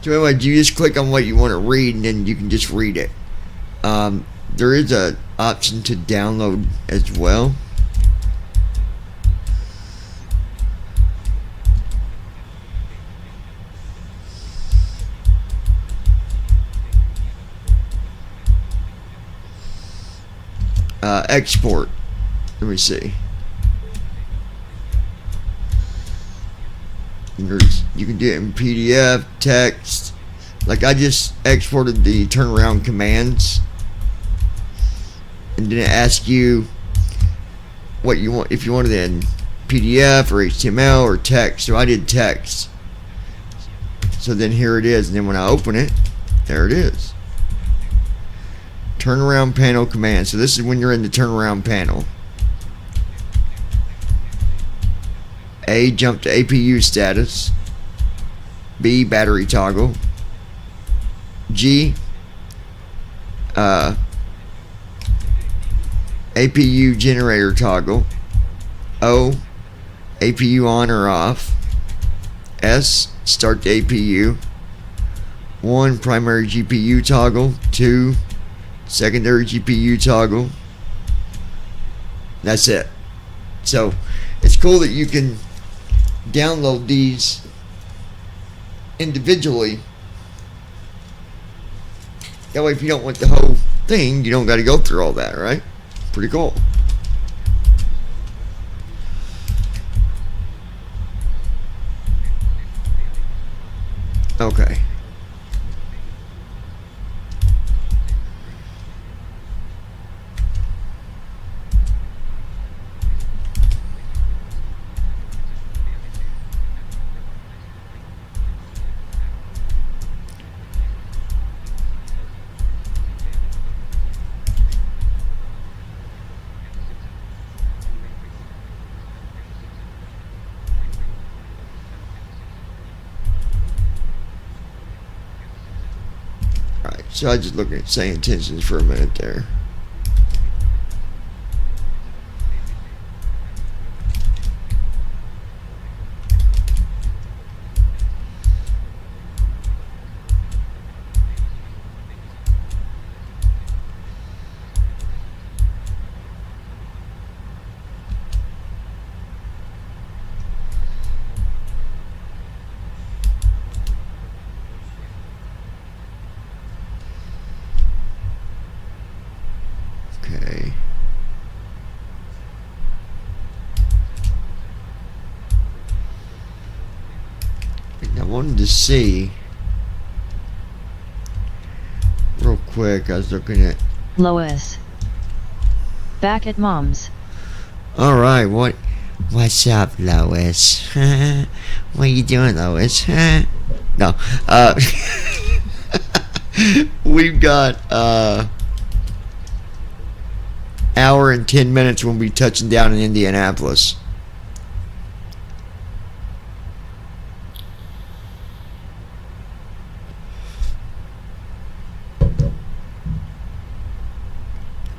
So anyway, you just click on what you want to read, and then you can just read it. There is an option to download as well. Export. Let me see. You can do it in PDF, text. Like I just exported the turnaround commands, and then it asks you what you want, if you wanted it in PDF or HTML or text. So I did text. So then here it is, and then when I open it, there it is. Turnaround panel command. So this is when you're in the turnaround panel. A, jump to APU status. B, battery toggle. G, APU generator toggle. O, APU on or off. S, start the APU. 1, primary GPU toggle. 2, secondary GPU toggle. That's it. So it's cool that you can download these individually. That way if you don't want the whole thing, you don't got to go through all that, right? Pretty cool. Okay. So I just looking at saying intentions for a minute there. Okay. I wanted to see real quick. I was looking at Lois. Back at mom's. All right, what's up, Lois? What are you doing, Lois? No. We've got hour and 10 minutes when we be touching down in Indianapolis.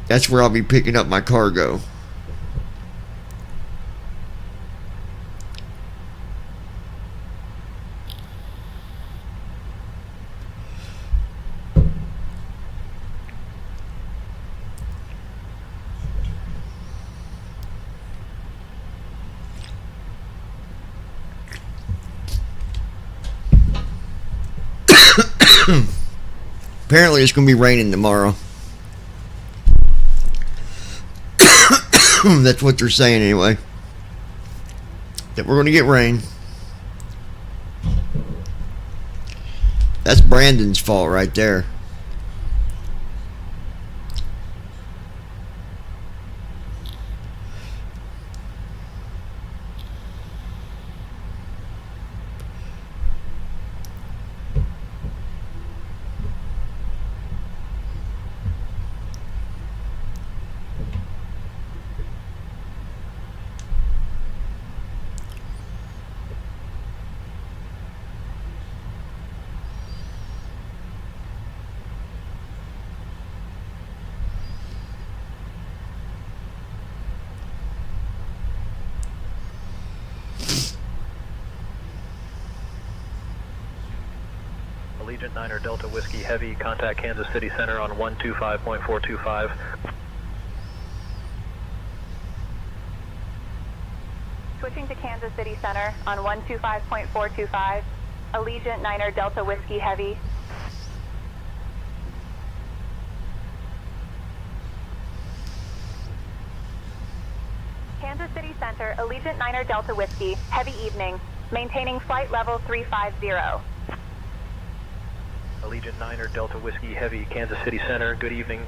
That's where I'll be picking up my cargo. Apparently it's going to be raining tomorrow. That's what they're saying anyway. That we're going to get rain. That's Brandon's fault right there. Allegiant 9 Delta Whiskey Heavy, contact Kansas City Center on 125.425. Switching to Kansas City Center on 125.425. Allegiant 9 Delta Whiskey Heavy. Kansas City Center, Allegiant 9 Delta Whiskey, heavy evening, maintaining flight level 350. Allegiant 9 Delta Whiskey Heavy, Kansas City Center, good evening.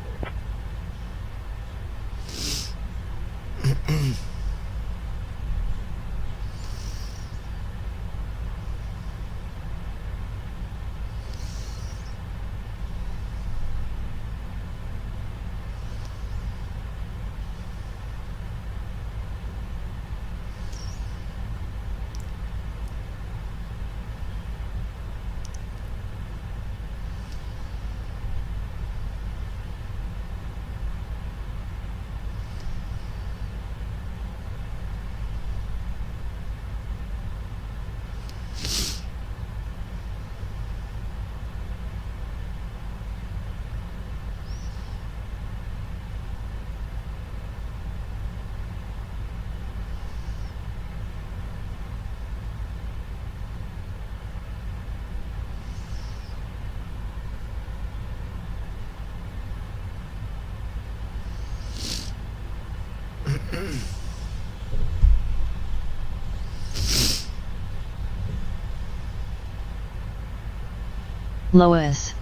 Lois.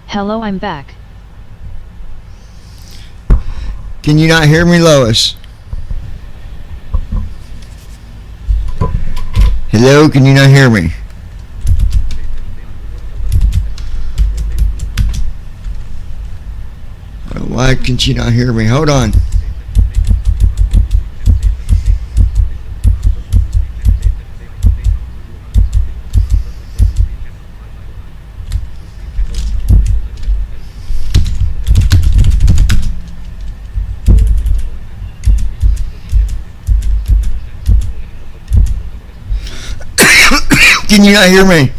Hello, I'm back. Can you not hear me, Lois? Hello, can you not hear me? Why can she not hear me? Hold on. Can you not hear me?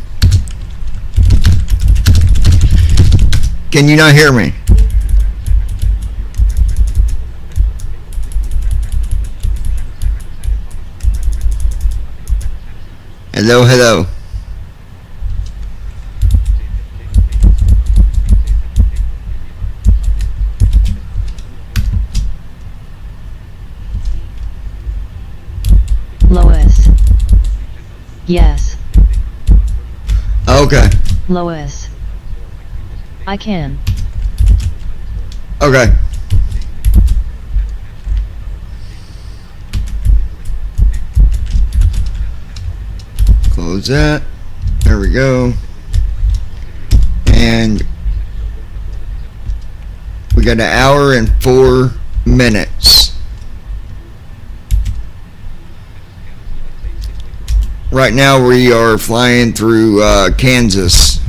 Can you not hear me? Hello, hello. Lois. Yes. Okay. Lois. I can. Okay. Close that. There we go. And we got an hour and 4 minutes. Right now we are flying through Kansas.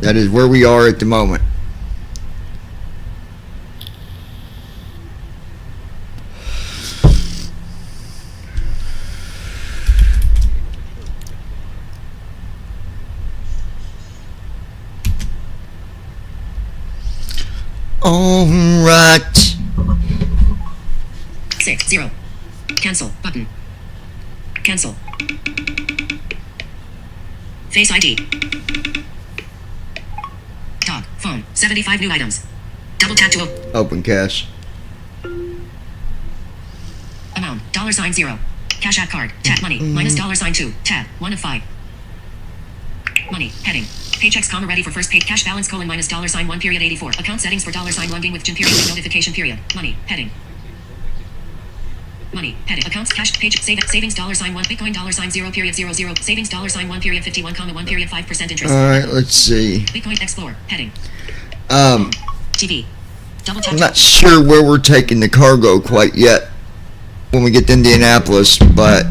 That is where we are at the moment. All right. 60. Cancel button. Cancel. Face ID. Dog. Phone. 75 new items. Double tap to Open cash. amount. $0. Cash app card. Tap money. Minus $2. Tab. 1 of 5. Money. Heading. Paychecks, comma, ready for first paid cash balance, colon, minus $1 period 84. Account settings for $1 being with Jim period notification period. Money. Heading. Money. Heading. Accounts. Cash. Page. Savings $1. Bitcoin $0 period 00. Savings $1 period 51, comma, 1 period 5% interest. Alright, let's see. Bitcoin Explore. Heading. TV. Double tap. I'm not sure where we're taking the cargo quite yet when we get to Indianapolis, but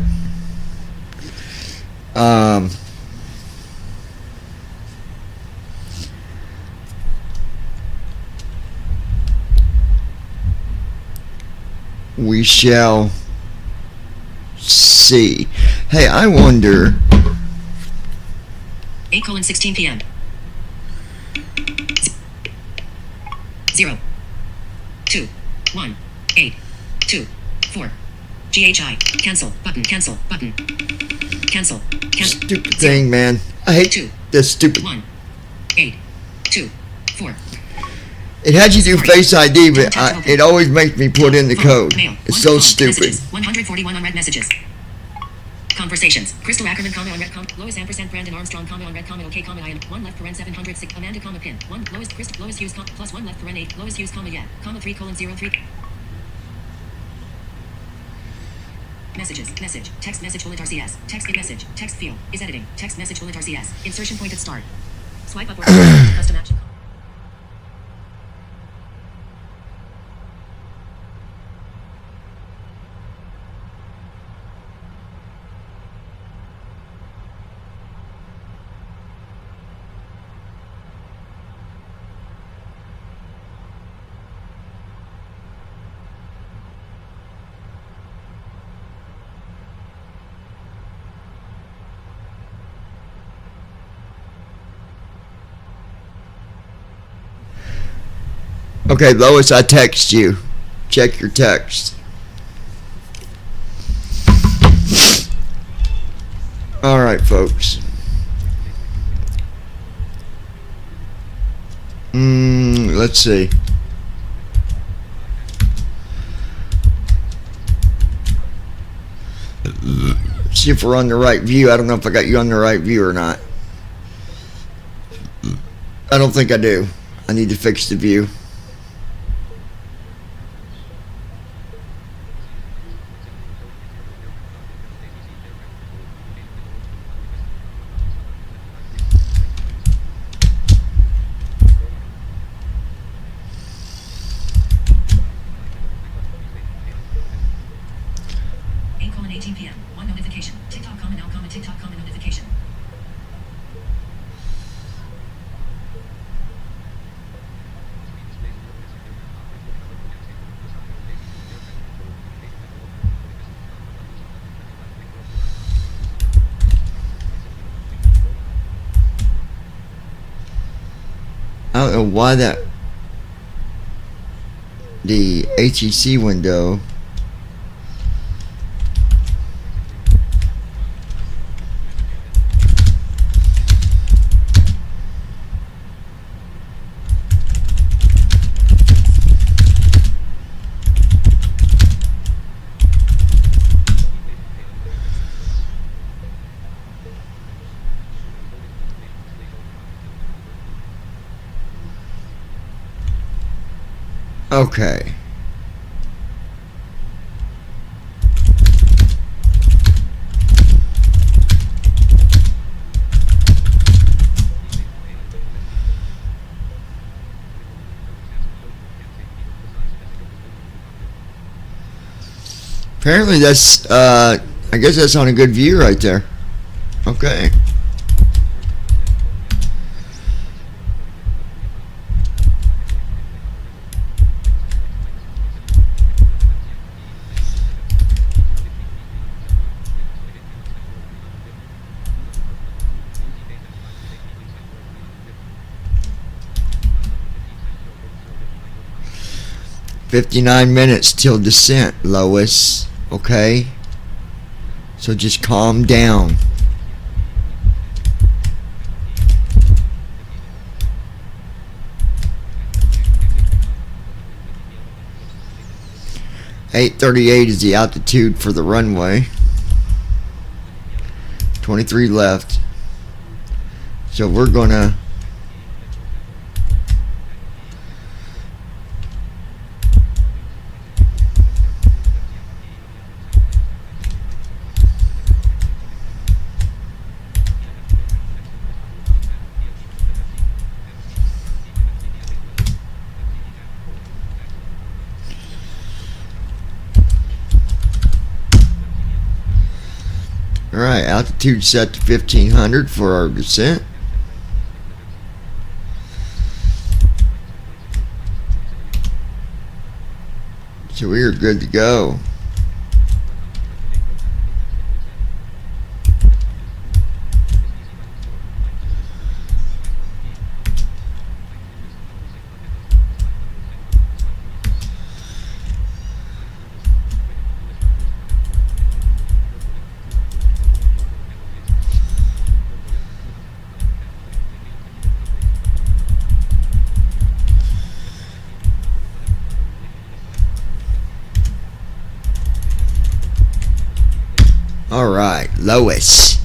we shall see. Hey, I wonder 8:16 p.m. 0, 2, 1, 8, 2, 4. GHI. Cancel. Button. Cancel. Button. Cancel. Stupid thing, man. I hate this stupid. 1, 8, 2, 4. It had you do Face ID, but it always makes me put in the code. It's so stupid. 141 unread messages. Conversations. Crystal Ackerman, comma, unread, comma, Lois ampersand, Brandon Armstrong, comma, unread, comma, okay, comma, I am, 1 left, paren, 706, Amanda, comma, pin, 1, Lois, Crystal, Lois Hughes, comma, plus 1 left, paren, 8, Lois Hughes, comma, yeah, comma, 3:03. Messages, message, text message, bullet RCS, text message, text field, is editing, text message, bullet RCS, insertion point at start. Swipe up or custom action. Okay, Lois, I text you. Check your text. Alright, folks. Let's see. See if we're on the right view. I don't know if I got you on the right view or not. I don't think I do. I need to fix the view. I don't know why the HEC window okay. Apparently that's I guess that's on a good view right there. Okay. "59 minutes till descent, Lois. Okay? So just calm down." "838 is the altitude for the runway. 23 left. So we're gonna Alright, altitude set to 1500 for our descent. So we are good to go. Lois.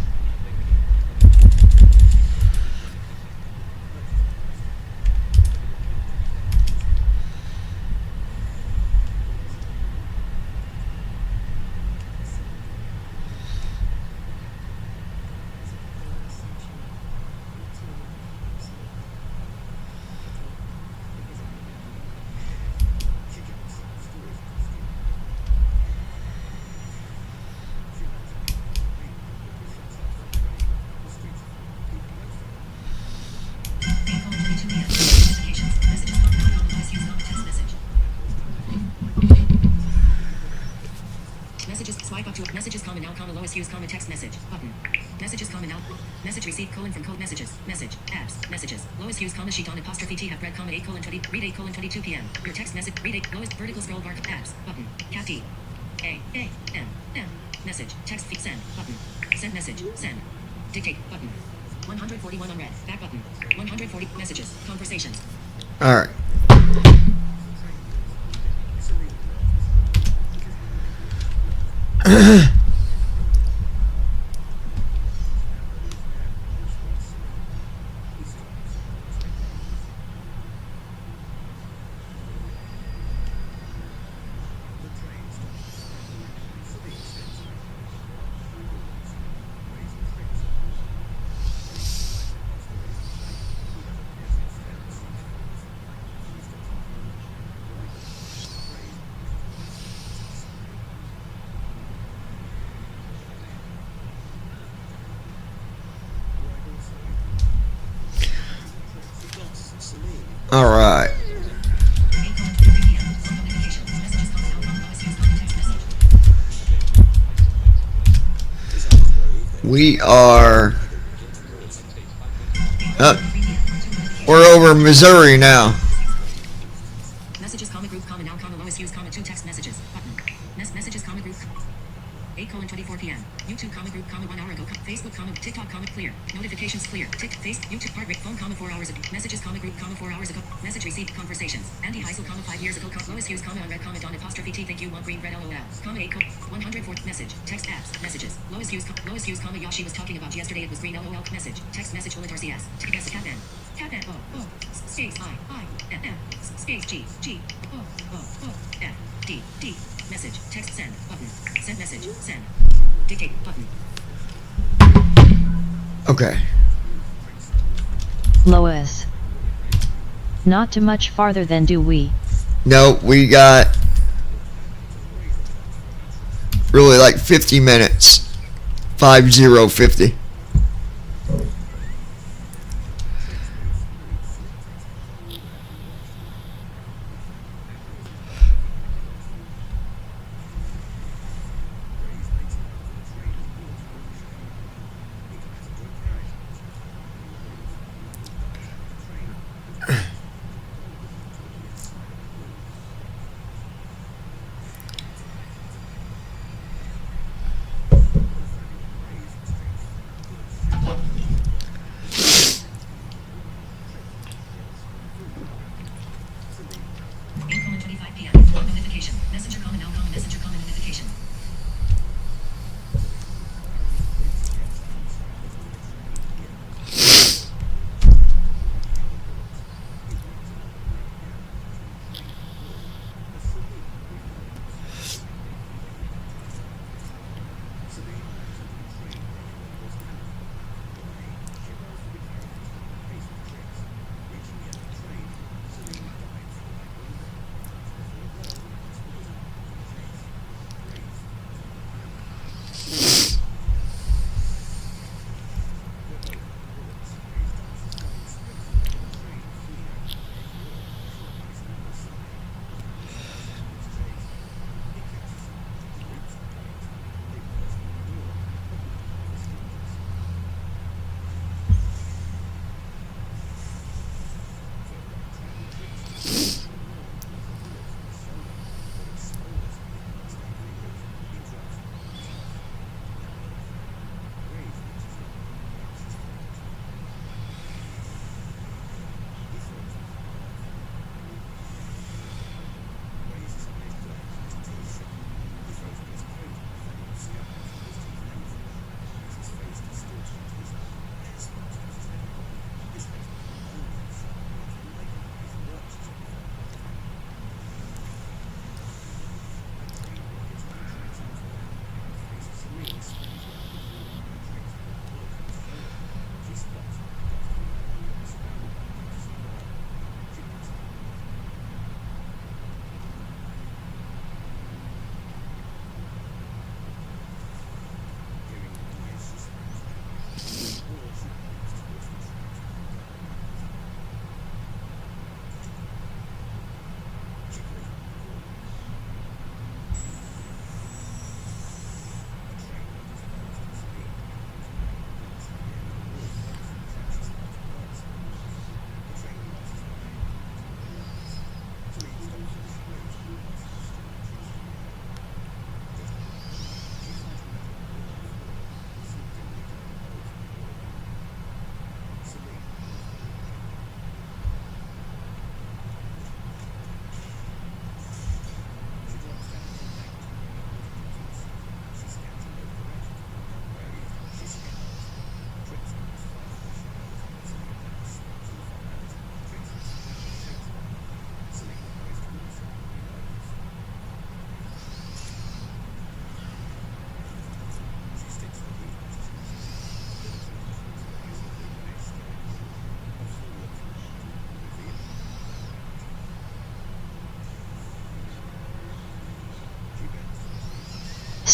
Messages, swipe up to messages, comma now, comma Lois Hughes, comma text message, button. Messages, comma now, message received, colon from code messages, message, apps, messages, Lois Hughes, comma sheet on apostrophe T have read, comma 8 colon 20, read 8 colon 22 p.m. Your text message, read 8, Lois, vertical scroll bar, apps, button, cat D, A, M, message, text feed, send, button, send message, send, dictate, button, 141 unread, back button, 140 messages, conversations. Alright. Alright. We are we're over Missouri now. Messages, comma group, comma now, comma Lois Hughes, comma 2 text messages, button. Messages, comma group, 8 colon 24 p.m. YouTube, comma group, comma 1 hour ago. Facebook, comma TikTok, comma clear. Notifications clear. Face, YouTube, heart rate, phone, comma 4 hours ago. Messages, comma group, comma 4 hours ago. Message received, conversations. Andy Heisel, comma 5 years ago. Lois Hughes, comma unread, comma Don apostrophe T. Think you want green red LOL. Comma 8 104 message. Text apps. Messages. Lois Hughes, comma Yashi was talking about yesterday. It was green LOL. Message. Text message. Olet RCS. Text Catman. Catman. O. Space I. M. Space G. O. F. D. Message. Text send. Button. Send message. Send. Dictate. Button. Okay. Lois. Not too much farther than do we. No, we got really like 50 minutes. 50.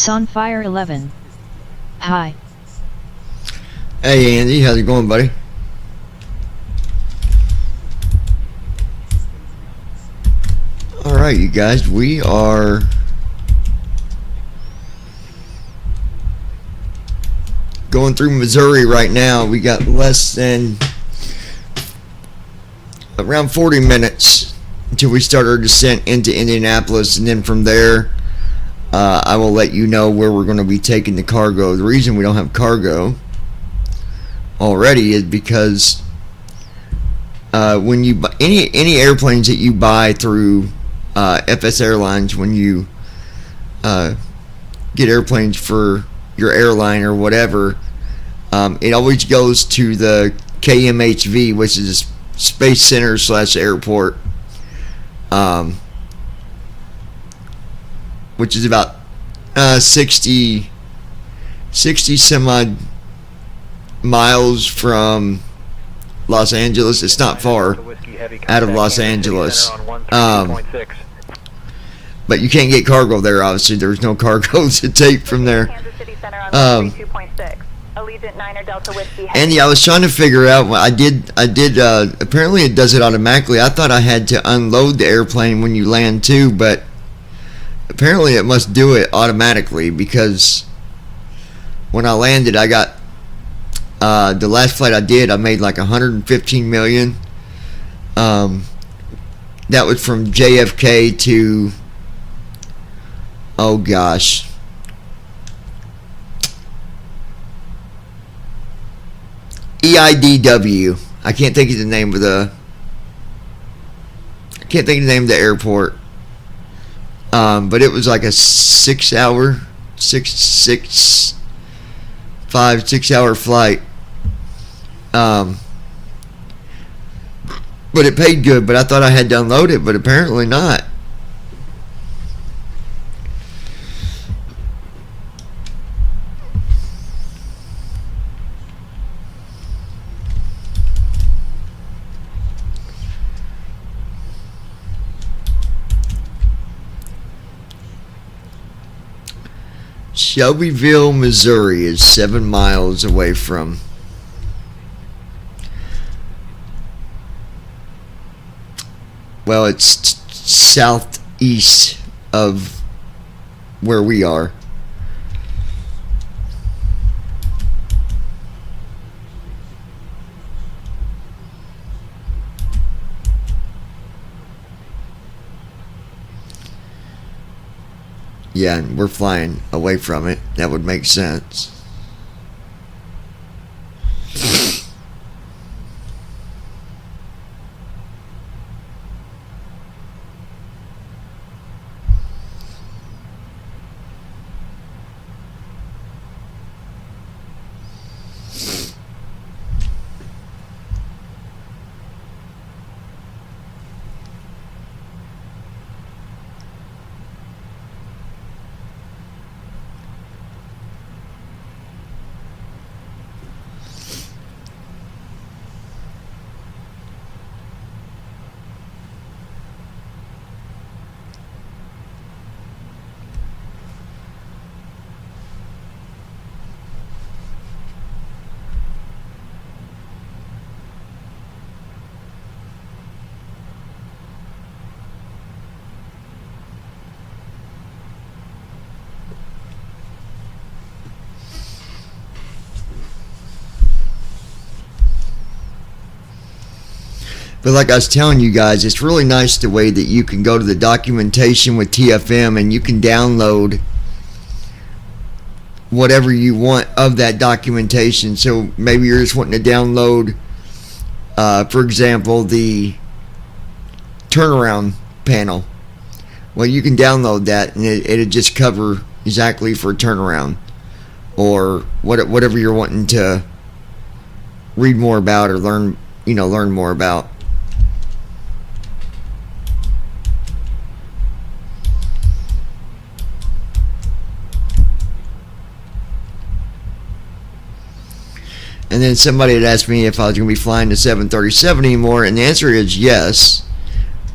Sunfire 11. Hi. Hey Andy, how's it going, buddy? Alright, you guys, we are going through Missouri right now. We got less than around 40 minutes until we start our descent into Indianapolis, and then from there I will let you know where we're going to be taking the cargo. The reason we don't have cargo already is because when you buy any airplanes that you buy through FS Airlines, when you get airplanes for your airline or whatever, it always goes to the KMHV, which is Space Center / airport, which is about 60 some odd miles from Los Angeles. It's not far out of Los Angeles, but you can't get cargo there. Obviously, there's no cargo to take from there. Allegiant 9 Delta Whiskey. Andy, I was trying to figure out. I did. Apparently, it does it automatically. I thought I had to unload the airplane when you land too, but apparently, it must do it automatically, because when I landed, I got the last flight I did, I made like 115 million. That was from JFK to, oh gosh, EIDW. I can't think of the name of the airport. But it was like a 6 hour flight. But it paid good, but I thought I had to unload it, but apparently not. Shelbyville, Missouri is 7 miles away from it's southeast of where we are. Yeah, and we're flying away from it. That would make sense. But like I was telling you guys, it's really nice the way that you can go to the documentation with TFM and you can download whatever you want of that documentation. So maybe you're just wanting to download, for example, the turnaround panel. Well, you can download that and it'll just cover exactly for turnaround or whatever you're wanting to read more about or learn more about. And then somebody had asked me if I was going to be flying the 737 anymore, and the answer is yes.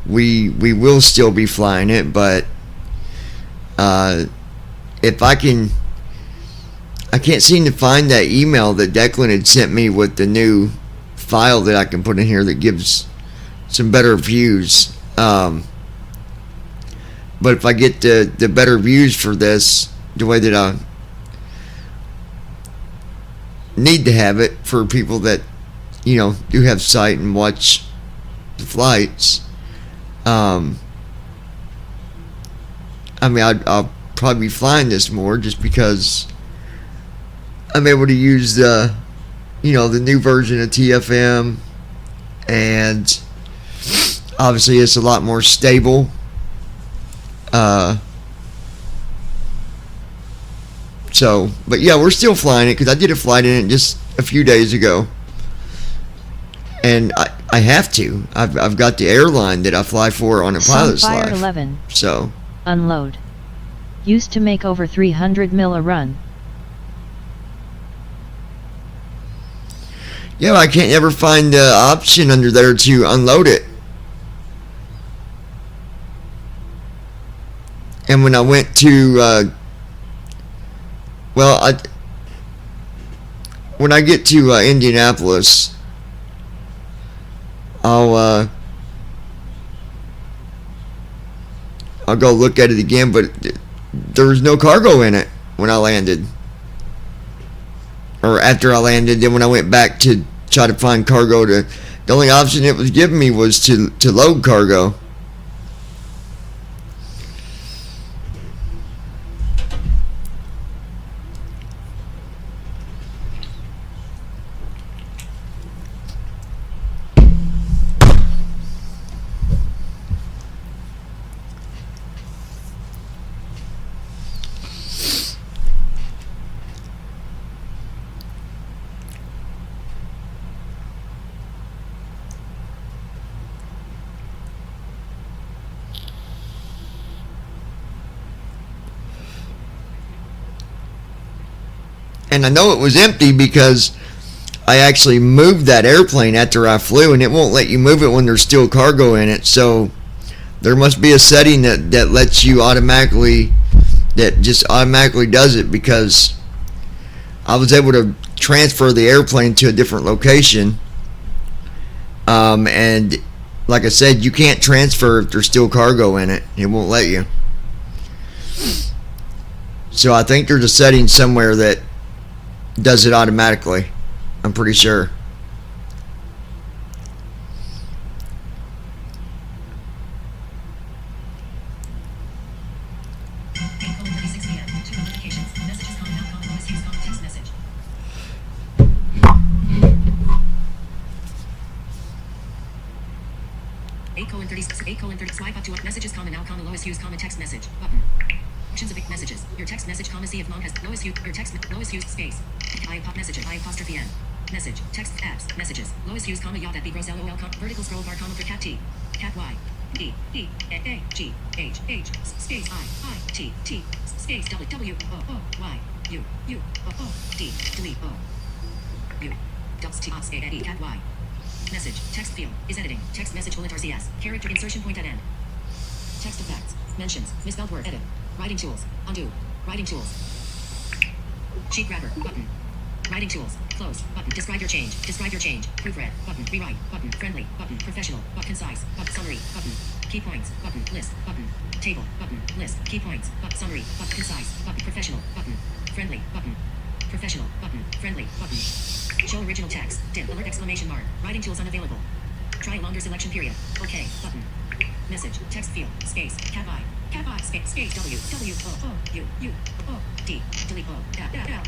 We will still be flying it, but if I can't seem to find that email that Declan had sent me with the new file that I can put in here that gives some better views. But if I get the better views for this, the way that I need to have it for people that, you know, do have sight and watch the flights, I mean, I'll probably be flying this more just because I'm able to use the, you know, the new version of TFM, and obviously it's a lot more stable. So, but yeah, we're still flying it because I did a flight in it just a few days ago, and I have to. I've got the airline that I fly for on a pilot's Sunfire life. 11. So Unload. Used to make over 300 mil a run. yeah, I can't ever find the option under there to unload it. And when I went to, when I get to Indianapolis, I'll go look at it again, but there was no cargo in it when I landed. Or after I landed, then when I went back to try to find cargo, the only option it was giving me was to load cargo. And I know it was empty because I actually moved that airplane after I flew, and it won't let you move it when there's still cargo in it. So there must be a setting that lets you automatically, that just automatically does it, because I was able to transfer the airplane to a different location. And like I said, you can't transfer if there's still cargo in it. It won't let you. So I think there's a setting somewhere that does it automatically. I'm pretty sure. Swipe up to messages, comma now, comma lowest use, comma text message button. Options of messages. Your text message, comma see if long has lowest use. Your text lowest use space. I pop messages. I apostrophe n. Message. Text apps. Messages. Lowest use, comma yacht at b gross lol vertical scroll bar, comma for cat t. Cat y. D e a g h h space I t t space w w o o y u u o o d delete o u doubles t ops a e cat y. Message. Text field is editing. Text message bullet RCS. Character insertion point at end. Text effects. Mentions. Misspelled word. Edit. Writing tools. Undo. Writing tools. Sheet grabber. Button. Writing tools. Close. Button. Describe your change. Describe your change. Proofread. Button. Rewrite. Button. Friendly. Button. Professional. But concise. Button. Summary. Button. Key points. Button. List. Button. Table. Button. List. Key points. Button. Summary. Button. Concise. Button. Professional. Button. Friendly. Button. Professional. Button. Friendly. Button. Show original text. Dim. Alert exclamation mark. Writing tools unavailable. Try longer selection period. OK. Button. Message. Text field. Space. Cat I. Cat I. Space. W. W. O. O. U. U. O. D. Delete O.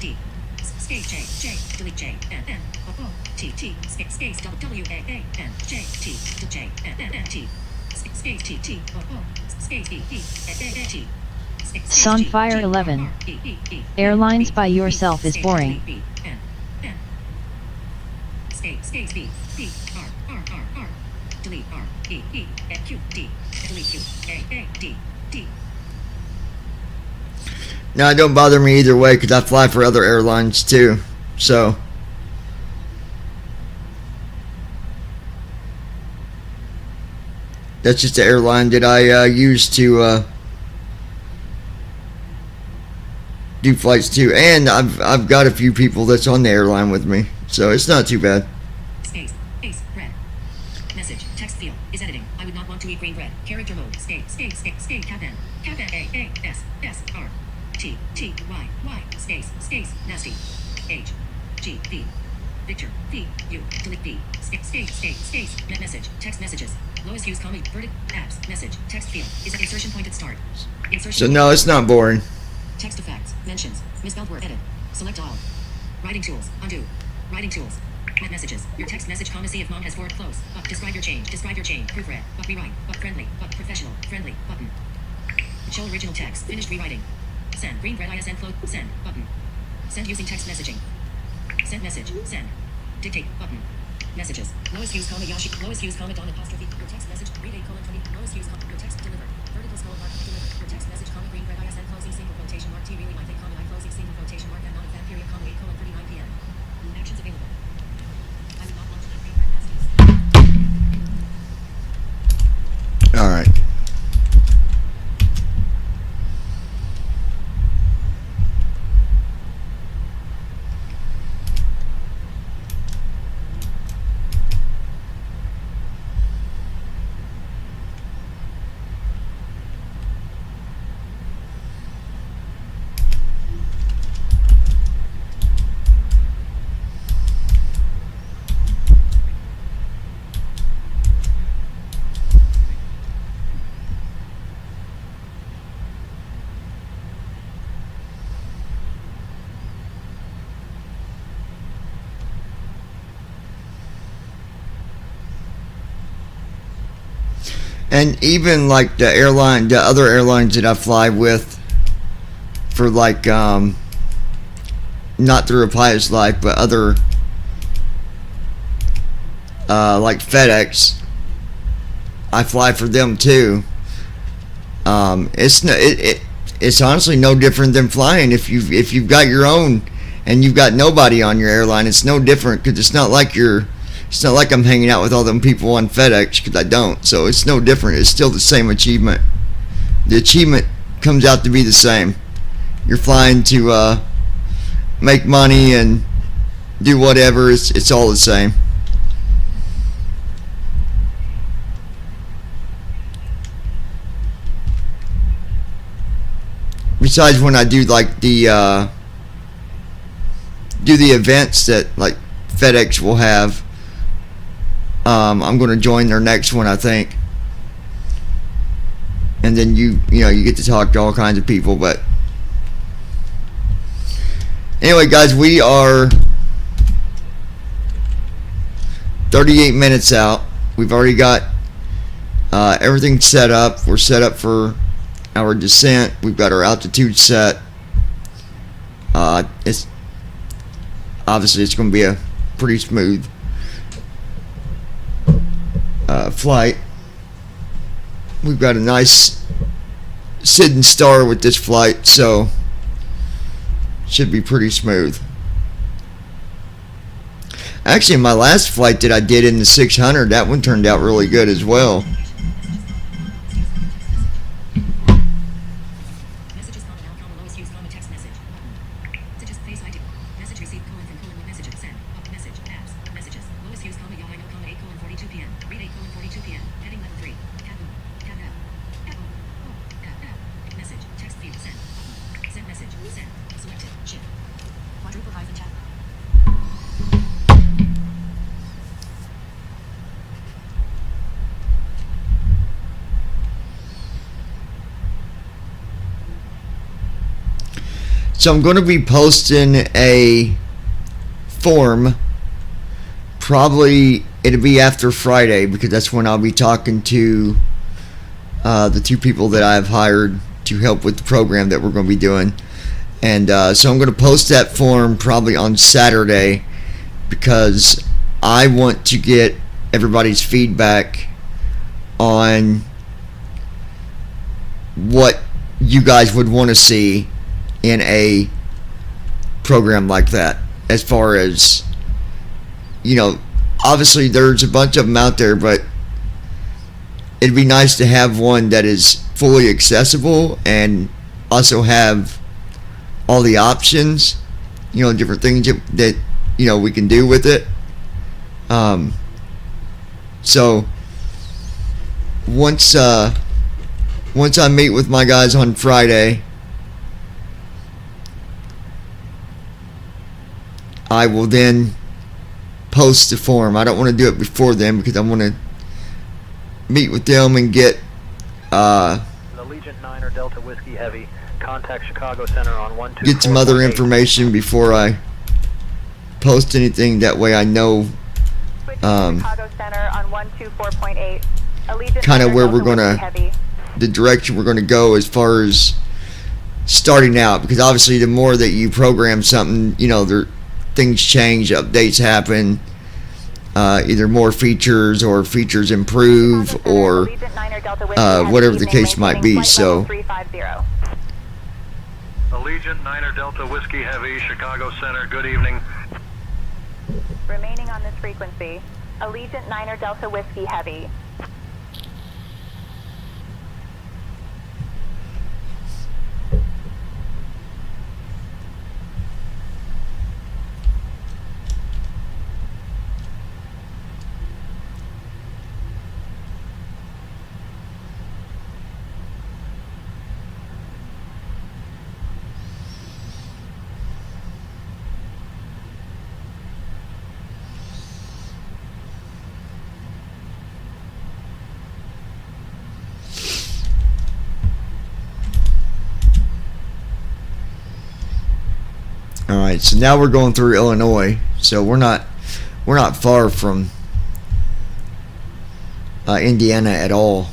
D. Space J. Delete J. N. N. O. O. T. T. Space. W. A. A. N. J. T. J. N. N. T. Space T. T. O. O. Space E. E. A. T. Sunfire 11. Airlines by yourself is boring. Space B. B. R. Delete R. E. E. Q. D. Delete Q. A. D. D. Now, it don't bother me either way because I fly for other airlines too. So that's just the airline that I use to do flights too, and I've got a few people that's on the airline with me, so it's not too bad. Space. Red. Message. Text field. Is editing. I would not want to eat green bread. Character mode. Space. Cap N. A. S. R. T. Y. Space. Nasty. H. G. V. Victor. V. U. Delete V. Space. Net message. Text messages. Lowest use comment. Verdict. Apps. Message. Text field. Is insertion point at start. So no, it's not boring. Text effects. Mentions. Misspelled word. Edit. Select all. Writing tools. Undo. Writing tools. Net messages. Your text message, see if mom has forward close. Describe your change. Proofread. Rewrite. Friendly. Professional. Friendly. Button. Show original text. Finished rewriting. Send. Green red ISN float. Send. Button. Send using text messaging. Send message. Send. Dictate. Button. Messages. Lowest use comma Yashi. Lowest use comma Don apostrophe. Your text message. Read 8:20. Lowest use comma. Your text delivered. Vertical scroll mark. Delivered. Your text message comma green red ISN closing single quotation mark T really might think comma I closing single quotation mark and not fan period comma 8:39 p.m. Actions available. I would not want to eat green red nasties. All right. And even like the other airlines that I fly with for like, not through a Pious Life, but other, like FedEx, I fly for them too. It's honestly no different than flying. If you've got your own and you've got nobody on your airline, it's no different, because it's not like I'm hanging out with all them people on FedEx, because I don't. So it's no different. It's still the same achievement. The achievement comes out to be the same. You're flying to make money and do whatever. It's all the same. Besides, when I do like the events that like FedEx will have, I'm going to join their next one, I think. And then you get to talk to all kinds of people. But anyway, guys, we are 38 minutes out. We've already got everything set up. We're set up for our descent. We've got our altitude set. It's obviously going to be a pretty smooth flight. We've got a nice sitting star with this flight, so should be pretty smooth. Actually, my last flight that I did in the 600, that one turned out really good as well. So I'm going to be posting a form. Probably it'll be after Friday, because that's when I'll be talking to the two people that I've hired to help with the program that we're going to be doing. And so I'm going to post that form probably on Saturday, because I want to get everybody's feedback on what you guys would want to see in a program like that. As far as, obviously there's a bunch of them out there, but it'd be nice to have one that is fully accessible and also have all the options, you know, different things that you know we can do with it. So once I meet with my guys on Friday, I will then post the form. I don't want to do it before then because I want to meet with them and get Allegiant 9 or Delta Whiskey Heavy, contact Chicago Center on 124.8. Get some other information before I post anything. That way I know Chicago Center on 124.8. Allegiant kind of 9 where Delta we're gonna, Whiskey Heavy. the direction we're gonna go as far as starting out, because obviously the more that you program something, you know, things change, updates happen, either more features or features improve, or whatever the case might be. So Allegiant 9 Delta Whiskey Heavy, Chicago Center, good evening. Remaining on this frequency, Allegiant 9 Delta Whiskey Heavy. Alright, so now we're going through Illinois, so we're not far from Indiana at all.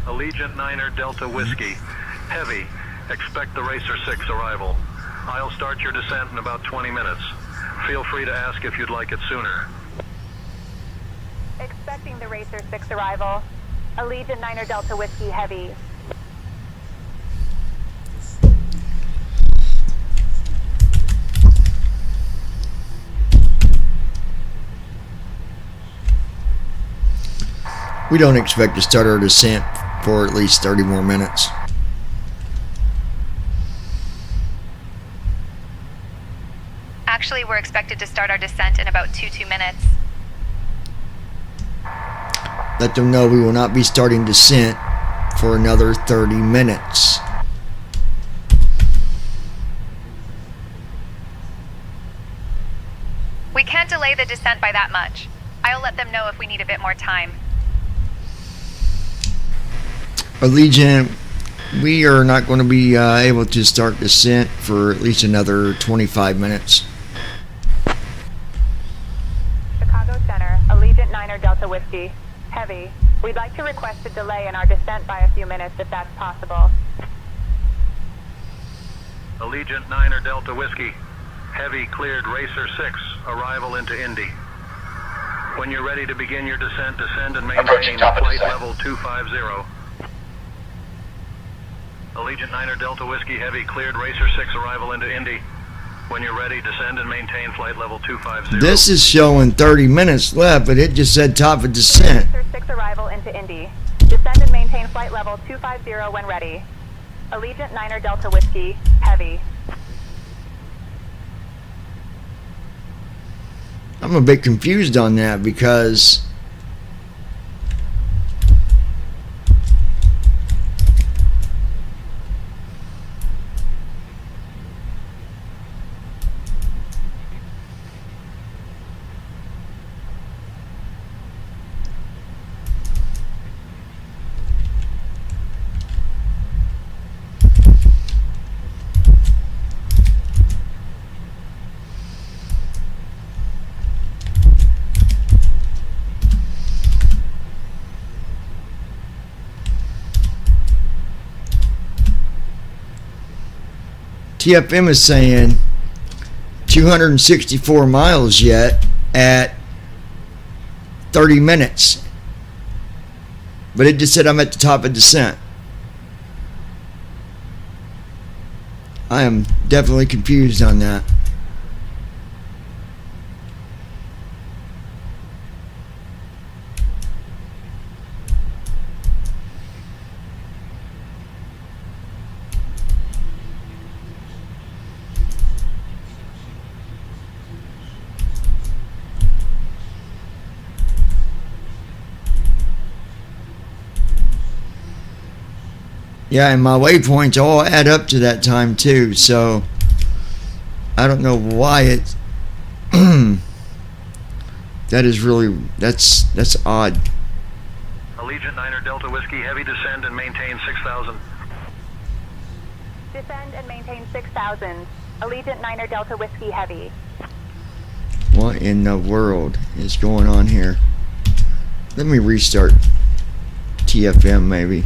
Allegiant 9 Delta Whiskey Heavy, expect the Racer 6 arrival. I'll start your descent in about 20 minutes. Feel free to ask if you'd like it sooner. Expecting the Racer 6 arrival. Allegiant 9 Delta Whiskey Heavy. We don't expect to start our descent for at least 30 more minutes. Actually, we're expected to start our descent in about 2 minutes. Let them know we will not be starting descent for another 30 minutes. We can't delay the descent by that much. I'll let them know if we need a bit more time. Allegiant, we are not going to be able to start descent for at least another 25 minutes. Chicago Center, Allegiant 9 Delta Whiskey Heavy. We'd like to request a delay in our descent by a few minutes if that's possible. Allegiant 9 Delta Whiskey Heavy, cleared Racer 6, arrival into Indy. When you're ready to begin your descent, descend and maintain flight level 250. Allegiant 9 Delta Whiskey Heavy, cleared Racer 6, arrival into Indy. When you're ready, descend and maintain flight level 250. This is showing 30 minutes left, but it just said top of descent. Racer 6 arrival into Indy. Descend and maintain flight level 250 when ready. Allegiant Niner Delta Whiskey, heavy. I'm a bit confused on that because TFM is saying 264 miles yet at 30 minutes. But it just said I'm at the top of descent. I am definitely confused on that. Yeah, and my waypoints all add up to that time too, so I don't know why it that is really that's odd. Allegiant Niner Delta Whiskey, heavy descend and maintain 6,000. Descend and maintain 6,000. Allegiant Niner Delta Whiskey, heavy. What in the world is going on here? Let me restart TFM maybe.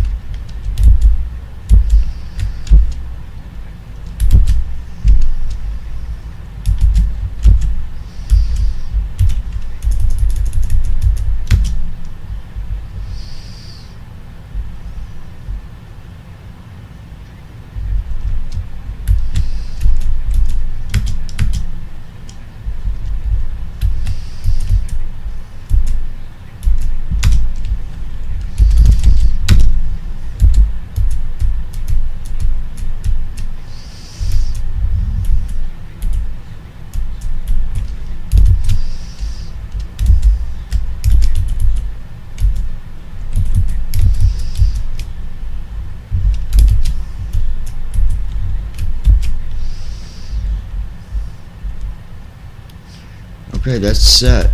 Okay, that's set.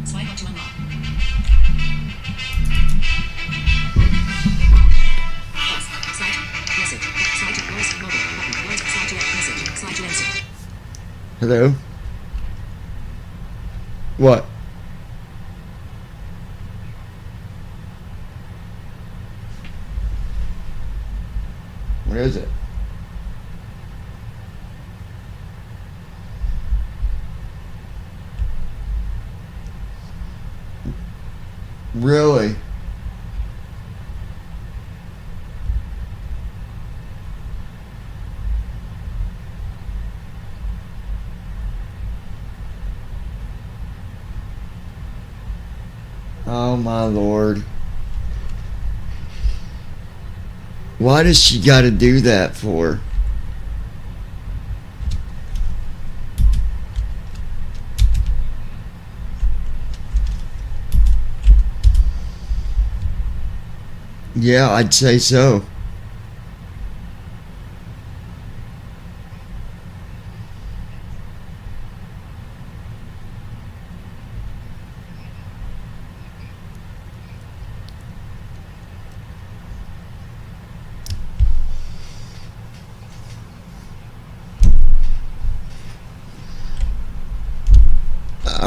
Slide out to unlock. Plus, slide, message, slide to voice, mobile, button, voice, slide to message, slide to insert. Hello? What? What is it? Really? Oh my Lord. Why does she gotta do that for? Yeah, I'd say so.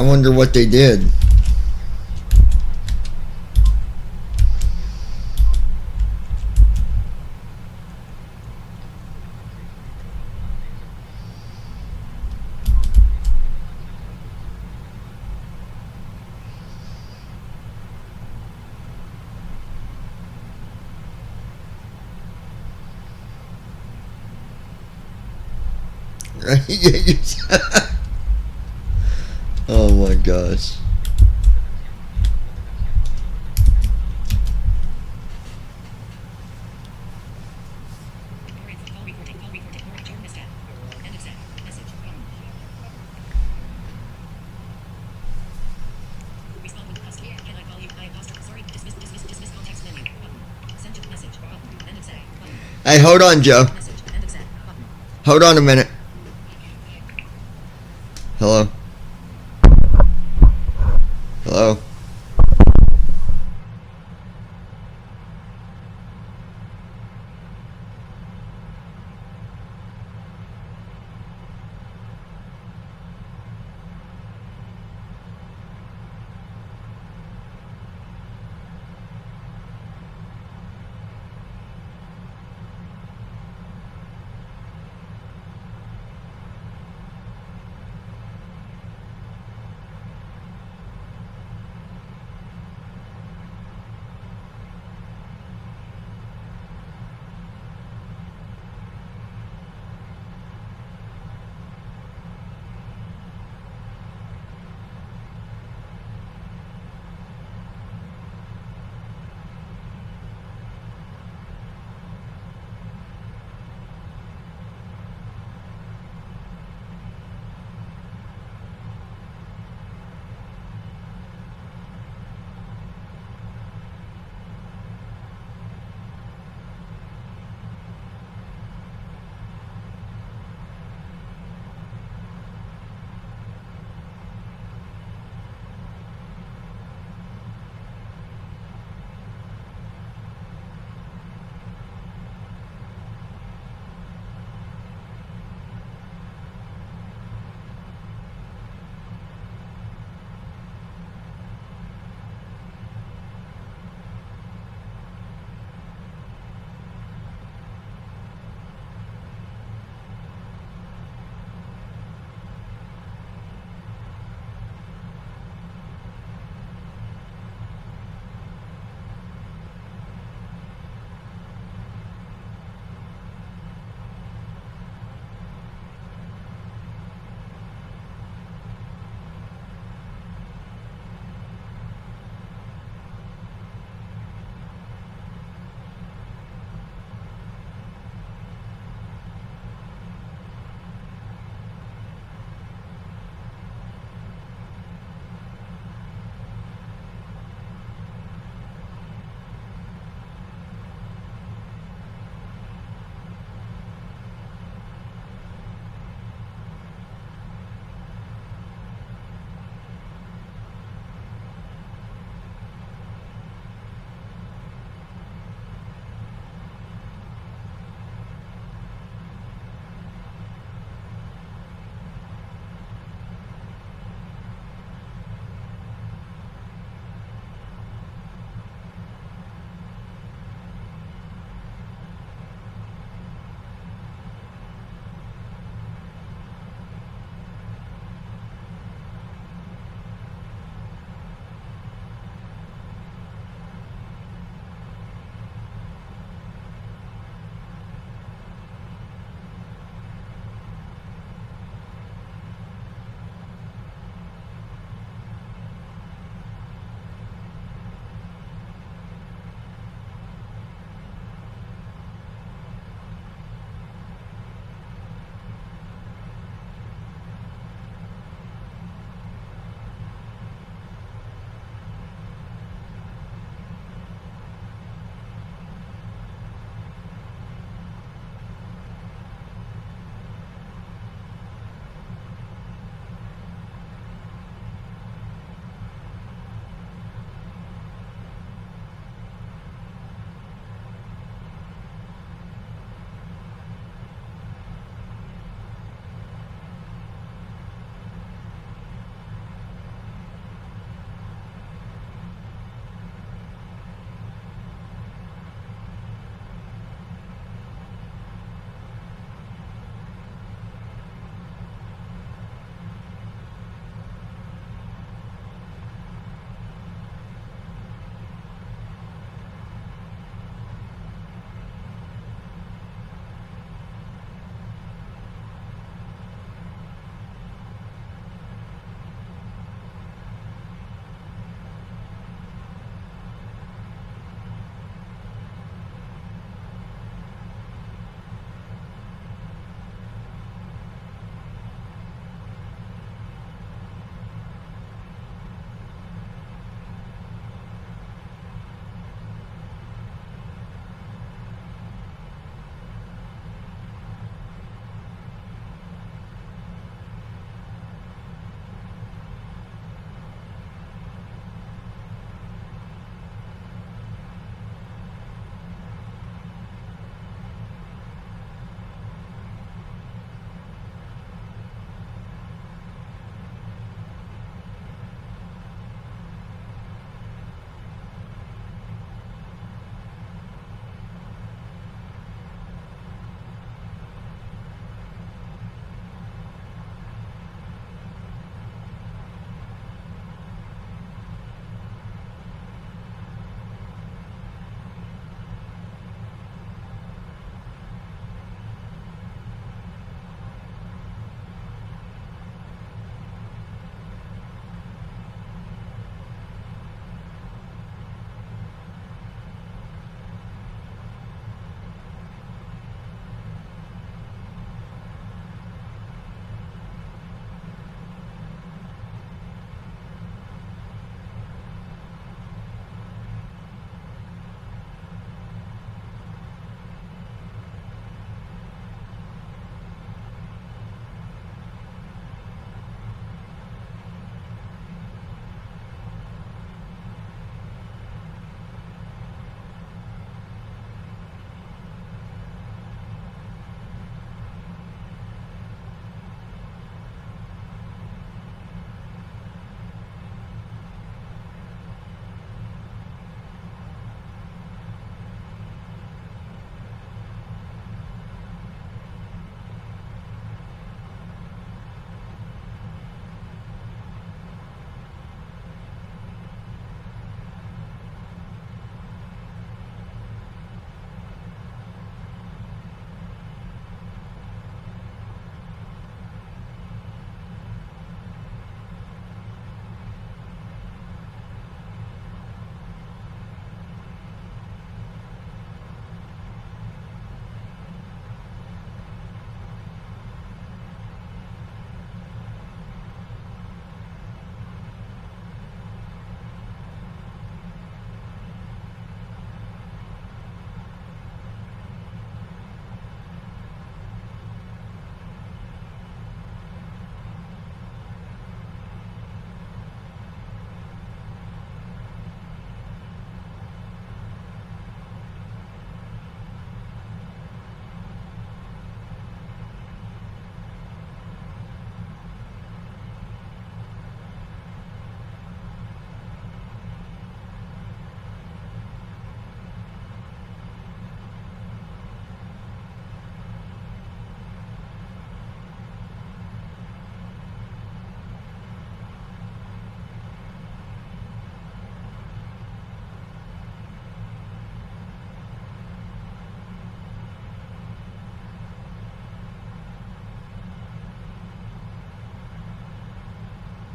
I wonder what they did. Oh my gosh. Hey, hold on, Joe. Hold on a minute. Hello? Hello?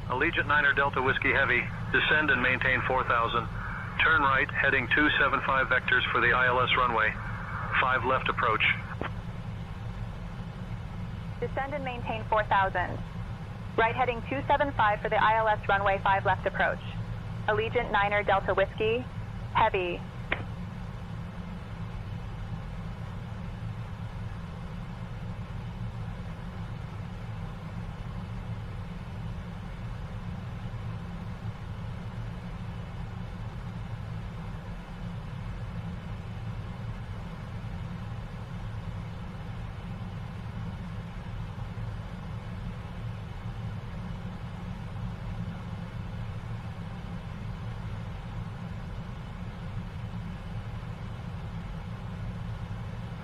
Allegiant 9er Delta Whiskey Heavy, descend and maintain 4,000. Turn right, heading 275 vectors for the ILS runway. 5 left approach. Descend and maintain 4,000. Right heading 275 for the ILS runway 5 left approach. Allegiant 9er Delta Whiskey Heavy.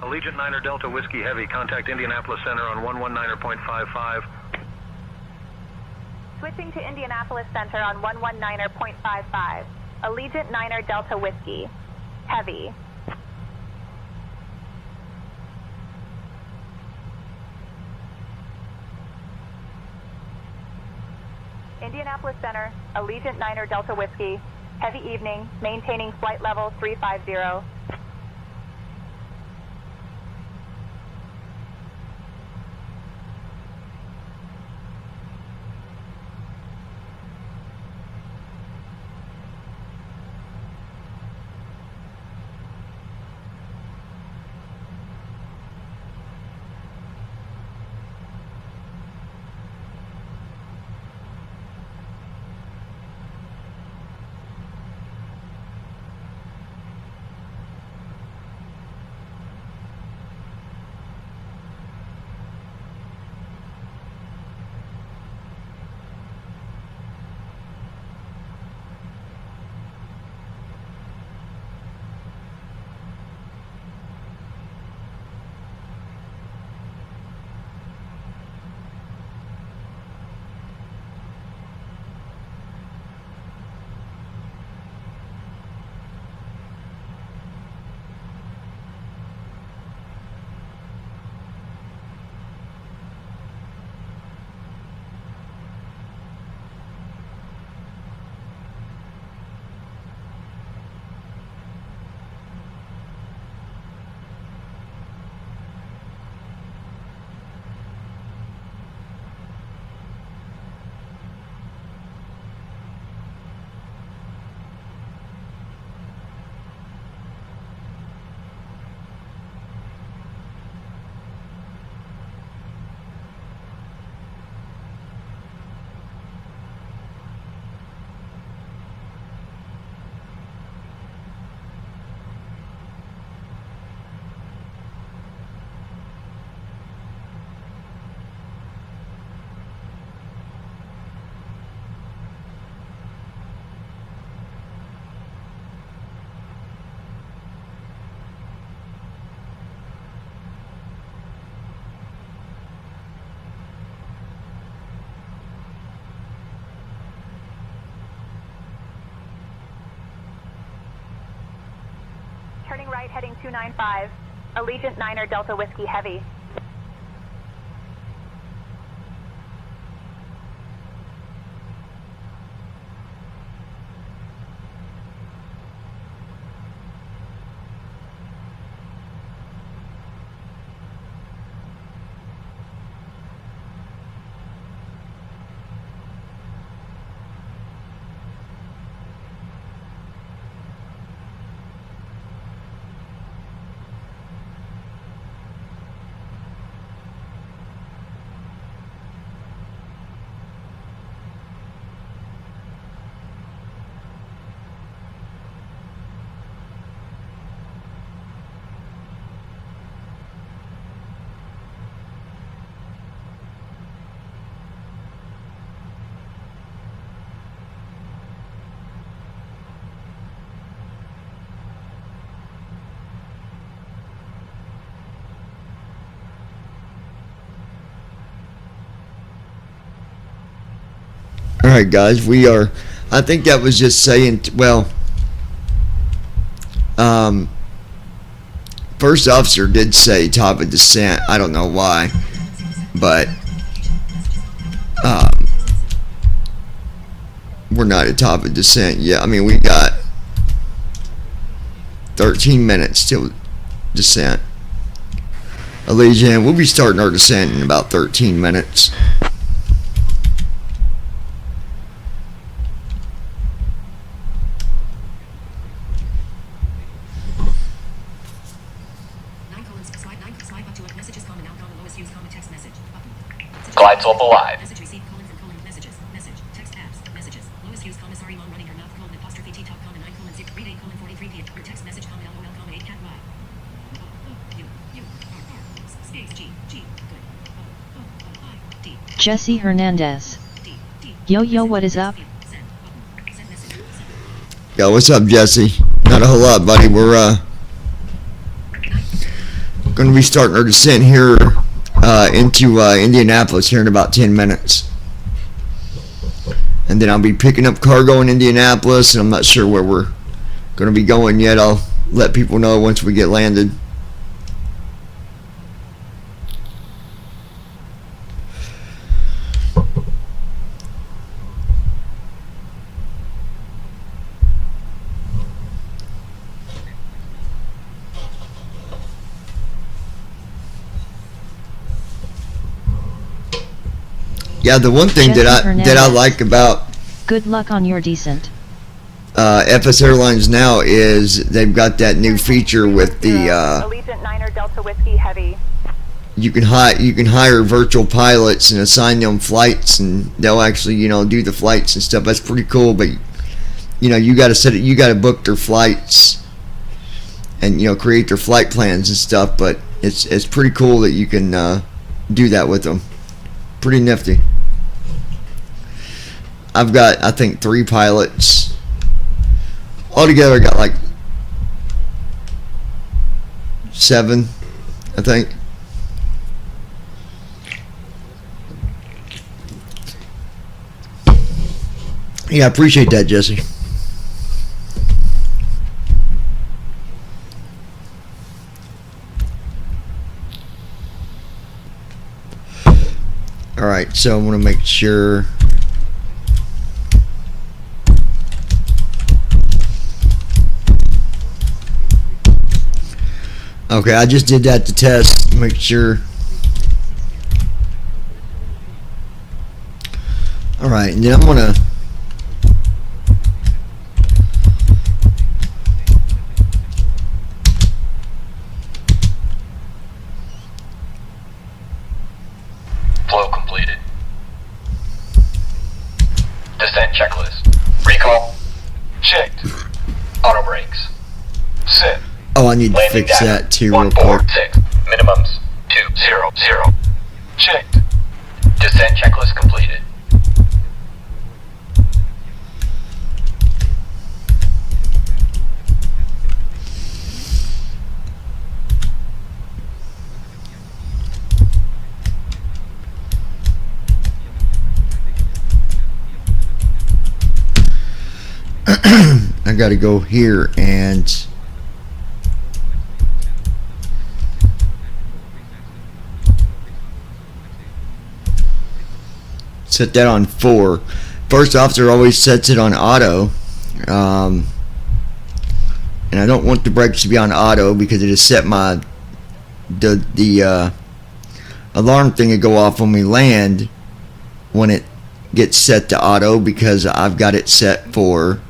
Allegiant 9er Delta Whiskey Heavy, contact Indianapolis Center on 119.55. Switching to Indianapolis Center on 119.55. Allegiant 9er Delta Whiskey Heavy. Indianapolis Center, Allegiant 9er Delta Whiskey, heavy evening, maintaining flight level 350. Turning right, heading 295. Allegiant 9er Delta Whiskey Heavy. Alright guys, I think that was just saying, well, first officer did say top of descent. I don't know why, but we're not at top of descent yet. I mean, we got 13 minutes till descent. Allegiant, we'll be starting our descent in about 13 minutes. Glide slope alive. Message received, colon from colon, messages, message, text tabs, messages, Lois Hughes, sorry, mom running her mouth, colon, apostrophe T top, comma, 9, colon, 6, read 8, colon, 43 p.m. Your text message, comma, LOL, comma, 8, cat Y. U, R, space, G, good, I, D. Jesse Hernandez. Yo, what is up? Yo, what's up, Jesse? Not a whole lot, buddy. We're going to be starting our descent here into Indianapolis here in about 10 minutes. And then I'll be picking up cargo in Indianapolis, and I'm not sure where we're going to be going yet. I'll let people know once we get landed. Yeah, the one thing that I like about Good luck on your descent. FS Airlines now is they've got that new feature with the Allegiant 9 Delta Whiskey Heavy. you can hire virtual pilots and assign them flights, and they'll actually do the flights and stuff. That's pretty cool. But you got to book their flights and create their flight plans and stuff. But it's pretty cool that you can do that with them. Pretty nifty. I've got, I think, 3 pilots. Altogether, I got like 7, I think. Yeah, I appreciate that, Jesse. Alright, so I want to make sure. Okay, I just did that to test, make sure. Alright, and then I'm gonna Flow completed. Descent checklist. Recall. Checked. Auto brakes. Sit. Oh, I need to Landing fix data. that too real quick. 146. Minimums 200. Checked. Descent checklist completed. I gotta go here and set that on 4. First officer always sets it on auto, and I don't want the brakes to be on auto because it has set the alarm thing to go off when we land when it gets set to auto, because I've got it set for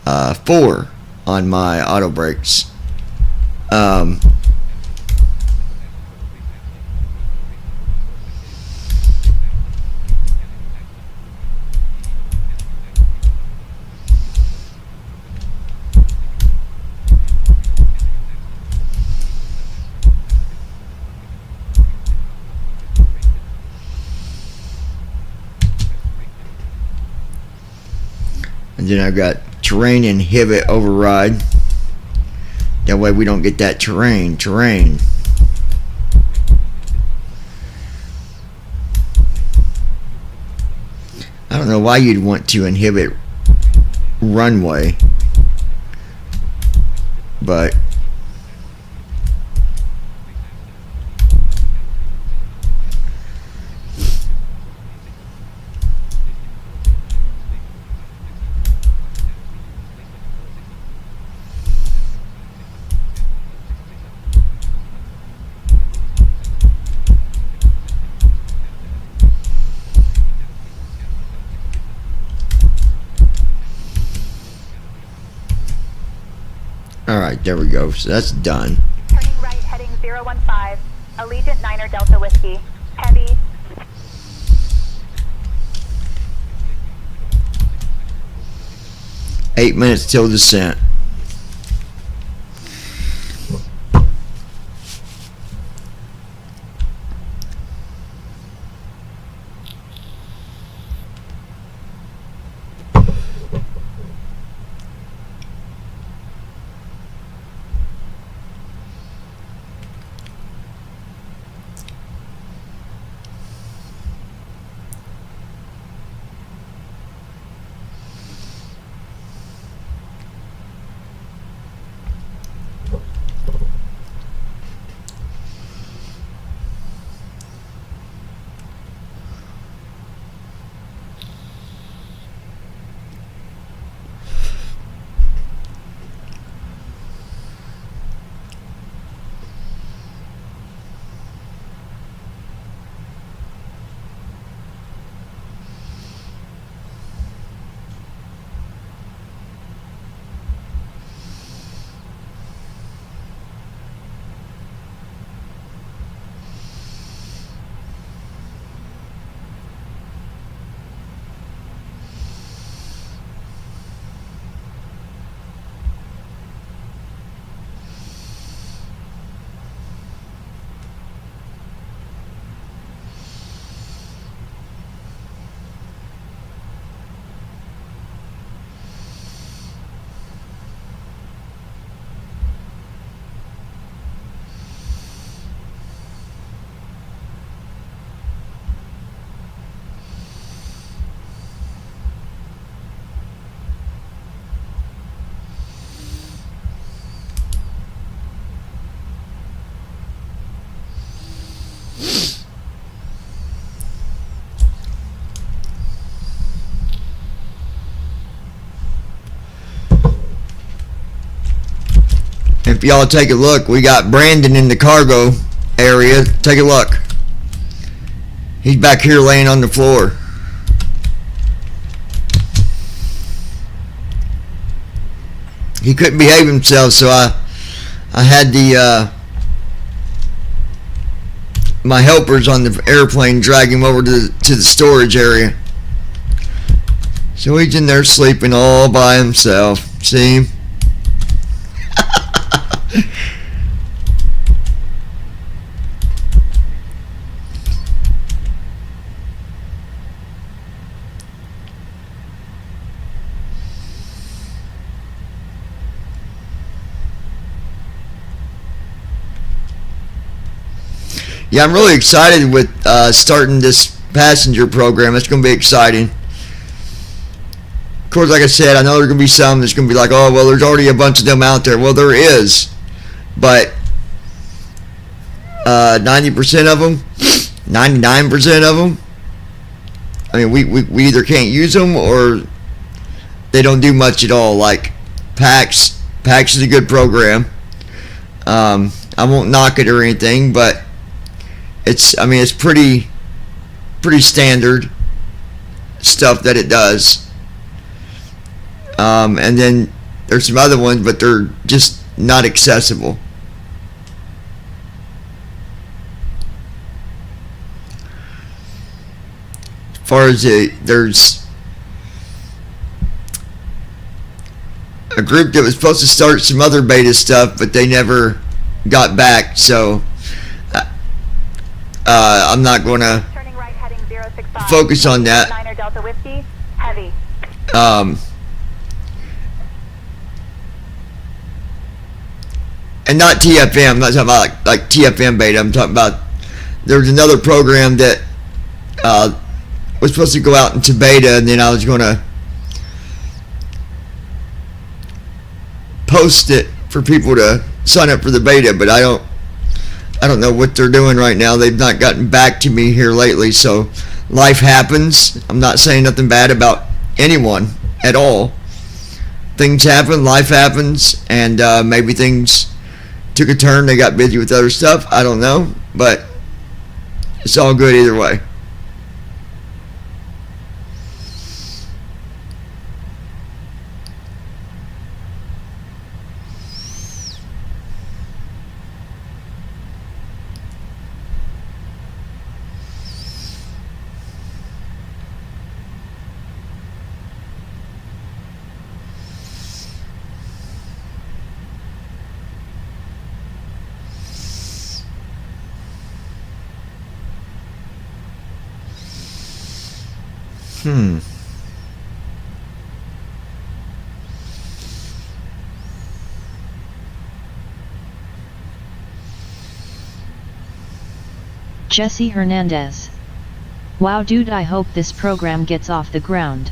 4 on my auto brakes. And then I've got terrain inhibit override. That way we don't get that terrain. I don't know why you'd want to inhibit runway, but Alright, there we go. So that's done. Turning right, heading 015, Allegiant Niner Delta Whiskey, heavy. Eight minutes till descent. If y'all take a look, we got Brandon in the cargo area. Take a look. He's back here laying on the floor. He couldn't behave himself, so I had the my helpers on the airplane drag him over to the storage area. So he's in there sleeping all by himself. See him? Yeah, I'm really excited with starting this passenger program. It's going to be exciting. Of course, like I said, I know there's going to be some that's going to be like, oh, well, there's already a bunch of them out there. Well, there is. But 90% of them, 99% of them, I mean, we either can't use them or they don't do much at all. Like PAX is a good program. I won't knock it or anything, but it's pretty standard stuff that it does. And then there's some other ones, but they're just not accessible. As far as there's a group that was supposed to start some other beta stuff, but they never got back, so I'm not going to focus on that. Niner Delta Whiskey, heavy. And not TFM. I'm not talking about like TFM beta. I'm talking about there's another program that was supposed to go out into beta, and then I was going to post it for people to sign up for the beta, but I don't know what they're doing right now. They've not gotten back to me here lately, so life happens. I'm not saying nothing bad about anyone at all. Things happen, life happens, and maybe things took a turn. They got busy with other stuff. I don't know, but it's all good either way. Jesse Hernandez. Wow, dude, I hope this program gets off the ground.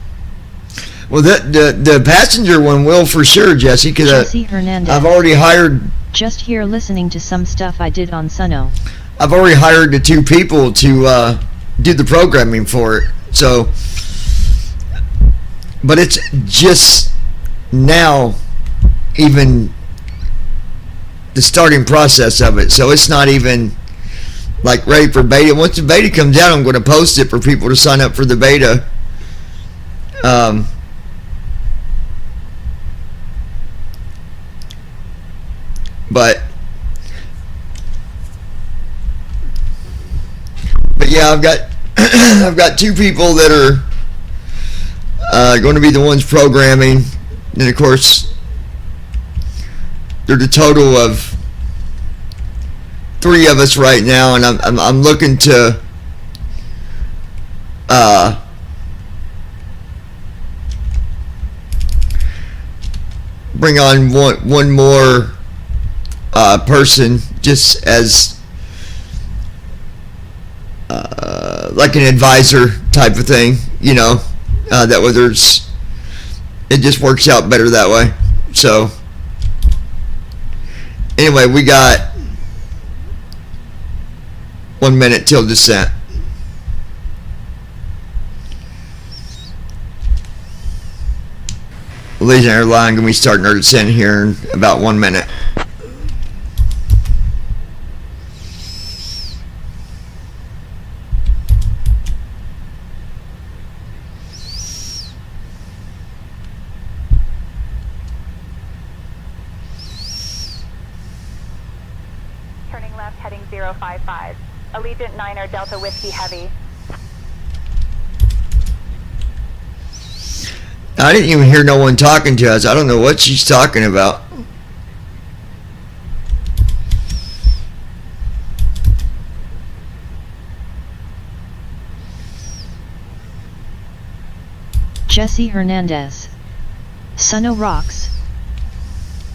Well, the passenger one will for sure, Jesse, because Jesse Hernandez. I've already hired. Just here listening to some stuff I did on Suno. I've already hired the 2 people to do the programming for it. So, but it's just now even the starting process of it. So it's not even like ready for beta. Once the beta comes out, I'm going to post it for people to sign up for the beta. But yeah, I've got I've got 2 people that are going to be the ones programming, and of course there's a total of 3 of us right now, and I'm looking to bring on one more person, just as like an advisor type of thing, you know, that way it just works out better that way. So anyway, we got 1 minute till descent. Allegiant Airline going to be starting our descent here in about 1 minute. Turning left, heading 055. Allegiant Niner Delta Whiskey Heavy. I didn't even hear no one talking to us. I don't know what she's talking about. Jesse Hernandez. Suno rocks.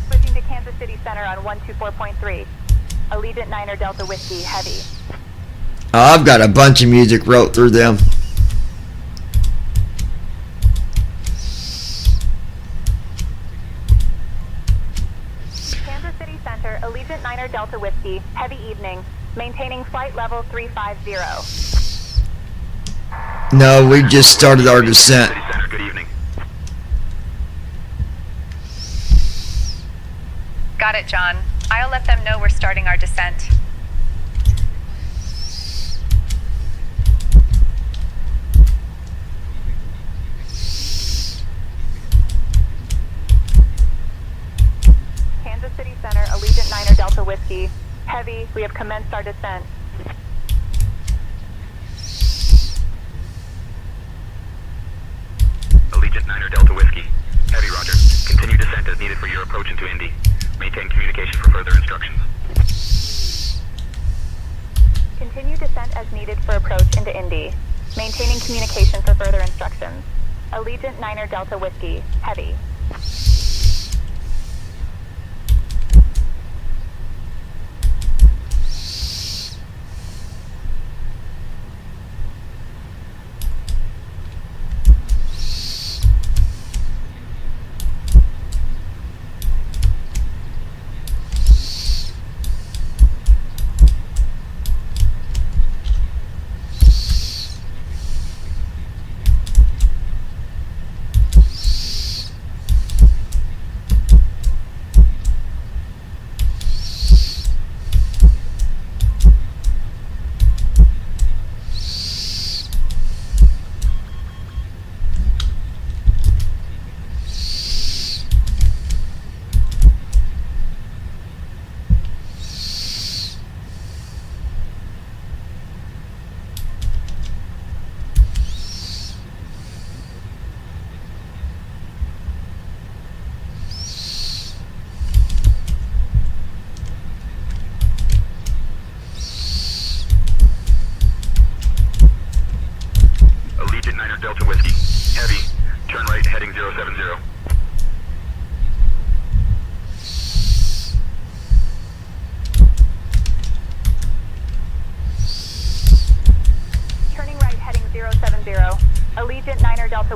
Switching to Kansas City Center on 124.3. Allegiant Niner Delta Whiskey Heavy. I've got a bunch of music wrote through them. Kansas City Center, Allegiant Niner Delta Whiskey, heavy evening, maintaining flight level 350. No, we just started our descent. Good evening. Got it, John. I'll let them know we're starting our descent. Kansas City Center, Allegiant Niner Delta Whiskey, heavy, we have commenced our descent. Allegiant Niner Delta Whiskey. Heavy, roger. Continue descent as needed for your approach into Indy. Maintain communication for further instructions. Continue descent as needed for approach into Indy. Maintaining communication for further instructions. Allegiant Niner Delta Whiskey, heavy.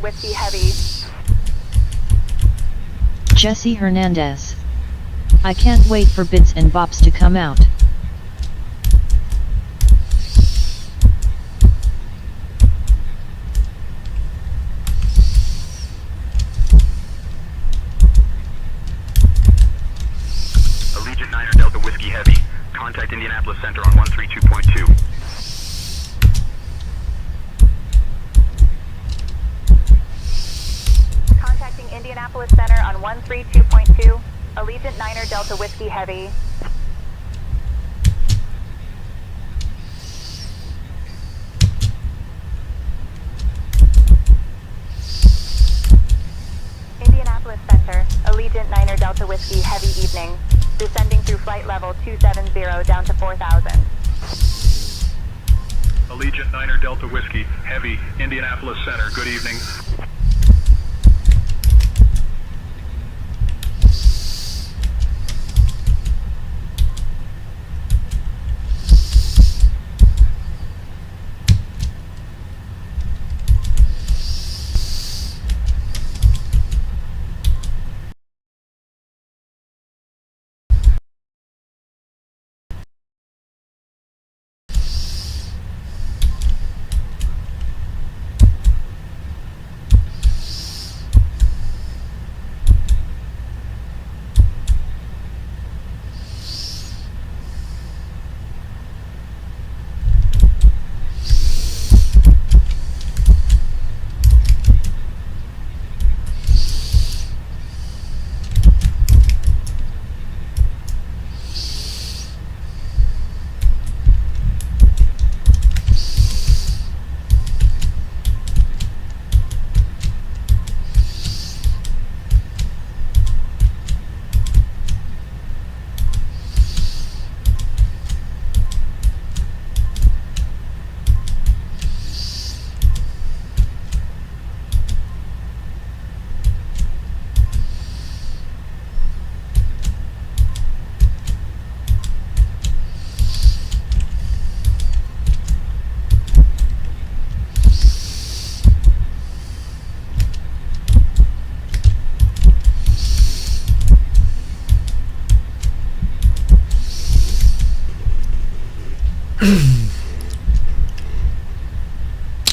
Delta Whiskey Heavy. Jesse Hernandez. I can't wait for Bits and Bops to come out. Allegiant 9 Delta Whiskey Heavy. Contact Indianapolis Center on 132.2. Contacting Indianapolis Center on 132.2. Allegiant 9 Delta Whiskey Heavy. Indianapolis Center, Allegiant 9 Delta Whiskey Heavy evening. Descending through flight level 270 down to 4,000. Allegiant 9 Delta Whiskey, Heavy, Indianapolis Center. Good evening.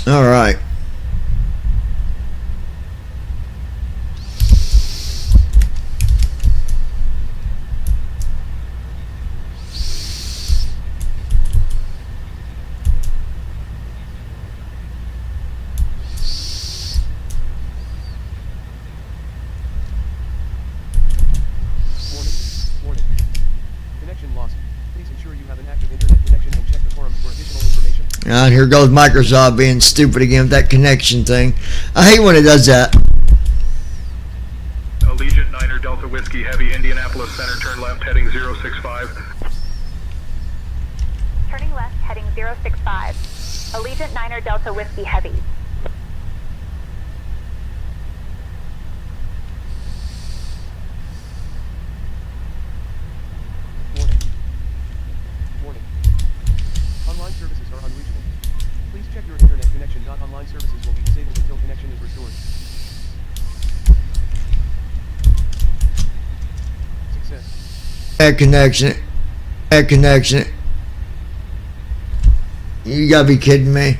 All right. Warning. Connection lost. Please ensure you have an active internet connection and check the forums for additional information. And here goes Microsoft being stupid again with that connection thing. I hate when it does that. Allegiant 9 Delta Whiskey, Heavy, Indianapolis Center. Turn left, heading 065. Turning left, heading 065. Allegiant 9 Delta Whiskey Heavy. Warning. Online services are unreachable. Please check your internet connection. Online services will be disabled until connection is restored. Success. Bad connection. Bad connection. You gotta be kidding me.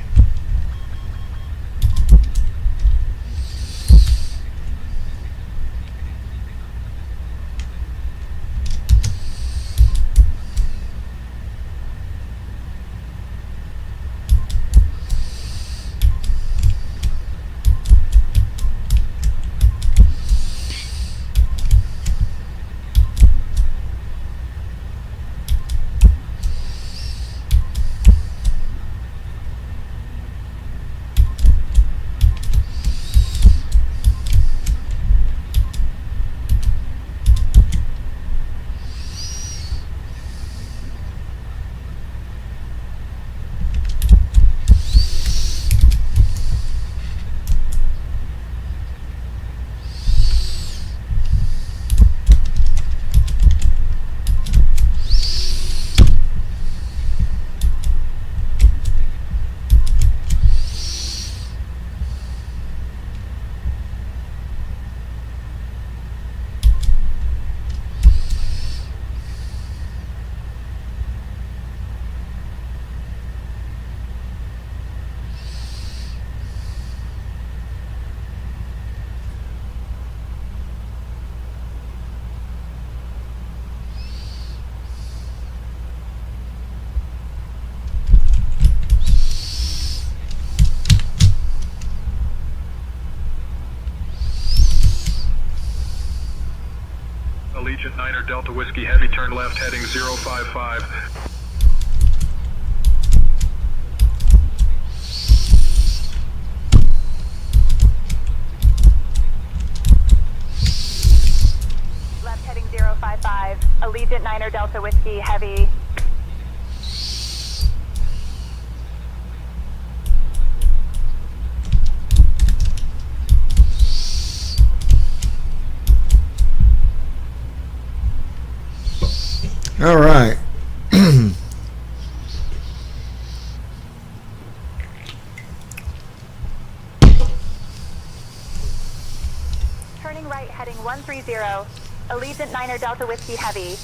Allegiant 9er Delta Whiskey Heavy, turn left heading 055. Left heading 055. Allegiant 9er Delta Whiskey Heavy. All right. Turning right heading 130. Allegiant 9er Delta Whiskey Heavy.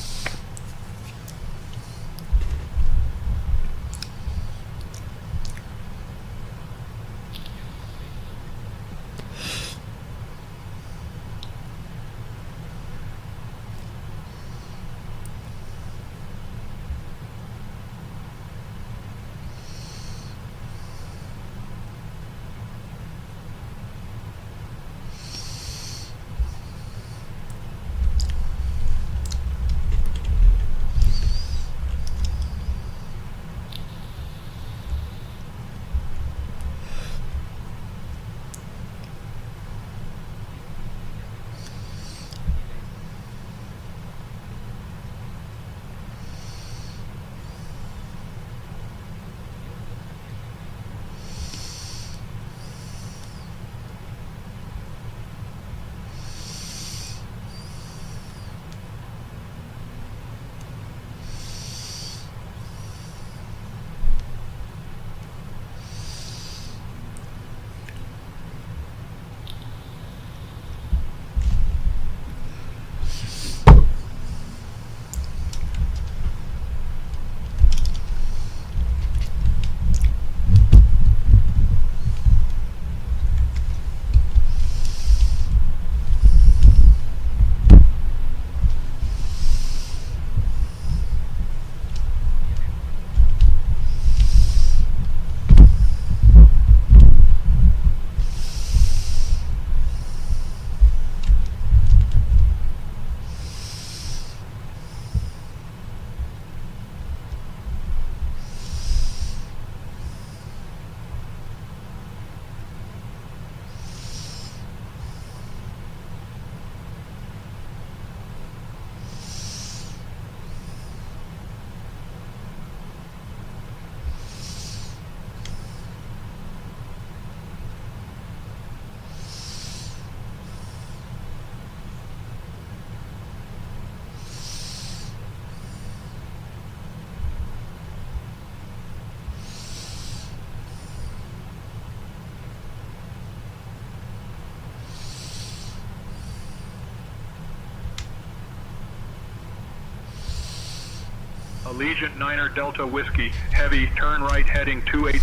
Allegiant 9er Delta Whiskey Heavy, turn right heading 280.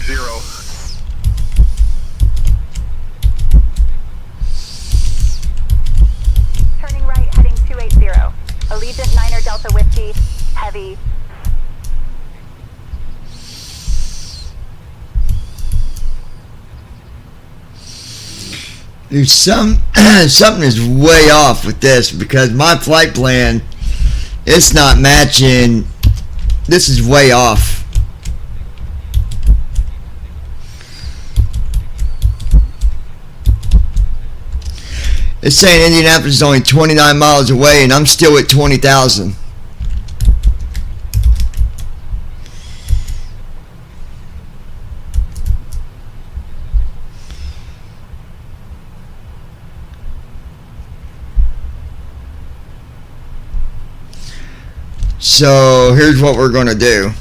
Turning right heading 280. Allegiant 9er Delta Whiskey Heavy. Dude, something is way off with this because my flight plan, it's not matching. This is way off. It's saying Indianapolis is only 29 miles away and I'm still at 20,000. So here's what we're going to do.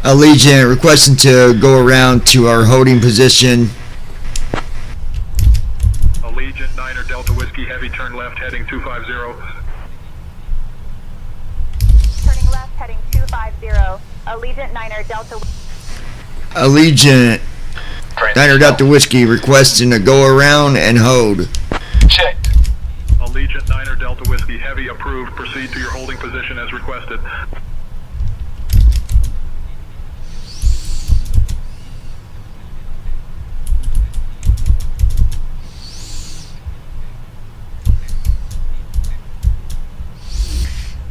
Allegiant requesting to go around to our holding position. Allegiant 9er Delta Whiskey Heavy, turn left heading 250. Turning left, heading 250. Allegiant 9er Delta. Allegiant 9er Delta Whiskey requesting to go around and hold. Checked. Allegiant 9er Delta Whiskey Heavy, approved. Proceed to your holding position as requested.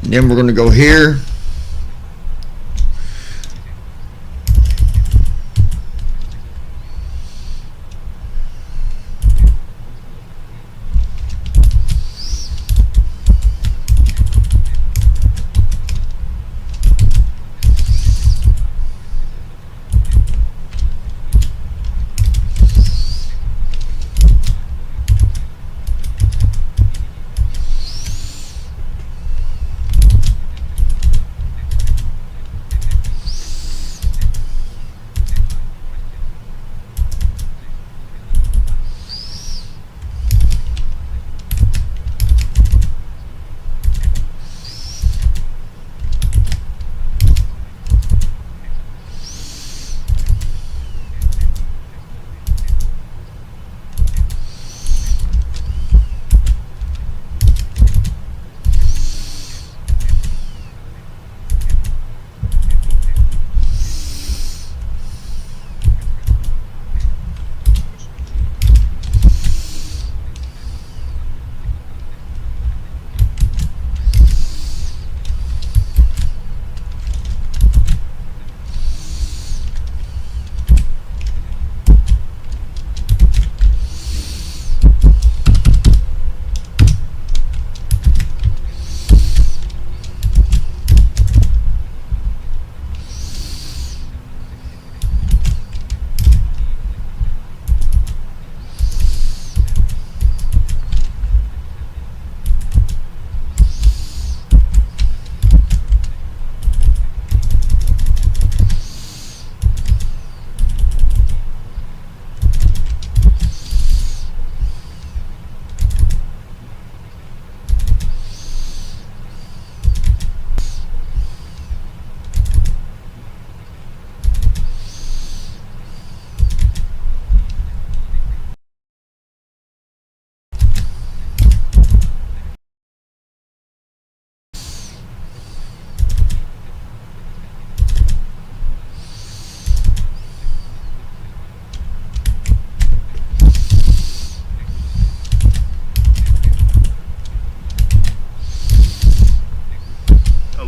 And then we're going to go here.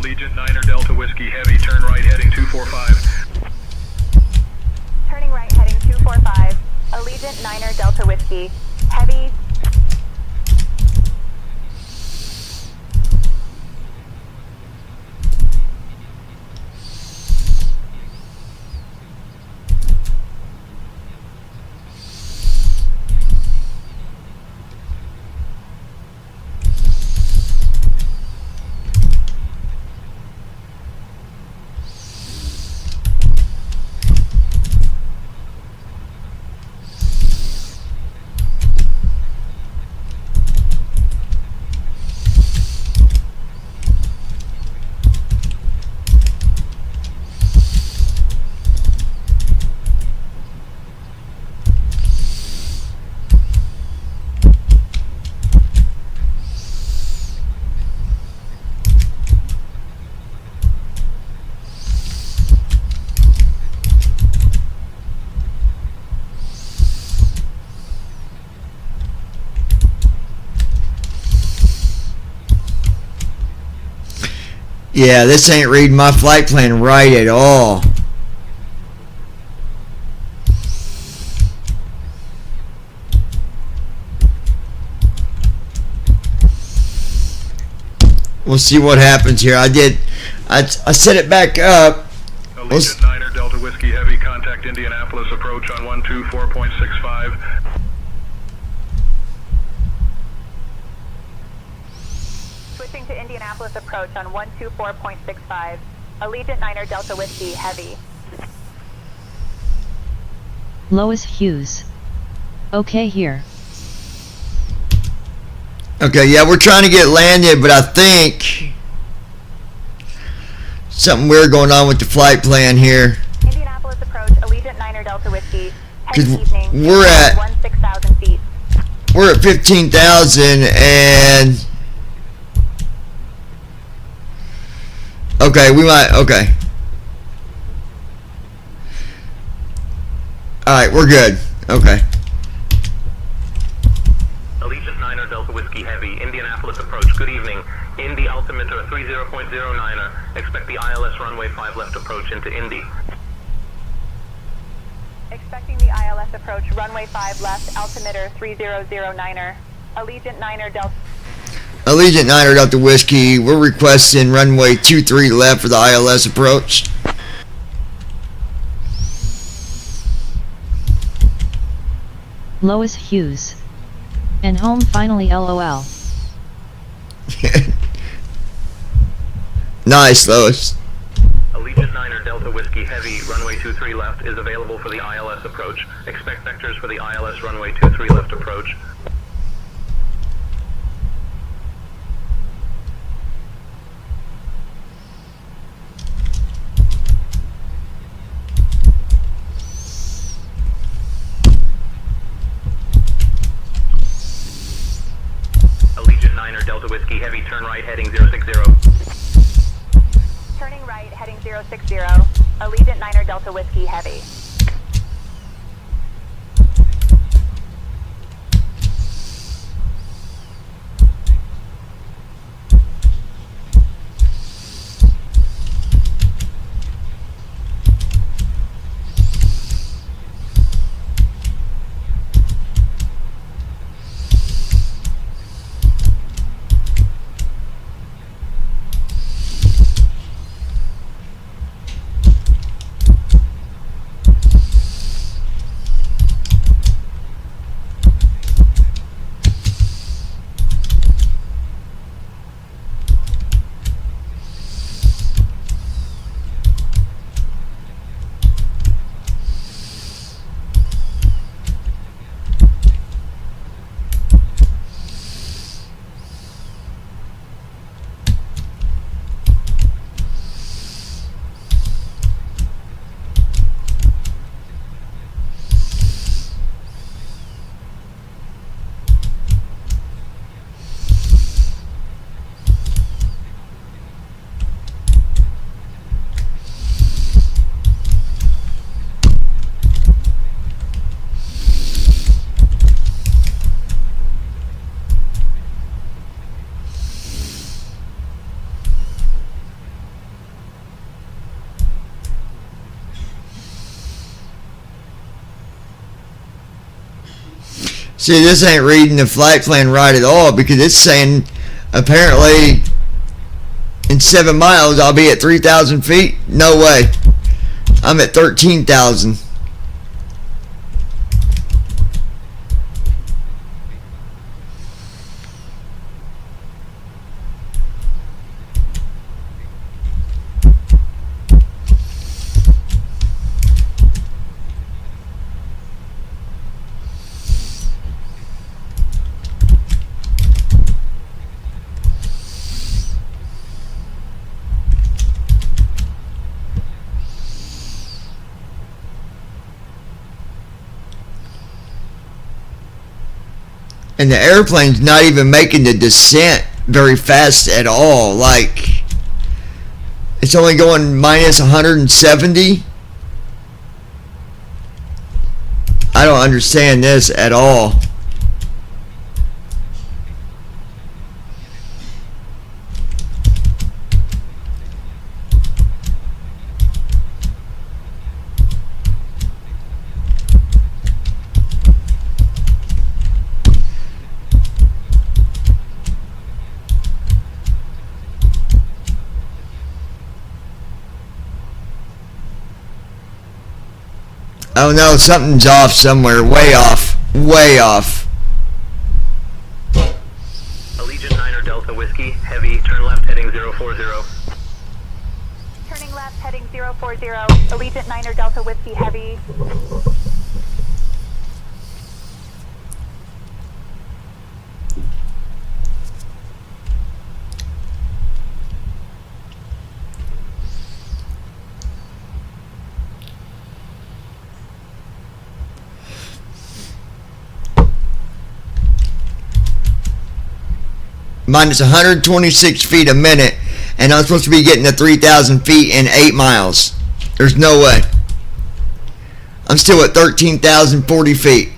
Allegiant 9er Delta Whiskey Heavy, turn right heading 245. Turning right, heading 245. Allegiant 9er Delta Whiskey Heavy. Yeah, this ain't reading my flight plan right at all. We'll see what happens here. I set it back up. Allegiant 9er Delta Whiskey Heavy, contact Indianapolis approach on 124.65. To Indianapolis approach on 124.65. Allegiant 9er Delta Whiskey Heavy. Lois Hughes. Okay here. Okay, yeah, we're trying to get landed, but I think something weird going on with the flight plan here. Indianapolis approach, Allegiant 9er Delta Whiskey. Heavy evening. We're at 16,000 feet. We're at 15,000 and okay, we might okay. Alright, we're good. Okay. Allegiant 9er Delta Whiskey Heavy, Indianapolis approach. Good evening. Indy altimeter 30.09er. Expect the ILS runway 5 left approach into Indy. Expecting the ILS approach, runway 5 left, altimeter 3009er. Allegiant 9er Delta. Allegiant 9er Delta Whiskey, we're requesting runway 23 left for the ILS approach. Lois Hughes. And home finally LOL. Nice, Lois. Allegiant 9er Delta Whiskey Heavy, runway 23 left is available for the ILS approach. Expect vectors for the ILS runway 23 left approach. Allegiant 9er Delta Whiskey Heavy, turn right heading 060. Turning right, heading 060. Allegiant 9er Delta Whiskey Heavy. See, this ain't reading the flight plan right at all because it's saying apparently in 7 miles I'll be at 3,000 feet. No way. I'm at 13,000. And the airplane's not even making the descent very fast at all. Like, it's only going minus 170. I don't understand this at all. Oh no, something's off somewhere. Way off. Way off. Allegiant 9er Delta Whiskey Heavy, turn left heading 040. Turning left, heading 040. Allegiant 9er Delta Whiskey Heavy. minus 126 feet a minute, and I'm supposed to be getting to 3,000 feet in 8 miles. There's no way. I'm still at 13,040 feet.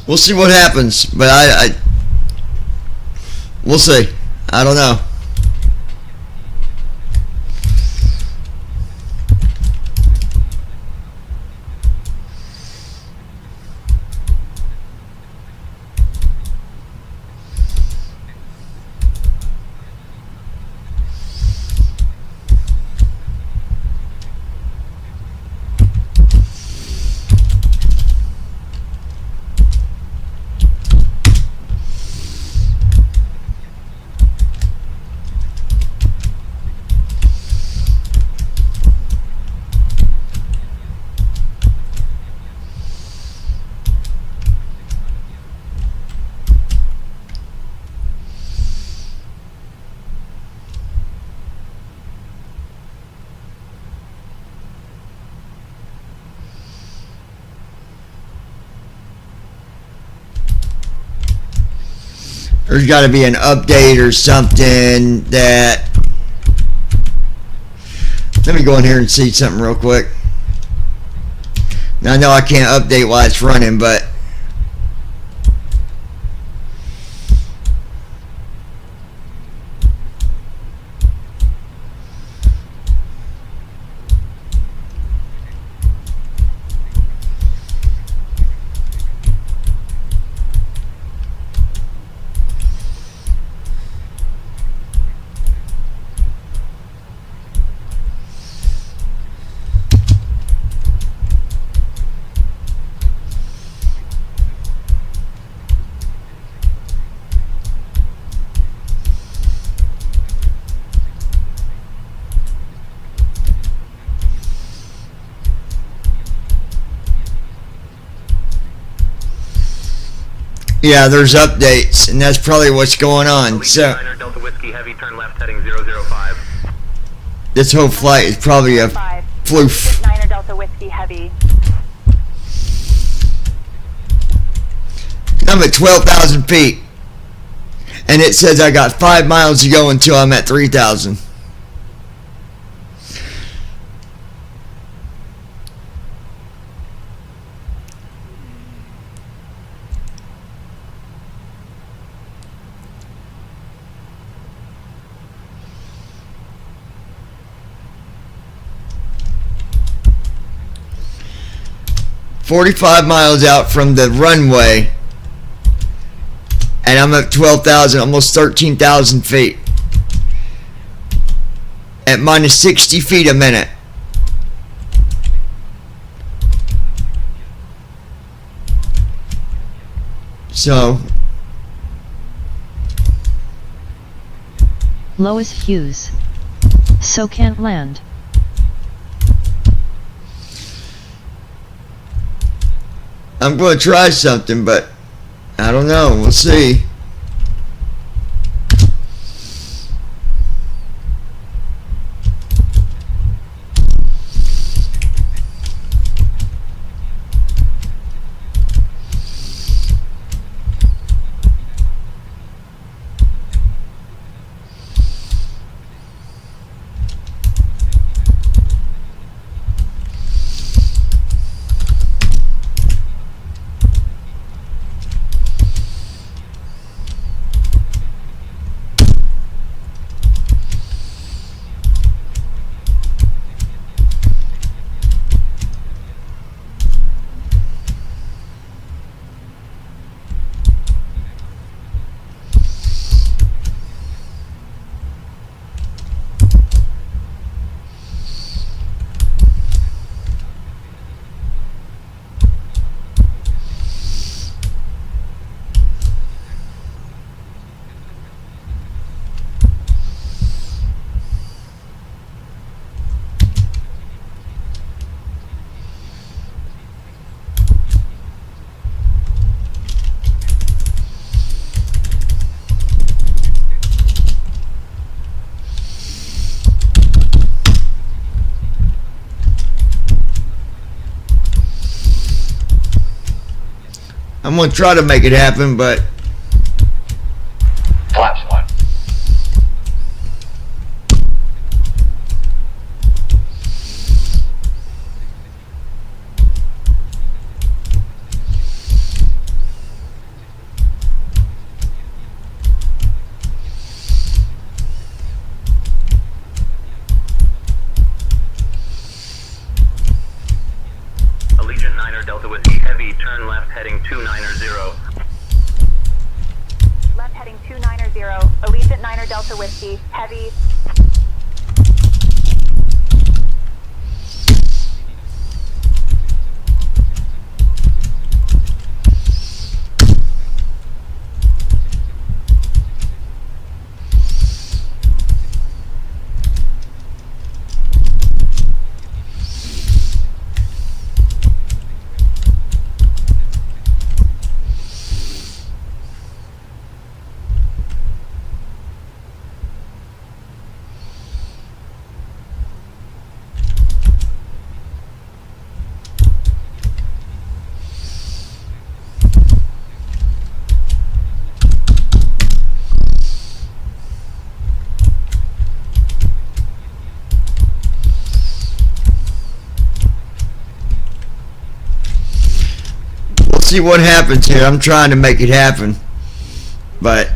We'll see what happens, but we'll see. I don't know. There's got to be an update or something that... Let me go in here and see something real quick. Now, I know I can't update while it's running, but... Yeah, there's updates, and that's probably what's going on. So, Delta Whiskey Heavy, turn left heading 005. This whole flight is probably a floof. 9 Delta Whiskey Heavy. I'm at 12,000 feet, and it says I got 5 miles to go until I'm at 3,000. $45 miles out from the runway, and I'm at 12,000, almost 13,000 feet, at minus 60 feet a minute. So, Lois Hughes. So can't land. I'm going to try something, but I don't know. We'll see. I'm gonna try to make it happen, but Flaps 1. Allegiant 9er Delta Whiskey Heavy, turn left heading 290. Left heading 290. Allegiant 9er Delta Whiskey. Heavy. we'll see what happens here. I'm trying to make it happen, but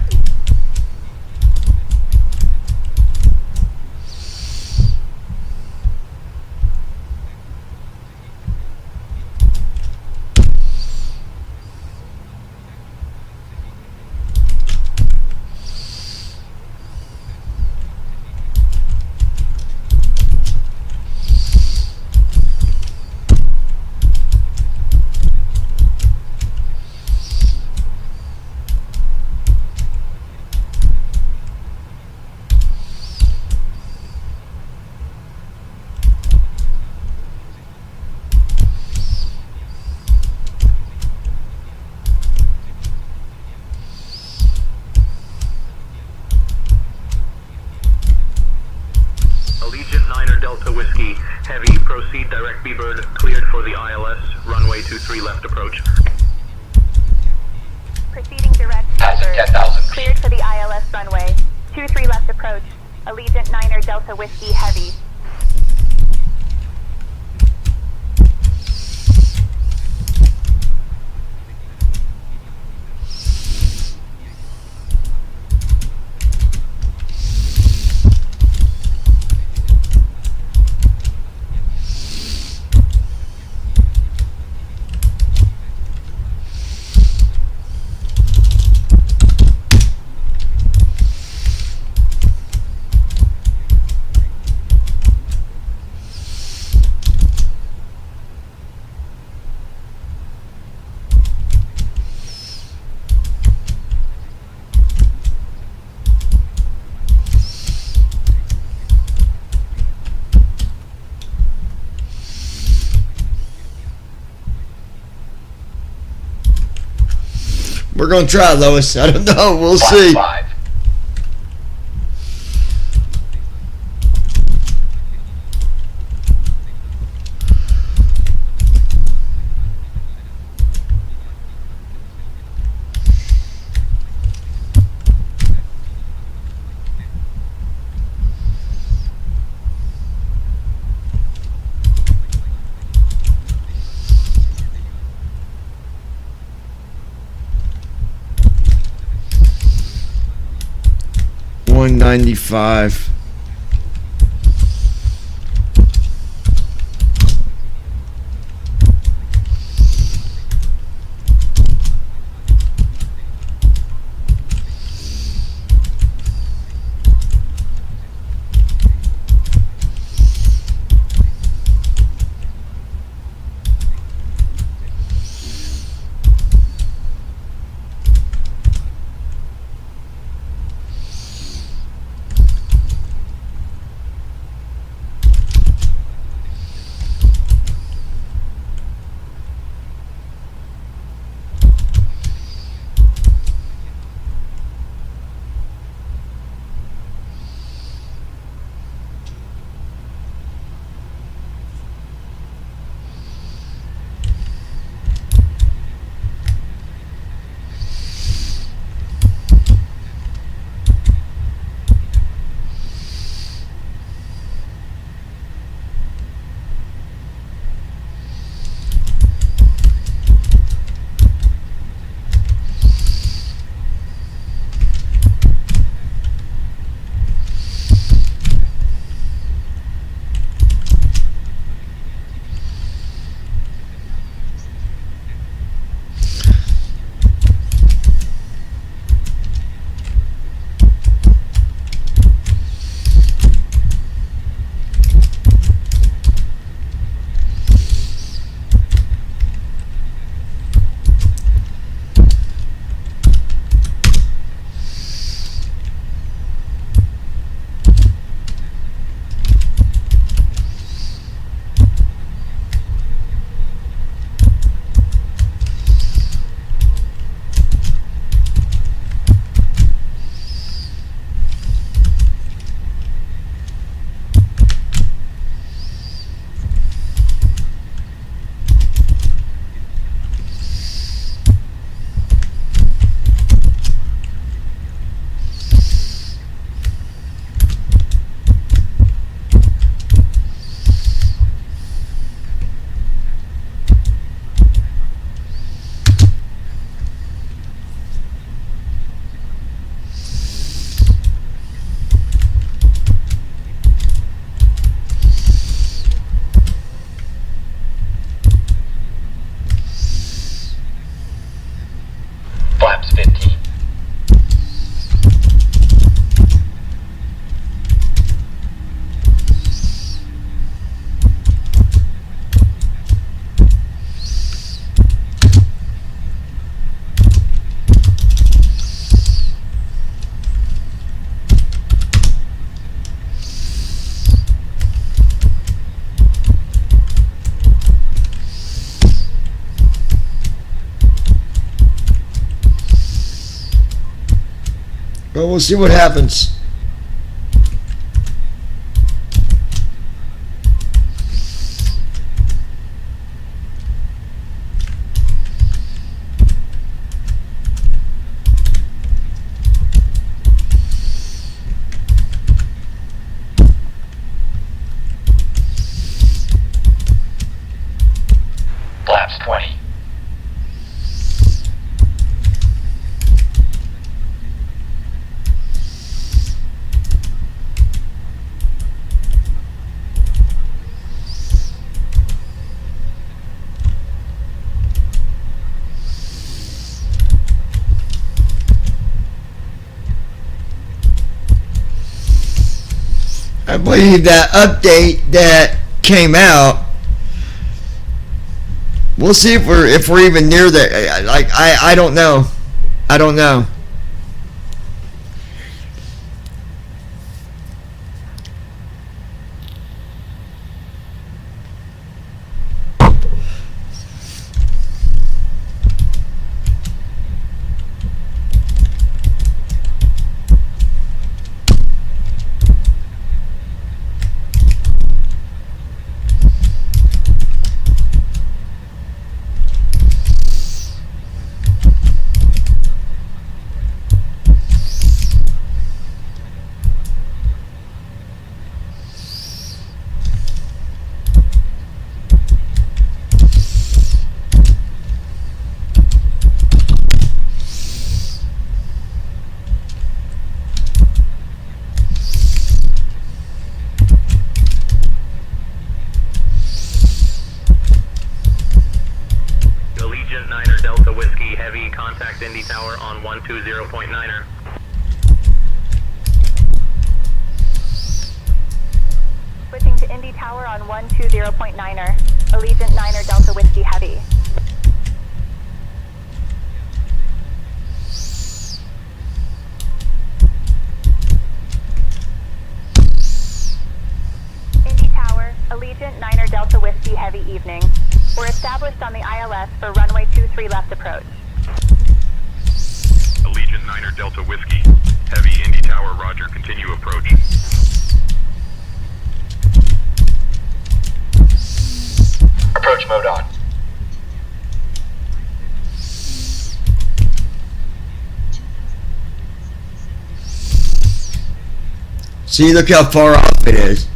Allegiant 9er Delta Whiskey Heavy, proceed direct B-Bird, cleared for the ILS, runway 23 left approach. Proceeding direct. Passing 10,000 feet. Cleared for the ILS runway. 23 left approach. Allegiant 9er Delta Whiskey Heavy. we're gonna try, Lois. I don't know. We'll see. 5. $195. Well, we'll see what happens. Flaps 20. I believe that update that came out. We'll see if we're even near that. Like I don't know. I don't know. Allegiant 9er Delta Whiskey Heavy, contact Indy Tower on 120.9er. Switching to Indy Tower on 120.9er. Allegiant 9er Delta Whiskey Heavy. Indy Tower, Allegiant 9er Delta Whiskey Heavy evening. We're established on the ILS for runway 23 left approach. Allegiant 9er Delta Whiskey. Heavy Indy Tower, roger. Continue approach. Approach mode on. See, look how far off it is.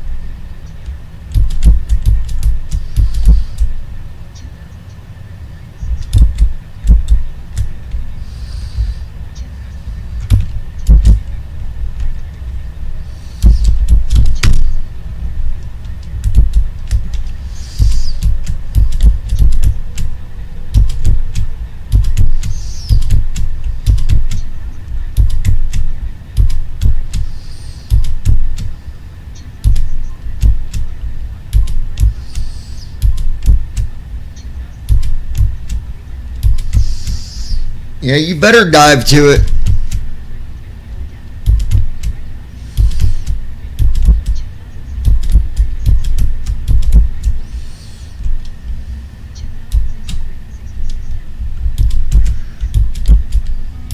Yeah, you better dive to it.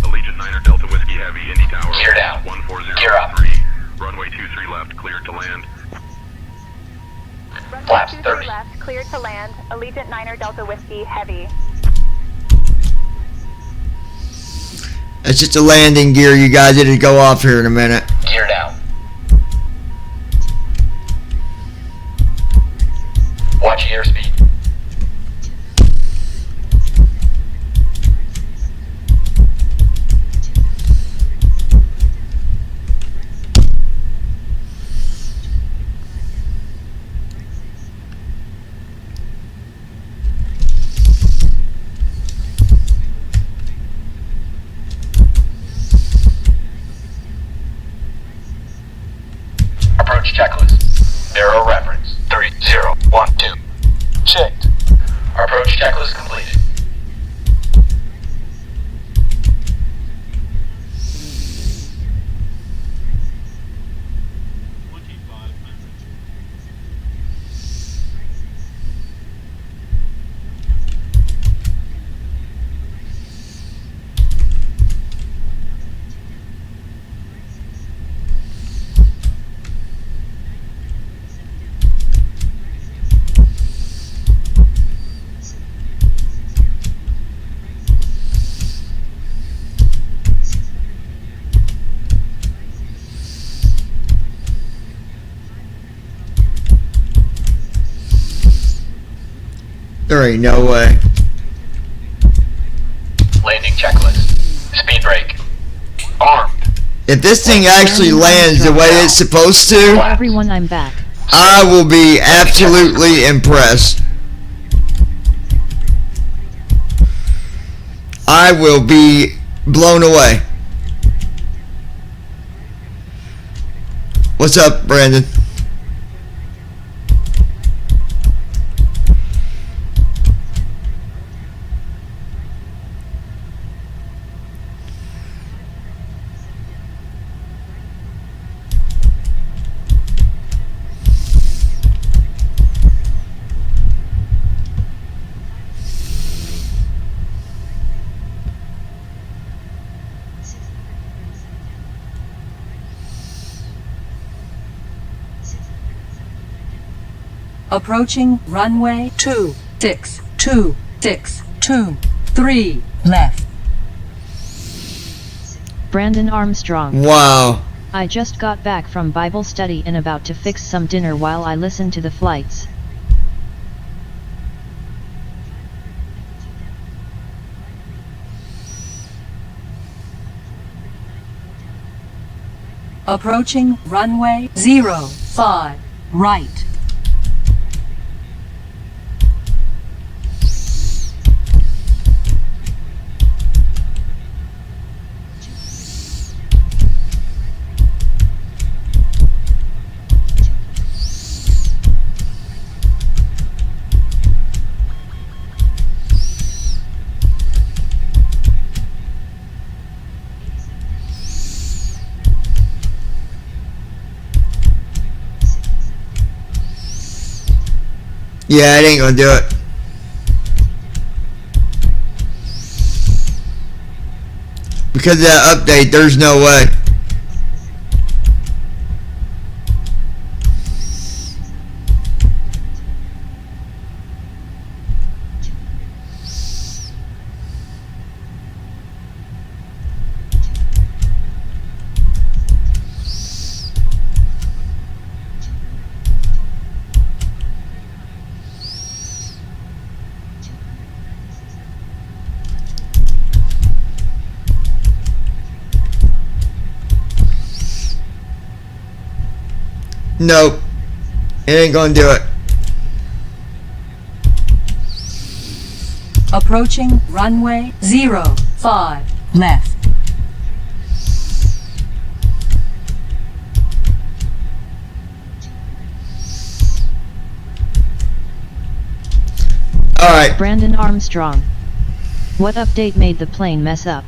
Allegiant 9er Delta Whiskey Heavy, Indy Tower. Gear down. 140.3. Gear up. Runway 23 left, cleared to land. Runway Flaps 23 30. left, cleared to land. Allegiant 9er Delta Whiskey Heavy. That's just a landing gear, you guys. It'll go off here in a minute. Gear down. Watch airspeed. Approach checklist. Arrow reference 3012. Checked. Approach checklist completed. There ain't no way. Landing checklist. Speed brake. Armed. If this thing actually lands the way it's supposed to, Everyone, I'm back. I will be absolutely impressed. I will be blown away. What's up, Brandon? Approaching runway 2623 left. Brandon Armstrong. Wow. I just got back from Bible study and about to fix some dinner while I listen to the flights. Approaching runway 05 right. Yeah, it ain't gonna do it. Because of that update, there's no way. Nope. It ain't gonna do it. Approaching runway 05 left. Alright. Brandon Armstrong. What update made the plane mess up?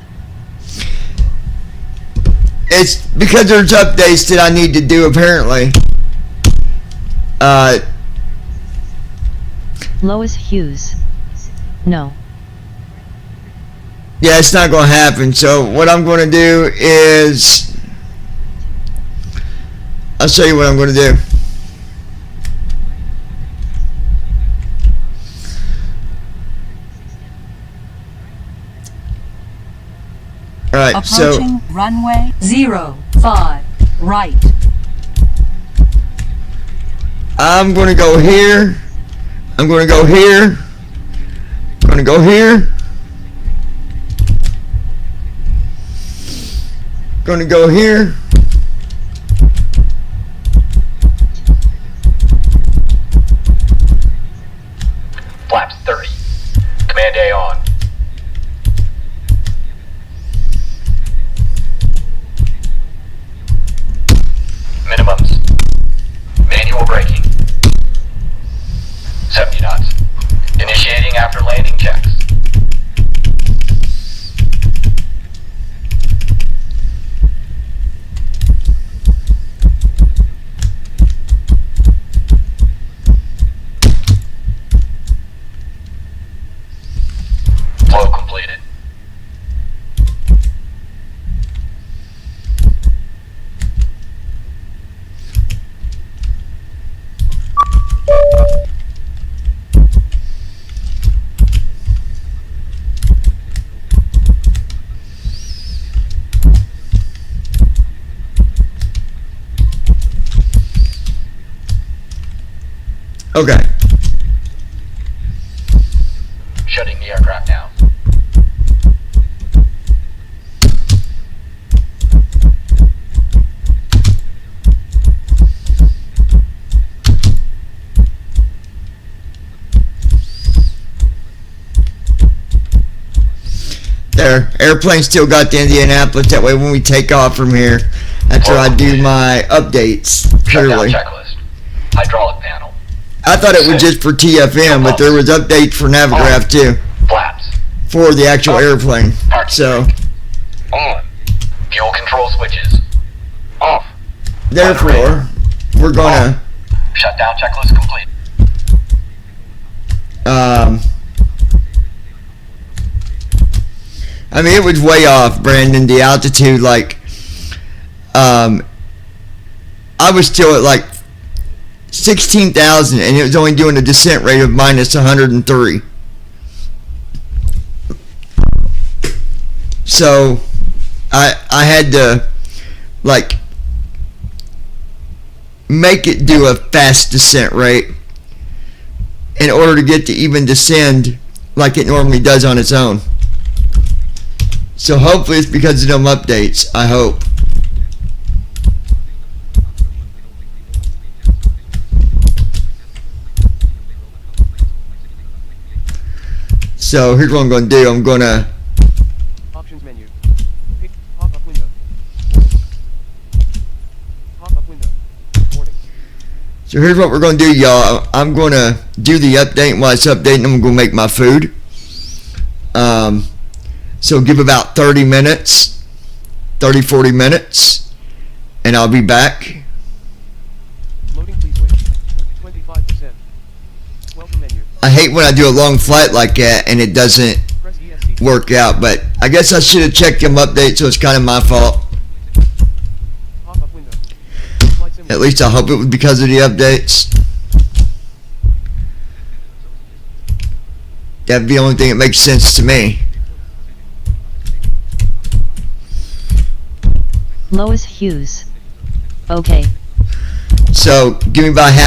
It's because there's updates that I need to do apparently. Lois Hughes. No. Yeah, it's not going to happen. So what I'm going to do is, I'll show you what I'm going to do. Alright, so Approaching runway 05 right. I'm going to go here. I'm going to go here. I'm going to go here. Going to go here. Flaps 30. Command A on. Minimums. Manual braking. 70 knots. Initiating after landing checks. Flow completed. Okay. there. Airplane still got to Indianapolis. That way when we take off from here, after I do my updates, clearly. Shutdown checklist. Hydraulic panel. I thought it was just for TFM, but there was updates for Navigraph too. Flaps. For the actual airplane. So, On. Fuel control switches. Off. therefore, we're gonna, Shutdown checklist complete. I mean, it was way off, Brandon, the altitude, like, I was still at like 16,000 and it was only doing a descent rate of minus 103. So, I had to, like, make it do a fast descent rate in order to get to even descend like it normally does on its own. So hopefully it's because of them updates, I hope. So here's what I'm going to do. I'm going to Options menu. Pick pop-up window. Pop-up window. Warning. So here's what we're going to do, y'all. I'm going to do the update, and while it's updating, I'm going to make my food. So give about 30 minutes, 40 minutes, and I'll be back. Loading, please wait. 25%. Welcome menu. I hate when I do a long flight like that and it doesn't work out, but I guess I should have checked them updates, so it's kind of my fault. Pop-up window. At least I hope it was because of the updates. That'd be the only thing that makes sense to me. Lois Hughes. Okay. So give me about half